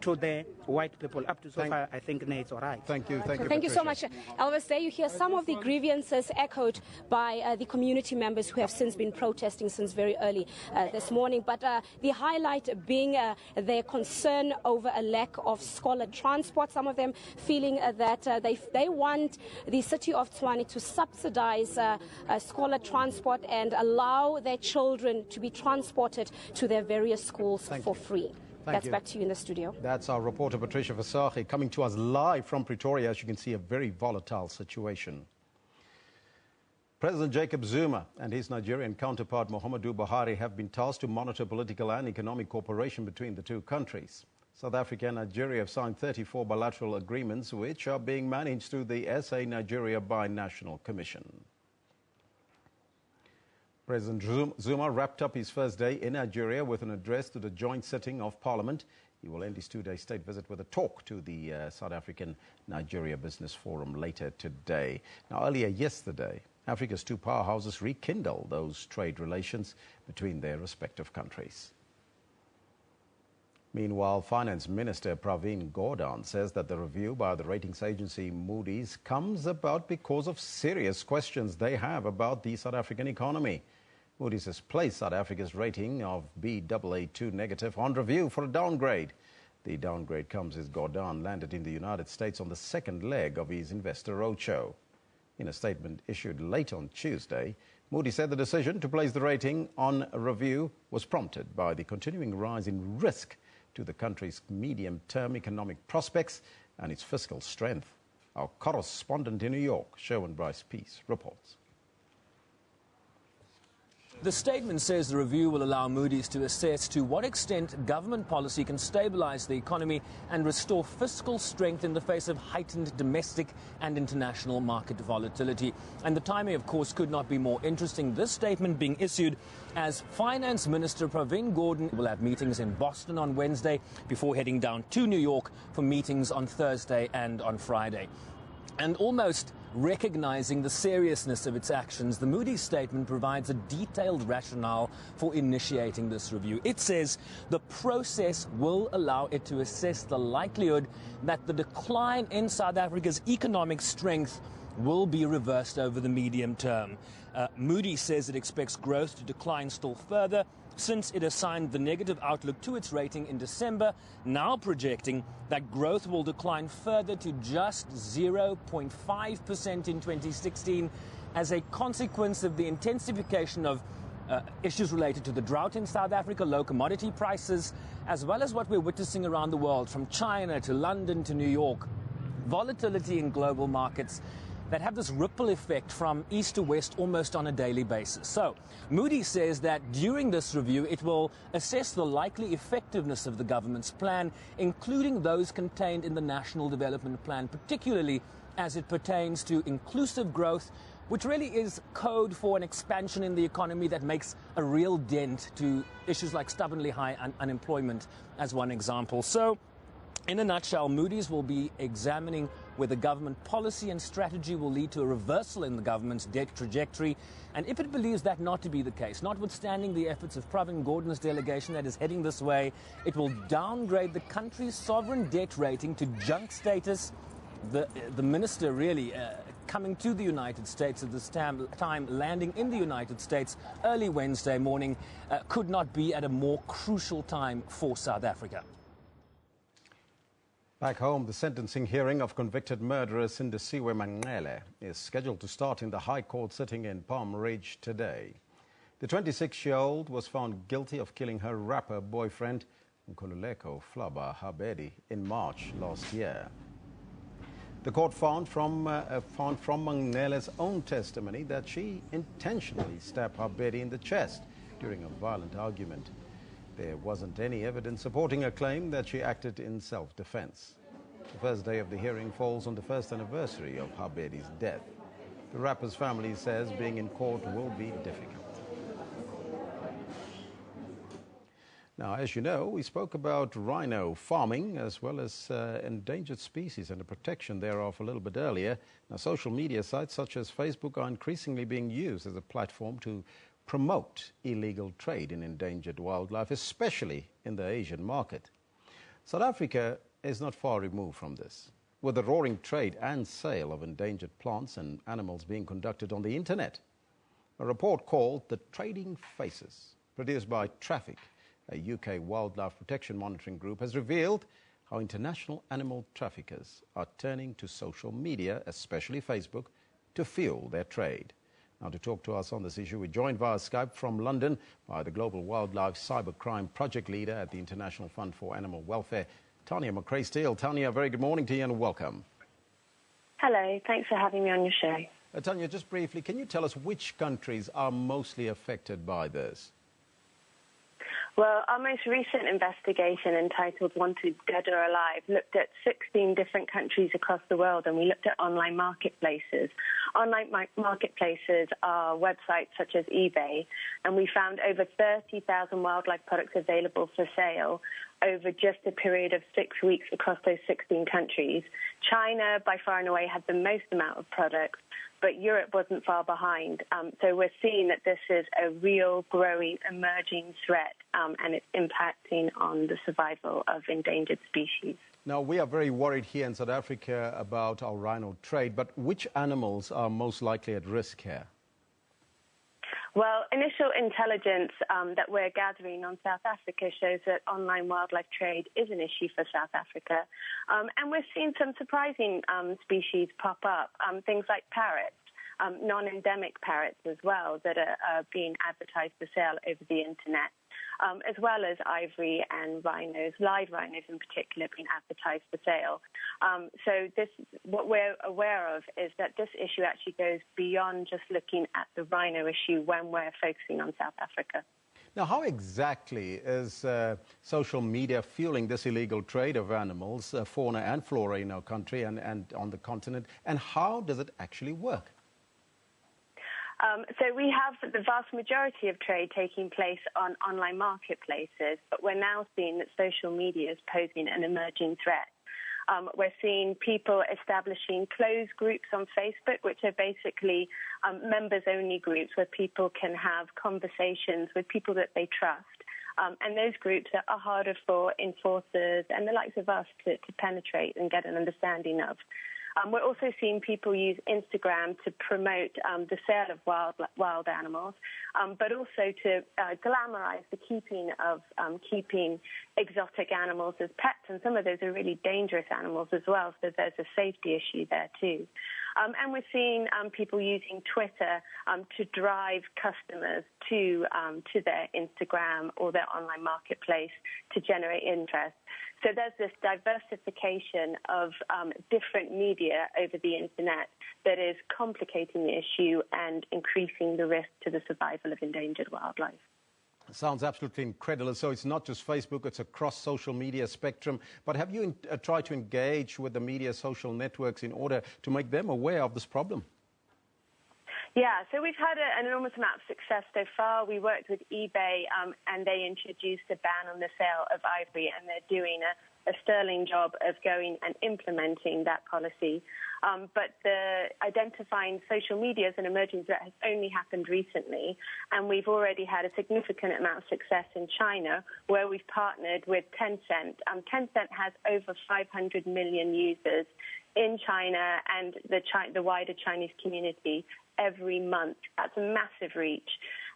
to the white people. Up to so far, I think it's all right. Thank you. Thank you so much, Elvis. There you hear some of the grievances echoed by the community members who have since been protesting since very early this morning. But the highlight being their concern over a lack of scholar transport. Some of them feeling that they want the city of Tshwane to subsidize scholar transport and allow their children to be transported to their various schools for free. That's back to you in the studio. That's our reporter, Patricia Vasache, coming to us live from Pretoria. As you can see, a very volatile situation. President Jacob Zuma and his Nigerian counterpart, Muhammadu Buhari, have been tasked to monitor political and economic cooperation between the two countries. South Africa and Nigeria have signed 34 bilateral agreements, which are being managed through the SA Nigeria Binational Commission. President Zuma wrapped up his first day in Nigeria with an address to the joint sitting of Parliament. He will end his two-day state visit with a talk to the South African Nigeria Business Forum later today. Now, earlier yesterday, Africa's two powerhouses rekindled those trade relations between their respective countries. Meanwhile, Finance Minister Pravin Gordhan says that the review by the ratings agency Moody's comes about because of serious questions they have about the South African economy. Moody's has placed South Africa's rating of Baa2 negative on review for a downgrade. The downgrade comes as Gordhan landed in the United States on the second leg of his investor roadshow. In a statement issued late on Tuesday, Moody said the decision to place the rating on review was prompted by the continuing rise in risk to the country's medium-term economic prospects and its fiscal strength. Our correspondent in New York, Sherwin Bryce Peace, reports. The statement says the review will allow Moody's to assess to what extent government policy can stabilize the economy and restore fiscal strength in the face of heightened domestic and international market volatility. And the timing, of course, could not be more interesting. This statement being issued as Finance Minister Pravin Gordhan will have meetings in Boston on Wednesday before heading down to New York for meetings on Thursday and on Friday. And almost recognizing the seriousness of its actions, the Moody's statement provides a detailed rationale for initiating this review. It says the process will allow it to assess the likelihood that the decline in South Africa's economic strength will be reversed over the medium term. Moody's says it expects growth to decline still further since it assigned the negative outlook to its rating in December, now projecting that growth will decline further to just 0.5% in 2016 as a consequence of the intensification of issues related to the drought in South Africa, low commodity prices, as well as what we're witnessing around the world, from China to London to New York. Volatility in global markets that have this ripple effect from east to west almost on a daily basis. So Moody says that during this review it will assess the likely effectiveness of the government's plan, including those contained in the National Development Plan, particularly as it pertains to inclusive growth, which really is code for an expansion in the economy that makes a real dent to issues like stubbornly high unemployment, as one example. So, in a nutshell, Moody's will be examining whether government policy and strategy will lead to a reversal in the government's debt trajectory. And if it believes that not to be the case, notwithstanding the efforts of Pravin Gordhan's delegation that is heading this way, it will downgrade the country's sovereign debt rating to junk status. The minister really coming to the United States at this time, landing in the United States early Wednesday morning, could not be at a more crucial time for South Africa. Back home, the sentencing hearing of convicted murderer Sindisiwe Manqele is scheduled to start in the High Court sitting in Palm Ridge today. The 26-year-old was found guilty of killing her rapper boyfriend, Nkululeko Flaba Habedi, in March last year. The court found from Manqele's own testimony that she intentionally stabbed Habedi in the chest during a violent argument. There wasn't any evidence supporting her claim that she acted in self-defense. The first day of the hearing falls on the first anniversary of Habedi's death. The rapper's family says being in court will be difficult. Now, as you know, we spoke about rhino farming as well as endangered species and the protection thereof a little bit earlier. Now, social media sites such as Facebook are increasingly being used as a platform to promote illegal trade in endangered wildlife, especially in the Asian market. South Africa is not far removed from this, with the roaring trade and sale of endangered plants and animals being conducted on the internet. A report called The Trading Faces, produced by Traffic, a UK wildlife protection monitoring group, has revealed how international animal traffickers are turning to social media, especially Facebook, to fuel their trade. Now, to talk to us on this issue, we're joined via Skype from London by the Global Wildlife Cybercrime Project Leader at the International Fund for Animal Welfare, Tanya McRae-Steele. Tanya, very good morning to you and welcome. Hello, thanks for having me on your show. Tanya, just briefly, can you tell us which countries are mostly affected by this? Well, our most recent investigation, entitled Wanted Dead or Alive, looked at 16 different countries across the world, and we looked at online marketplaces. Online marketplaces are websites such as eBay, and we found over 30,000 wildlife products available for sale over just a period of 6 weeks across those 16 countries. China, by far and away, had the most amount of products, but Europe wasn't far behind. So we're seeing that this is a real, growing, emerging threat, and it's impacting on the survival of endangered species. Now, we are very worried here in South Africa about our rhino trade, but which animals are most likely at risk here? Well, initial intelligence that we're gathering on South Africa shows that online wildlife trade is an issue for South Africa. And we're seeing some surprising species pop up, things like parrots, non-endemic parrots as well, that are being advertised for sale over the internet, as well as ivory and rhinos, live rhinos in particular, being advertised for sale. So what we're aware of is that this issue actually goes beyond just looking at the rhino issue when we're focusing on South Africa. Now, how exactly is social media fueling this illegal trade of animals, fauna and flora in our country and on the continent, and how does it actually work? So we have the vast majority of trade taking place on online marketplaces, but we're now seeing that social media is posing an emerging threat. We're seeing people establishing closed groups on Facebook, which are basically members-only groups where people can have conversations with people that they trust. And those groups are harder for enforcers and the likes of us to penetrate and get an understanding of. We're also seeing people use Instagram to promote the sale of wild animals, but also to glamorize the keeping of exotic animals as pets, and some of those are really dangerous animals as well, so there's a safety issue there too. And we're seeing people using Twitter to drive customers to their Instagram or their online marketplace to generate interest. So there's this diversification of different media over the internet that is complicating the issue and increasing the risk to the survival of endangered wildlife. Sounds absolutely incredible. So it's not just Facebook, it's across social media spectrum. But have you tried to engage with the media social networks in order to make them aware of this problem? Yeah, so we've had an enormous amount of success so far. We worked with eBay and they introduced a ban on the sale of ivory, and they're doing a sterling job of going and implementing that policy. But the identifying social media as an emerging threat has only happened recently, and we've already had a significant amount of success in China, where we've partnered with Tencent. Tencent has over 500 million users in China and the wider Chinese community every month. That's a massive reach.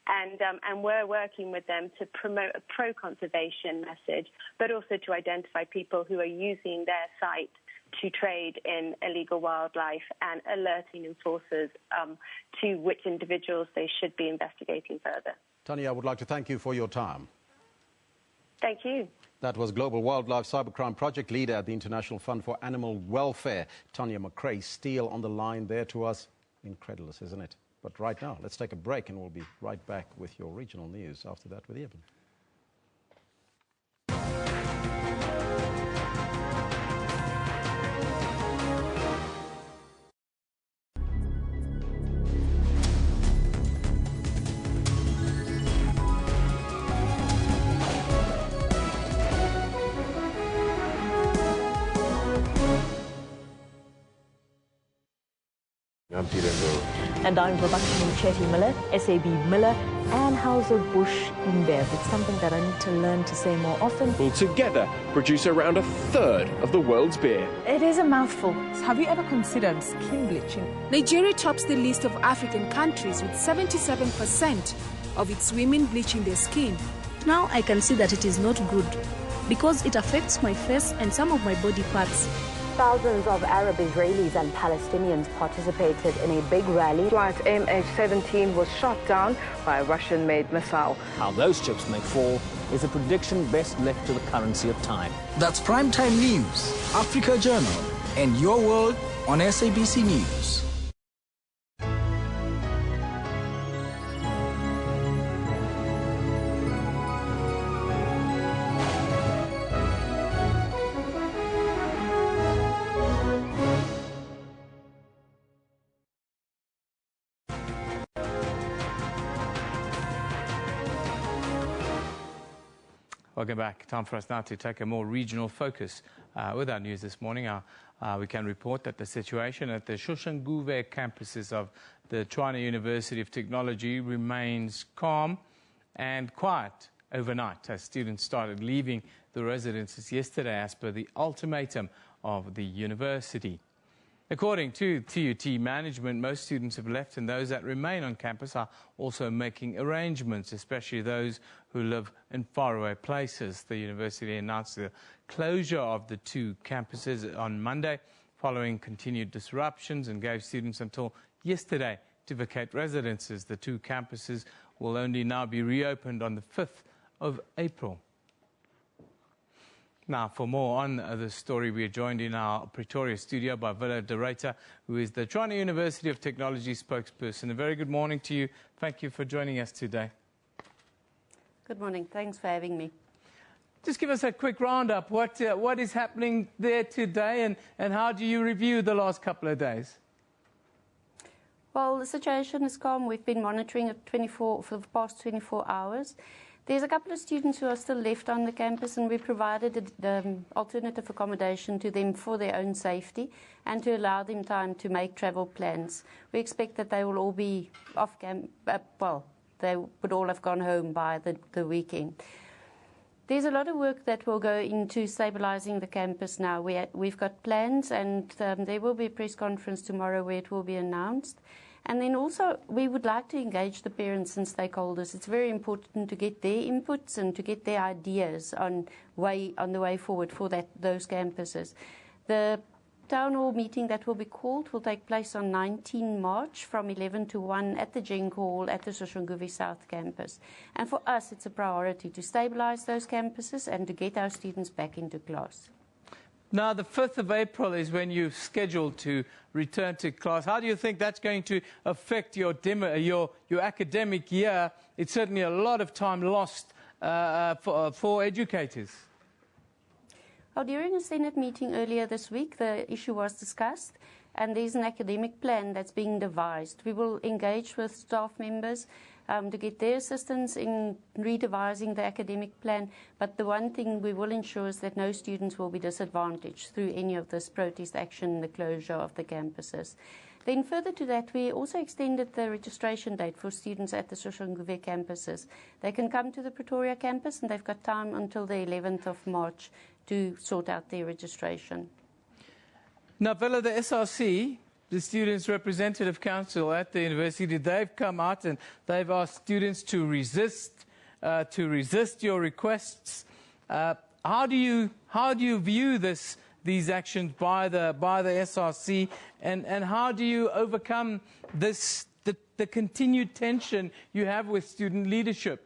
And we're working with them to promote a pro-conservation message, but also to identify people who are using their site to trade in illegal wildlife and alerting enforcers to which individuals they should be investigating further. Tanya, I would like to thank you for your time. Thank you. That was Global Wildlife Cybercrime Project Leader at the International Fund for Animal Welfare, Tanya McRae-Steele, on the line there to us. Incredulous, isn't it? But right now, let's take a break and we'll be right back with your regional news after that with Evan. And I'm Miller, SAB Miller, and Bush in Bev. It's something that I need to learn to say more often. Will together produce around a third of the world's beer. It is a mouthful. Have you ever considered skin bleaching? Nigeria tops the list of African countries with 77% of its women bleaching their skin. Now I can see that it is not good because it affects my face and some of my body parts. Thousands of Arab Israelis and Palestinians participated in a big rally. Flight MH17 was shot down by a Russian-made missile. How those chips may fall is a prediction best left to the currency of time. That's Primetime News, Africa Journal, and Your World on SABC News. Welcome back. Time for us now to take a more regional focus with our news this morning. We can report that the situation at the Soshanguve campuses of the Rhino University of Technology remains calm and quiet overnight as students started leaving the residences yesterday as per the ultimatum of the university. According to TUT management, most students have left, and those that remain on campus are also making arrangements, especially those who live in faraway places. The university announced the closure of the two campuses on Monday following continued disruptions and gave students until yesterday to vacate residences. The two campuses will only now be reopened on the 5th of April. Now, for more on this story, we are joined in our Pretoria studio by Villa de Ruyter, who is the Rhino University of Technology spokesperson. A very good morning to you. Thank you for joining us today. Good morning. Thanks for having me. Just give us a quick roundup. What is happening there today, and how do you review the last couple of days? Well, the situation is calm. We've been monitoring it for the past 24 hours. There's a couple of students who are still left on the campus, and we provided alternative accommodation to them for their own safety and to allow them time to make travel plans. We expect that they will all be off they would all have gone home by the weekend. There's a lot of work that will go into stabilizing the campus now. We've got plans, and there will be a press conference tomorrow where it will be announced. And then also, we would like to engage the parents and stakeholders. It's very important to get their inputs and to get their ideas on the way forward for those campuses. The town hall meeting that will be called will take place on 19 March from 11 to 1 at the Genk Hall at the Soshanguve South campus. And for us, it's a priority to stabilize those campuses and to get our students back into class. Now, the 5th of April is when you're scheduled to return to class. How do you think that's going to affect your academic year? It's certainly a lot of time lost for educators. Well, during a Senate meeting earlier this week, the issue was discussed, and there's an academic plan that's being devised. We will engage with staff members to get their assistance in redevising the academic plan, but the one thing we will ensure is that no students will be disadvantaged through any of this protest action, the closure of the campuses. Then further to that, we also extended the registration date for students at the Soshanguve campuses. They can come to the Pretoria campus, and they've got time until the 11th of March to sort out their registration. Now, Villa, the SRC, the Students' Representative Council at the university, they've come out and they've asked students to resist your requests. How do you view these actions by the SRC, and how do you overcome the continued tension you have with student leadership?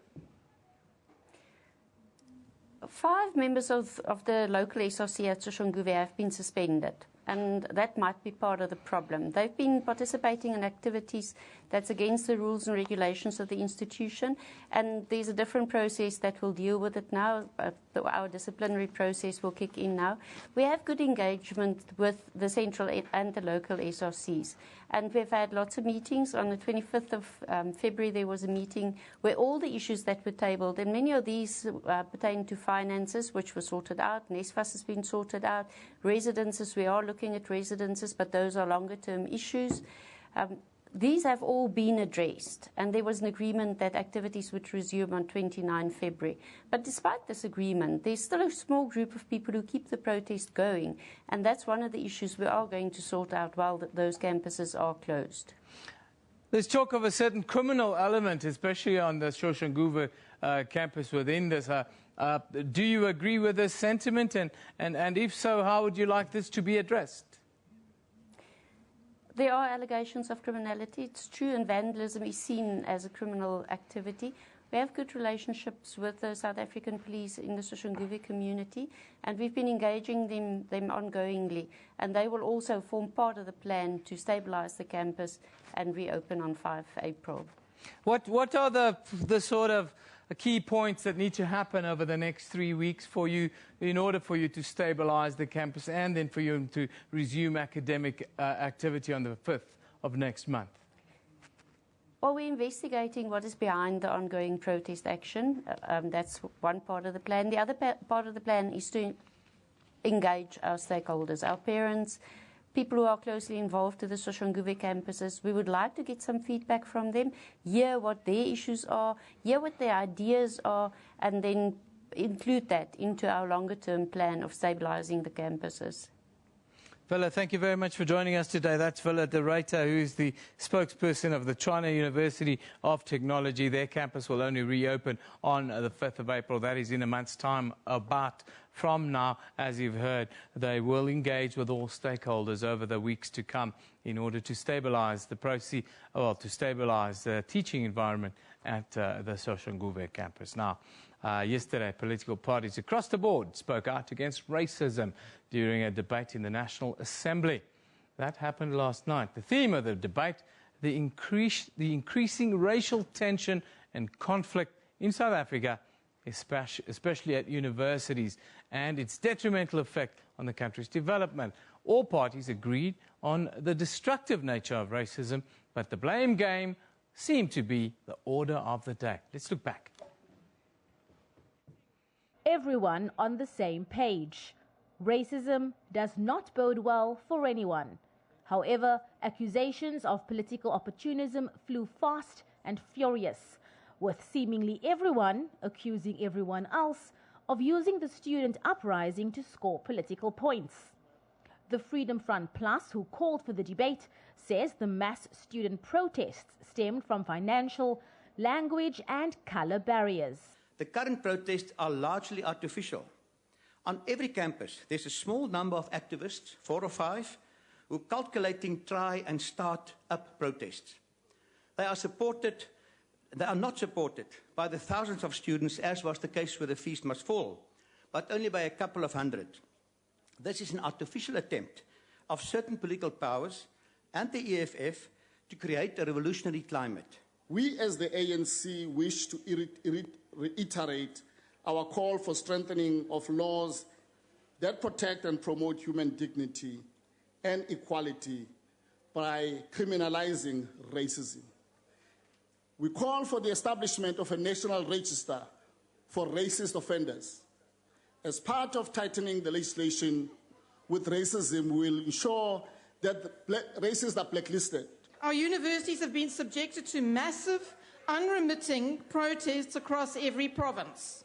5 members of the local SRC at Soshanguve have been suspended, and that might be part of the problem. They've been participating in activities that's against the rules and regulations of the institution, and there's a different process that will deal with it now. Our disciplinary process will kick in now. We have good engagement with the central and the local SRCs, and we've had lots of meetings. On the 25th of February, there was a meeting where all the issues that were tabled, and many of these pertain to finances, which were sorted out. NSFAS has been sorted out. Residences, we are looking at residences, but those are longer-term issues. These have all been addressed, and there was an agreement that activities would resume on 29 February. But despite this agreement, there's still a small group of people who keep the protest going, and that's one of the issues we are going to sort out while those campuses are closed. There's talk of a certain criminal element, especially on the Soshanguve campus within this. Do you agree with this sentiment, and if so, how would you like this to be addressed? There are allegations of criminality, it's true, and vandalism is seen as a criminal activity. We have good relationships with the South African police in the Soshanguve community, and we've been engaging them ongoingly, and they will also form part of the plan to stabilize the campus and reopen on 5 April. What are the sort of key points that need to happen over the next 3 weeks for you, in order for you to stabilize the campus and then for you to resume academic activity on the 5th of next month? Well, we're investigating what is behind the ongoing protest action. That's one part of the plan. The other part of the plan is to engage our stakeholders, our parents, people who are closely involved to the Soshanguve campuses. We would like to get some feedback from them, hear what their issues are, hear what their ideas are, and then include that into our longer-term plan of stabilizing the campuses. Villa, thank you very much for joining us today. That's Villa de Ruyter, who is the spokesperson of the China University of Technology. Their campus will only reopen on the 5th of April. That is in a month's time. About from now, as you've heard, they will engage with all stakeholders over the weeks to come in order to stabilize the process, to stabilize the teaching environment at the Soshanguve campus. Now, yesterday, political parties across the board spoke out against racism during a debate in the National Assembly. That happened last night. The theme of the debate, the increasing racial tension and conflict in South Africa, especially at universities, and its detrimental effect on the country's development. All parties agreed on the destructive nature of racism, but the blame game seemed to be the order of the day. Let's look back. Everyone on the same page. Racism does not bode well for anyone. However, accusations of political opportunism flew fast and furious, with seemingly everyone accusing everyone else of using the student uprising to score political points. The Freedom Front Plus, who called for the debate, says the mass student protests stemmed from financial, language and color barriers. The current protests are largely artificial. On every campus, there's a small number of activists, 4 or 5, who calculating try and start up protests. They are not supported by the thousands of students, as was the case with the Feast Must Fall, but only by a couple of hundred. This is an artificial attempt of certain political powers and the EFF to create a revolutionary climate. We as the ANC wish to reiterate our call for strengthening of laws that protect and promote human dignity and equality by criminalizing racism. We call for the establishment of a national register for racist offenders. As part of tightening the legislation with racism, we will ensure that racists are blacklisted. Our universities have been subjected to massive, unremitting protests across every province.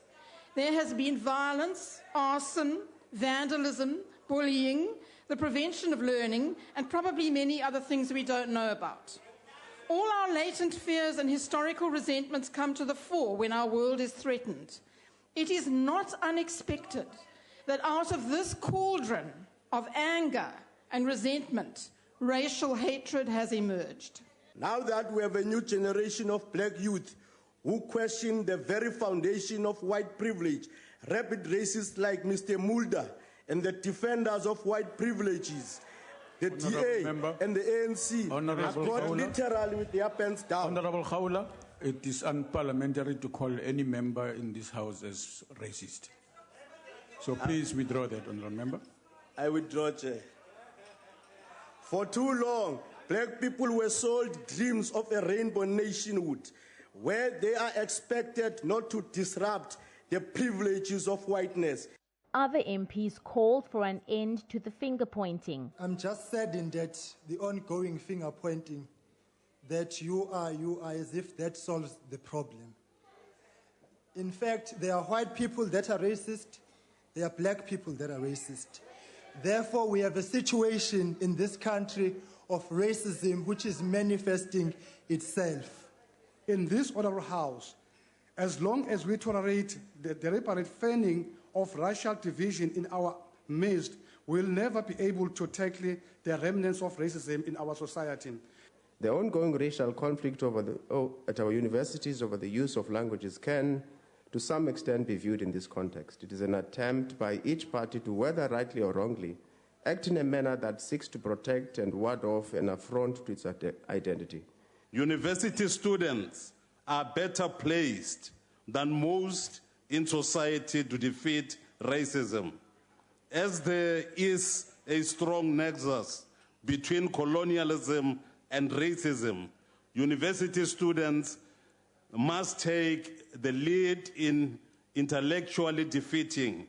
There has been violence, arson, vandalism, bullying, the prevention of learning, and probably many other things we don't know about. All our latent fears and historical resentments come to the fore when our world is threatened. It is not unexpected that out of this cauldron of anger and resentment, racial hatred has emerged. Now that we have a new generation of black youth who question the very foundation of white privilege, rabid racists like Mr. Mulder and the defenders of white privileges, the DA and the ANC are caught literally with their pants down. Honorable Khawula, it is unparliamentary to call any member in this House as racist. So please withdraw that, Honorable Member. I withdraw, Chair. For too long, black people were sold dreams of a rainbow nationhood, where they are expected not to disrupt the privileges of whiteness. Other MPs called for an end to the finger-pointing. I'm just saddened that the ongoing finger-pointing, that you are, as if that solves the problem. In fact, there are white people that are racist, there are black people that are racist. Therefore, we have a situation in this country of racism which is manifesting itself. In this honorable House, as long as we tolerate the deliberate fanning of racial division in our midst, we'll never be able to tackle the remnants of racism in our society. The ongoing racial conflict at our universities over the use of languages can, to some extent, be viewed in this context. It is an attempt by each party to, whether rightly or wrongly, act in a manner that seeks to protect and ward off an affront to its identity. University students are better placed than most in society to defeat racism, as there is a strong nexus between colonialism and racism. University students must take the lead in intellectually defeating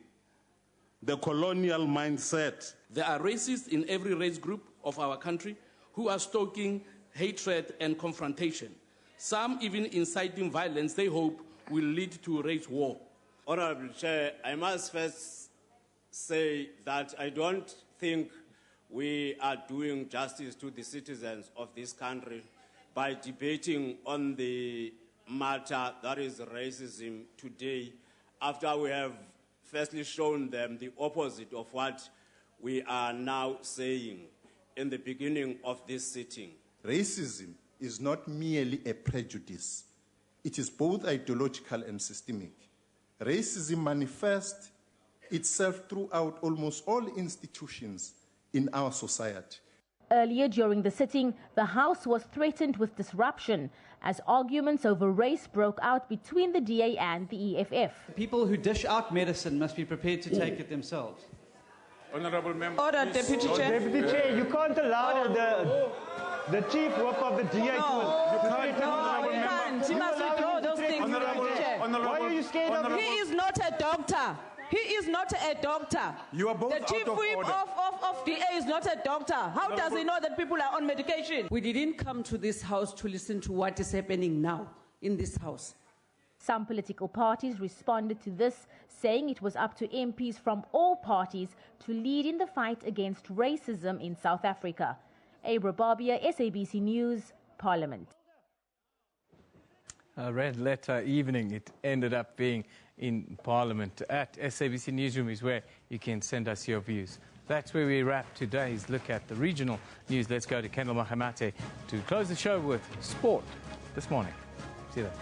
the colonial mindset. There are racists in every race group of our country who are stoking hatred and confrontation. Some even inciting violence they hope will lead to race war. Honorable Chair, I must first say that I don't think we are doing justice to the citizens of this country by debating on the matter that is racism today, after we have firstly shown them the opposite of what we are now saying in the beginning of this sitting. Racism is not merely a prejudice. It is both ideological and systemic. Racism manifests itself throughout almost all institutions in our society. Earlier during the sitting, the House was threatened with disruption as arguments over race broke out between the DA and the EFF. People who dish out medicine must be prepared to take it themselves. Honourable Member. Order, Deputy Chair. Deputy Chair, you can't allow the chief whip of the DA No, you can't. He must withdraw those things, Deputy Chair. Why are you scared of him? He is not a doctor. He is not a doctor. You are both the chief whip of DA is not a doctor. How does he know that people are on medication? We didn't come to this house to listen to what is happening now in this house. Some political parties responded to this, saying it was up to MPs from all parties to lead in the fight against racism in South Africa. Abra Barbia, SABC News, Parliament. A red letter evening. It ended up being in Parliament. At SABC Newsroom is where you can send us your views. That's where we wrap today's look at the regional news. Let's go to Kendall Mahamate to close the show with sport this morning. See you there.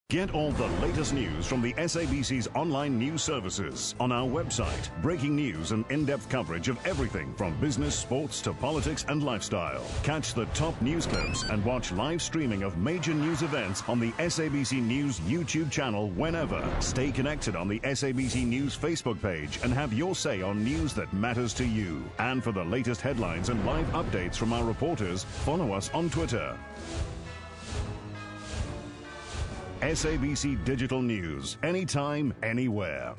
Get all the latest news from the SABC's online news services on our website. Breaking news and in-depth coverage of everything from business, sports to politics and lifestyle. Catch the top news clips and watch live streaming of major news events on the SABC News YouTube channel whenever. Stay connected on the SABC News Facebook page and have your say on news that matters to you. And for the latest headlines and live updates from our reporters, follow us on Twitter. SABC Digital News, anytime, anywhere.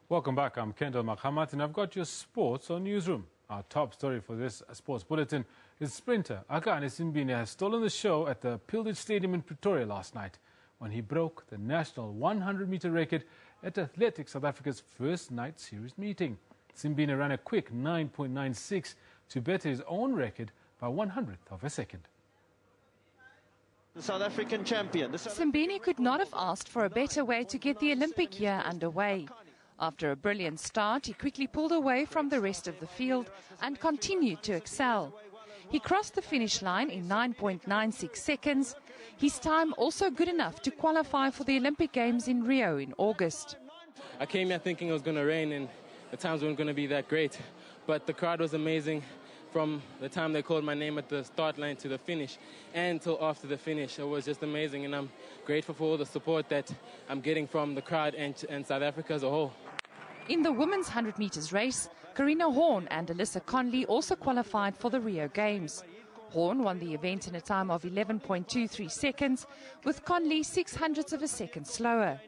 Welcome back. I'm Kendall Makhamat, and I've got your sports on Newsroom. Our top story for this sports bulletin is sprinter Akane Simbine has stolen the show at the Pilgridge Stadium in Pretoria last night when he broke the national 100-meter record at Athletics South Africa's first night series meeting. Simbine ran a quick 9.96 to better his own record by 1/100th of a second. The South African champion. Simbine could not have asked for a better way to get the Olympic year underway. After a brilliant start, he quickly pulled away from the rest of the field and continued to excel. He crossed the finish line in 9.96 seconds. His time also good enough to qualify for the Olympic Games in Rio in August. I came here thinking it was going to rain and the times weren't going to be that great. But the crowd was amazing from the time they called my name at the start line to the finish and until after the finish. It was just amazing, and I'm grateful for all the support that I'm getting from the crowd and South Africa as a whole. In the women's 100 metres race, Karina Horn and Alyssa Conley also qualified for the Rio Games. Horn won the event in a time of 11.23 seconds, with Conley 0.06 of a second slower.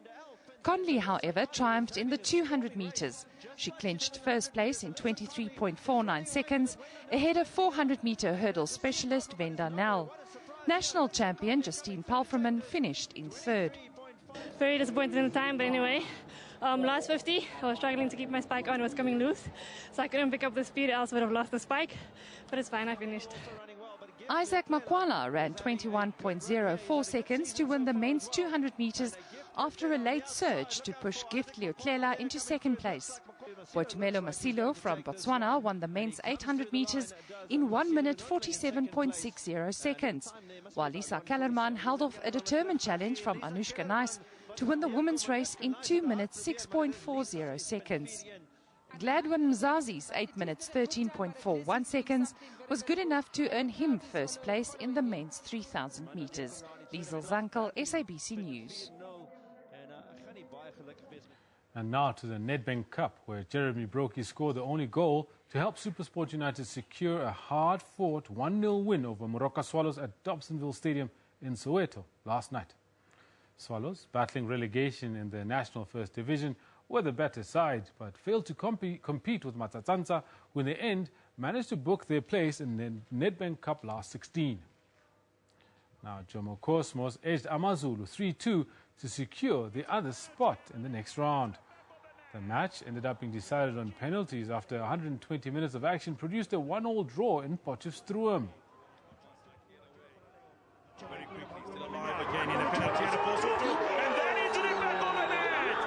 Conley, however, triumphed in the 200 metres. She clinched first place in 23.49 seconds, ahead of 400-metre hurdle specialist Venda Nel. National champion Justine Palfreman finished in third. Very disappointed in the time, but anyway. Last 50, I was struggling to keep my spike on, it was coming loose, so I couldn't pick up the speed, else would have lost the spike, but it's fine, I finished. Isaac Makwala ran 21.04 seconds to win the men's 200 metres after a late surge to push Gift Leoklela into second place. Boitumelo Masilo from Botswana won the men's 800 metres in 1 minute 47.60 seconds, while Lisa Kellerman held off a determined challenge from Anushka Nice to win the women's race in 2 minutes 6.40 seconds. Gladwin Mzazi's 8 minutes 13.41 seconds was good enough to earn him first place in the men's 3,000 metres. Liesel Zankel, SABC News. And now to the Nedbank Cup, where Jeremy Brokey scored the only goal to help SuperSport United secure a hard-fought 1-0 win over Moroka Swallows at Dobsonville Stadium in Soweto last night. Swallows, battling relegation in the National First Division, were the better side, but failed to compete with Matsatsantsa, who in the end managed to book their place in the Nedbank Cup last 16. Now, Jomo Cosmos edged Amazulu 3-2 to secure the other spot in the next round. The match ended up being decided on penalties after 120 minutes of action produced a 1-1 draw in Potchefstroom. Very quickly, still alive again in a penalty and a force through, and then into the back of the net!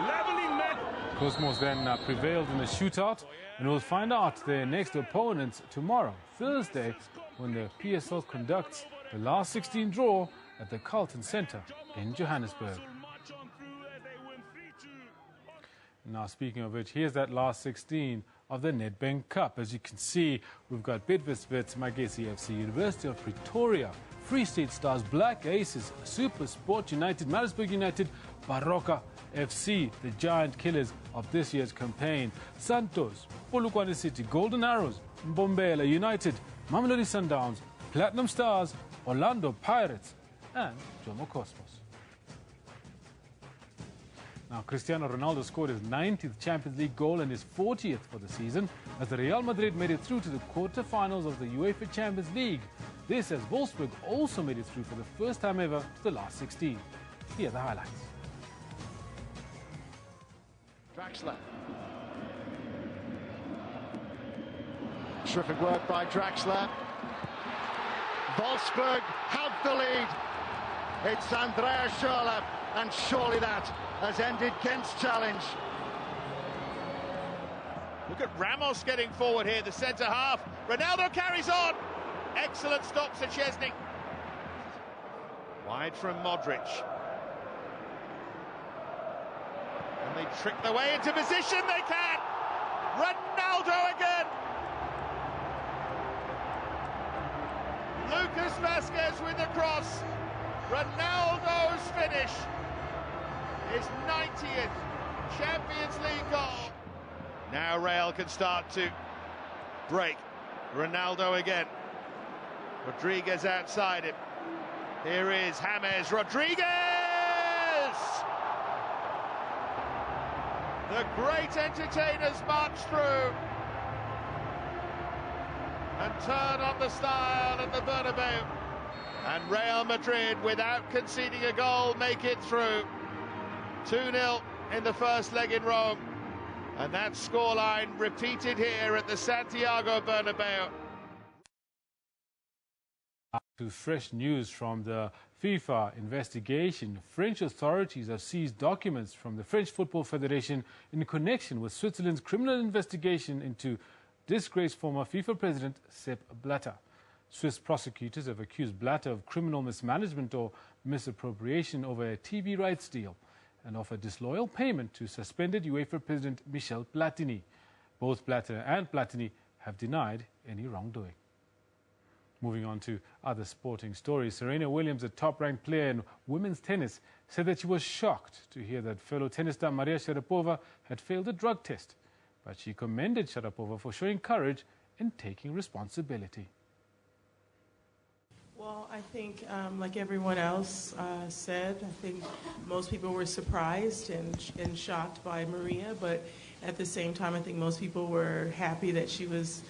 Leveling net! Cosmos then prevailed in the shootout, and we'll find out their next opponents tomorrow, Thursday, when the PSL conducts the last 16 draw at the Carlton Centre in Johannesburg. Now, speaking of which, here's that last 16 of the Nedbank Cup. As you can see, we've got Bidvest Wits, Magesi FC, University of Pretoria, Free State Stars, Black Aces, Super Sport United, Maritzburg United, Baroka FC, the giant killers of this year's campaign. Santos, Polokwane City, Golden Arrows, Mbombela United, Mamelodi Sundowns, Platinum Stars, Orlando Pirates, and Jomo Cosmos. Now, Cristiano Ronaldo scored his 90th Champions League goal and his 40th for the season as the Real Madrid made it through to the quarter-finals of the UEFA Champions League. This as Wolfsburg also made it through for the first time ever to the last 16. Here are the highlights. Draxler. Terrific work by Draxler. Wolfsburg have the lead. It's Andreas Schürrle, and surely that has ended Kent's challenge. Look at Ramos getting forward here, the centre half. Ronaldo carries on. Excellent stop to Chesney. Wide from Modric. And they trick their way into position, they can! Ronaldo again! Lucas Vasquez with the cross. Ronaldo's finish. His 90th Champions League goal. Now Real can start to break. Ronaldo again. Rodriguez outside him. Here is James Rodriguez! The great entertainers march through and turn on the style at the Bernabeu. And Real Madrid, without conceding a goal, make it through. 2-0 in the first leg in Rome. And that scoreline repeated here at the Santiago Bernabeu. To fresh news from the FIFA investigation, French authorities have seized documents from the French Football Federation in connection with Switzerland's criminal investigation into disgraced former FIFA president Sepp Blatter. Swiss prosecutors have accused Blatter of criminal mismanagement or misappropriation over a TV rights deal and offered disloyal payment to suspended UEFA president Michel Platini. Both Blatter and Platini have denied any wrongdoing. Moving on to other sporting stories, Serena Williams, a top-ranked player in women's tennis, said that she was shocked to hear that fellow tennis star Maria Sharapova had failed a drug test. But she commended Sharapova for showing courage and taking responsibility. Well, I think, like everyone else said, I think most people were surprised and shocked by Maria, but at the same time, I think most people were happy that she was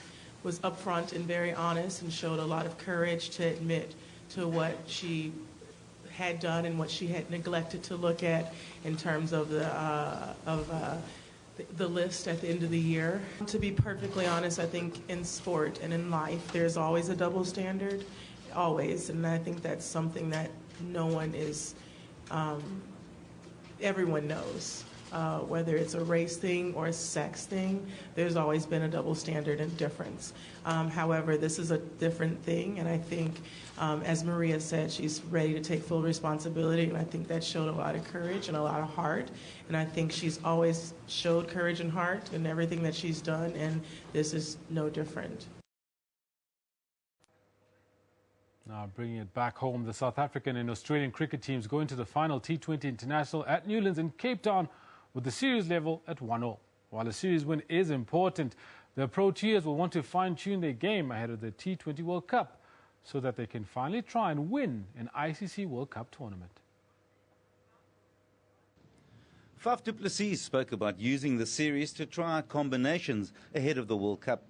upfront and very honest and showed a lot of courage to admit to what she had done and what she had neglected to look at in terms of the list at the end of the year. To be perfectly honest, I think in sport and in life, there's always a double standard, always, and I think that's something that no one is, everyone knows. Whether it's a race thing or a sex thing, there's always been a double standard and difference. However, this is a different thing, and I think, as Maria said, she's ready to take full responsibility, and I think that showed a lot of courage and a lot of heart, and I think she's always showed courage and heart in everything that she's done, and this is no different. Now bringing it back home, the South African and Australian cricket teams go into the final T20 International at Newlands in Cape Town with the series level at 1-1. While a series win is important, the Proteas will want to fine-tune their game ahead of the T20 World Cup so that they can finally try and win an ICC World Cup tournament. Faf du Plessis spoke about using the series to try out combinations ahead of the World Cup.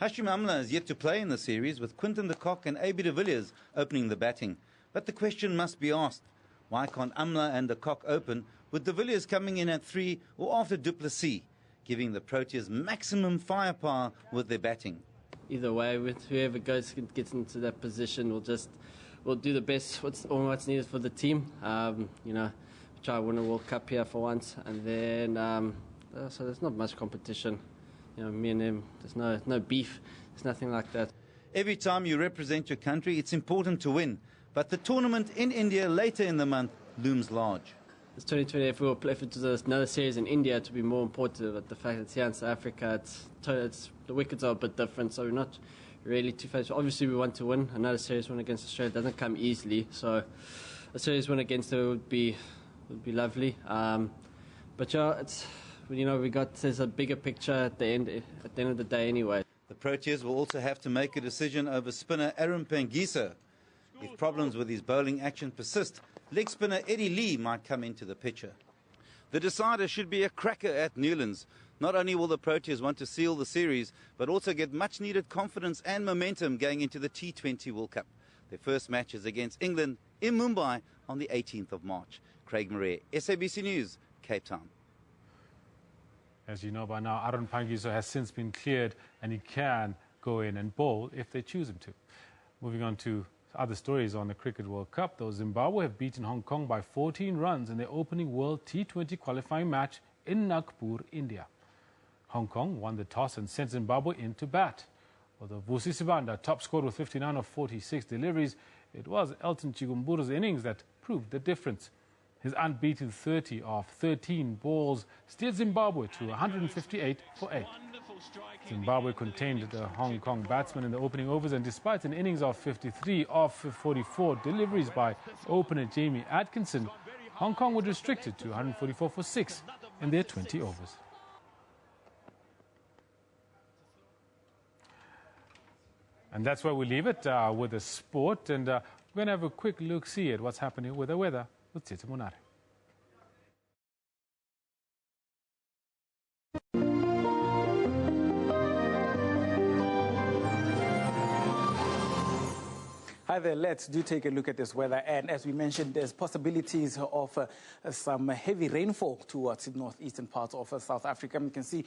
Hashim Amla is yet to play in the series, with Quinton de Kock and AB de Villiers opening the batting. But the question must be asked, why can't Amla and de Kock open with de Villiers coming in at 3 or after du Plessis, giving the Proteas maximum firepower with their batting? Either way, with whoever gets into that position, we'll do the best what's needed for the team. Try to win a World Cup here for once, and then so there's not much competition. Me and him, there's no beef, there's nothing like that. Every time you represent your country, it's important to win. But the tournament in India later in the month looms large. It's 2020. If it was another series in India, it would be more important. But the fact that it's here in South Africa, the wickets are a bit different, so we're not really to face. Obviously, we want to win. Another series win against Australia doesn't come easily, so a series win against her would be lovely. But yeah, it's, you know, there's a bigger picture at the end of the day anyway. The Proteas will also have to make a decision over spinner Aaron Pengisa. If problems with his bowling action persist, leg spinner Eddie Lee might come into the picture. The decider should be a cracker at Newlands. Not only will the Proteas want to seal the series, but also get much-needed confidence and momentum going into the T20 World Cup. Their first match is against England in Mumbai on the 18th of March. Craig Marais, SABC News, Cape Town. As you know by now, Aaron Pangisa has since been cleared and he can go in and bowl if they choose him to. Moving on to other stories on the Cricket World Cup, though, Zimbabwe have beaten Hong Kong by 14 runs in their opening World T20 qualifying match in Nagpur, India. Hong Kong won the toss and sent Zimbabwe in to bat. Although Vusi Sibanda top scored with 59 of 46 deliveries, it was Elton Chigumburu's innings that proved the difference. His unbeaten 30 of 13 balls steered Zimbabwe to 158 for 8. Zimbabwe contained the Hong Kong batsmen in the opening overs, and despite an innings of 53 of 44 deliveries by opener Jamie Atkinson, Hong Kong were restricted to 144 for 6 in their 20 overs. And that's where we leave it with the sport, and we're going to have a quick look-see at what's happening with the weather with Tete Monare. Hi there, let's take a look at this weather. And as we mentioned, there's possibilities of some heavy rainfall towards the northeastern parts of South Africa. You can see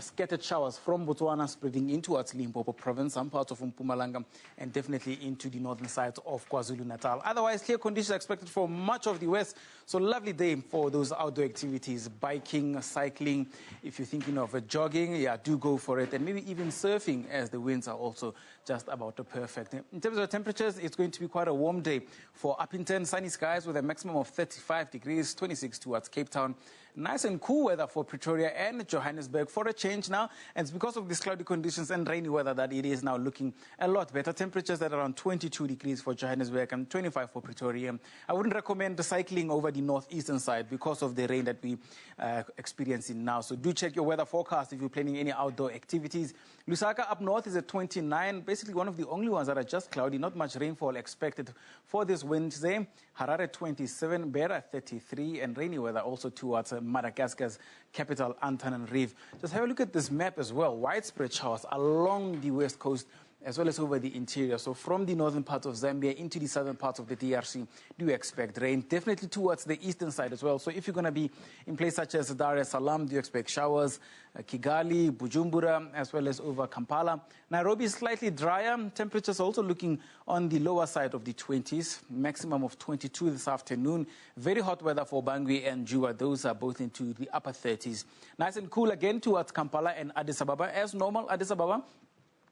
scattered showers from Botswana spreading in towards Limpopo province, some parts of Mpumalanga, and definitely into the northern sides of KwaZulu-Natal. Otherwise, clear conditions are expected for much of the west. So lovely day for those outdoor activities, biking, cycling. If you're thinking of jogging, yeah, do go for it. And maybe even surfing, as the winds are also just about perfect. In terms of temperatures, it's going to be quite a warm day for Upington. Sunny skies with a maximum of 35 degrees, 26 towards Cape Town. Nice and cool weather for Pretoria and Johannesburg for a change now. And it's because of these cloudy conditions and rainy weather that it is now looking a lot better. Temperatures at around 22 degrees for Johannesburg and 25 for Pretoria. I wouldn't recommend the cycling over the northeastern side because of the rain that we experiencing now. So do check your weather forecast if you're planning any outdoor activities. Lusaka up north is at 29, basically one of the only ones that are just cloudy. Not much rainfall expected for this Wednesday. Harare 27, Beira 33, and rainy weather also towards Madagascar's capital, Antananarivo. Just have a look at this map as well. Widespread showers along the west coast as well as over the interior. So from the northern part of Zambia into the southern parts of the DRC, do expect rain. Definitely towards the eastern side as well. So if you're going to be in places such as Dar es Salaam, do expect showers. Kigali, Bujumbura, as well as over Kampala. Nairobi is slightly drier. Temperatures also looking on the lower side of the 20s. Maximum of 22 this afternoon. Very hot weather for Bangui and Juba. Those are both into the upper 30s. Nice and cool again towards Kampala and Addis Ababa. As normal, Addis Ababa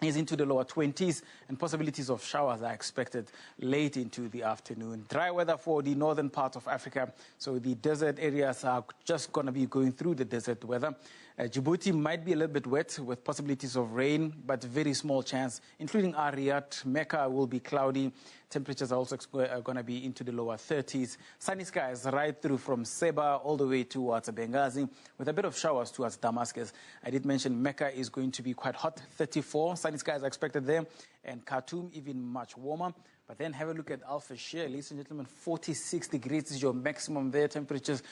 is into the lower 20s, and possibilities of showers are expected late into the afternoon. Dry weather for the northern part of Africa, so the desert areas are just going to be going through the desert weather. Djibouti might be a little bit wet with possibilities of rain, but very small chance, including Riyadh. Mecca will be cloudy. Temperatures are also going to be into the lower 30s. Sunny skies right through from Seba all the way towards Benghazi, with a bit of showers towards Damascus. I did mention Mecca is going to be quite hot, 34. Sunny skies are expected there. And Khartoum even much warmer. But then have a look at Al Fashir, ladies and gentlemen, 46 degrees is your maximum there. Temperatures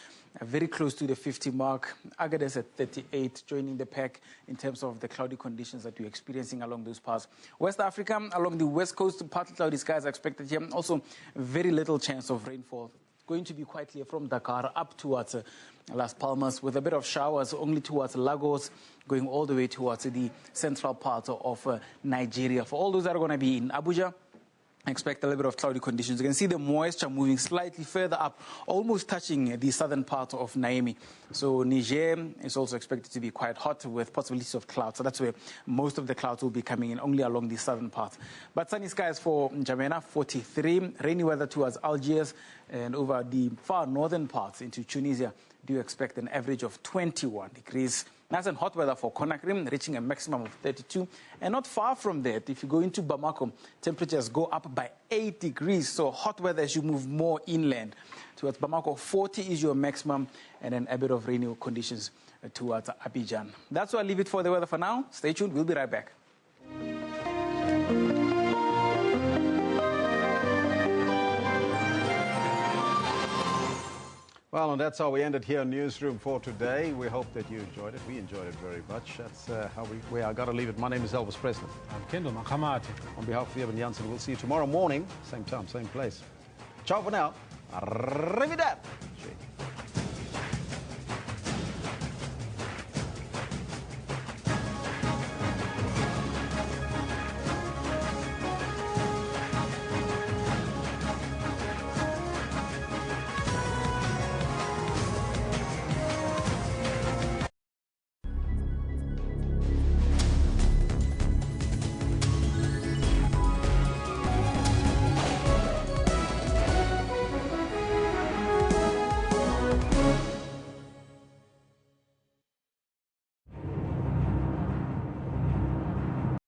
are very close to the 50 mark. Agadez at 38, joining the pack in terms of the cloudy conditions that we're experiencing along those parts. West Africa, along the west coast, partly cloudy skies are expected here. Also, very little chance of rainfall. Going to be quite clear from Dakar up towards Las Palmas, with a bit of showers only towards Lagos, going all the way towards the central part of Nigeria. For all those that are going to be in Abuja, expect a little bit of cloudy conditions. You can see the moisture moving slightly further up, almost touching the southern part of Niamey. So Niger is also expected to be quite hot with possibilities of clouds. So that's where most of the clouds will be coming in, only along the southern part. But sunny skies for N'Djamena, 43. Rainy weather towards Algiers and over the far northern parts into Tunisia. Do expect an average of 21 degrees. Nice and hot weather for Conakry, reaching a maximum of 32. And not far from that, if you go into Bamako, temperatures go up by 8 degrees. So hot weather as you move more inland. Towards Bamako, 40 is your maximum, and then a bit of rainy conditions towards Abidjan. That's why I'll leave it for the weather for now. Stay tuned. We'll be right back. Well, and that's how we ended here in Newsroom for today. We hope that you enjoyed it. We enjoyed it very much. That's how we are. Got to leave it. My name is Elvis Presley. I'm Kendall Makamati. On behalf of Evan Janssen, we'll see you tomorrow morning, same time, same place. Ciao for now. Arrivederci.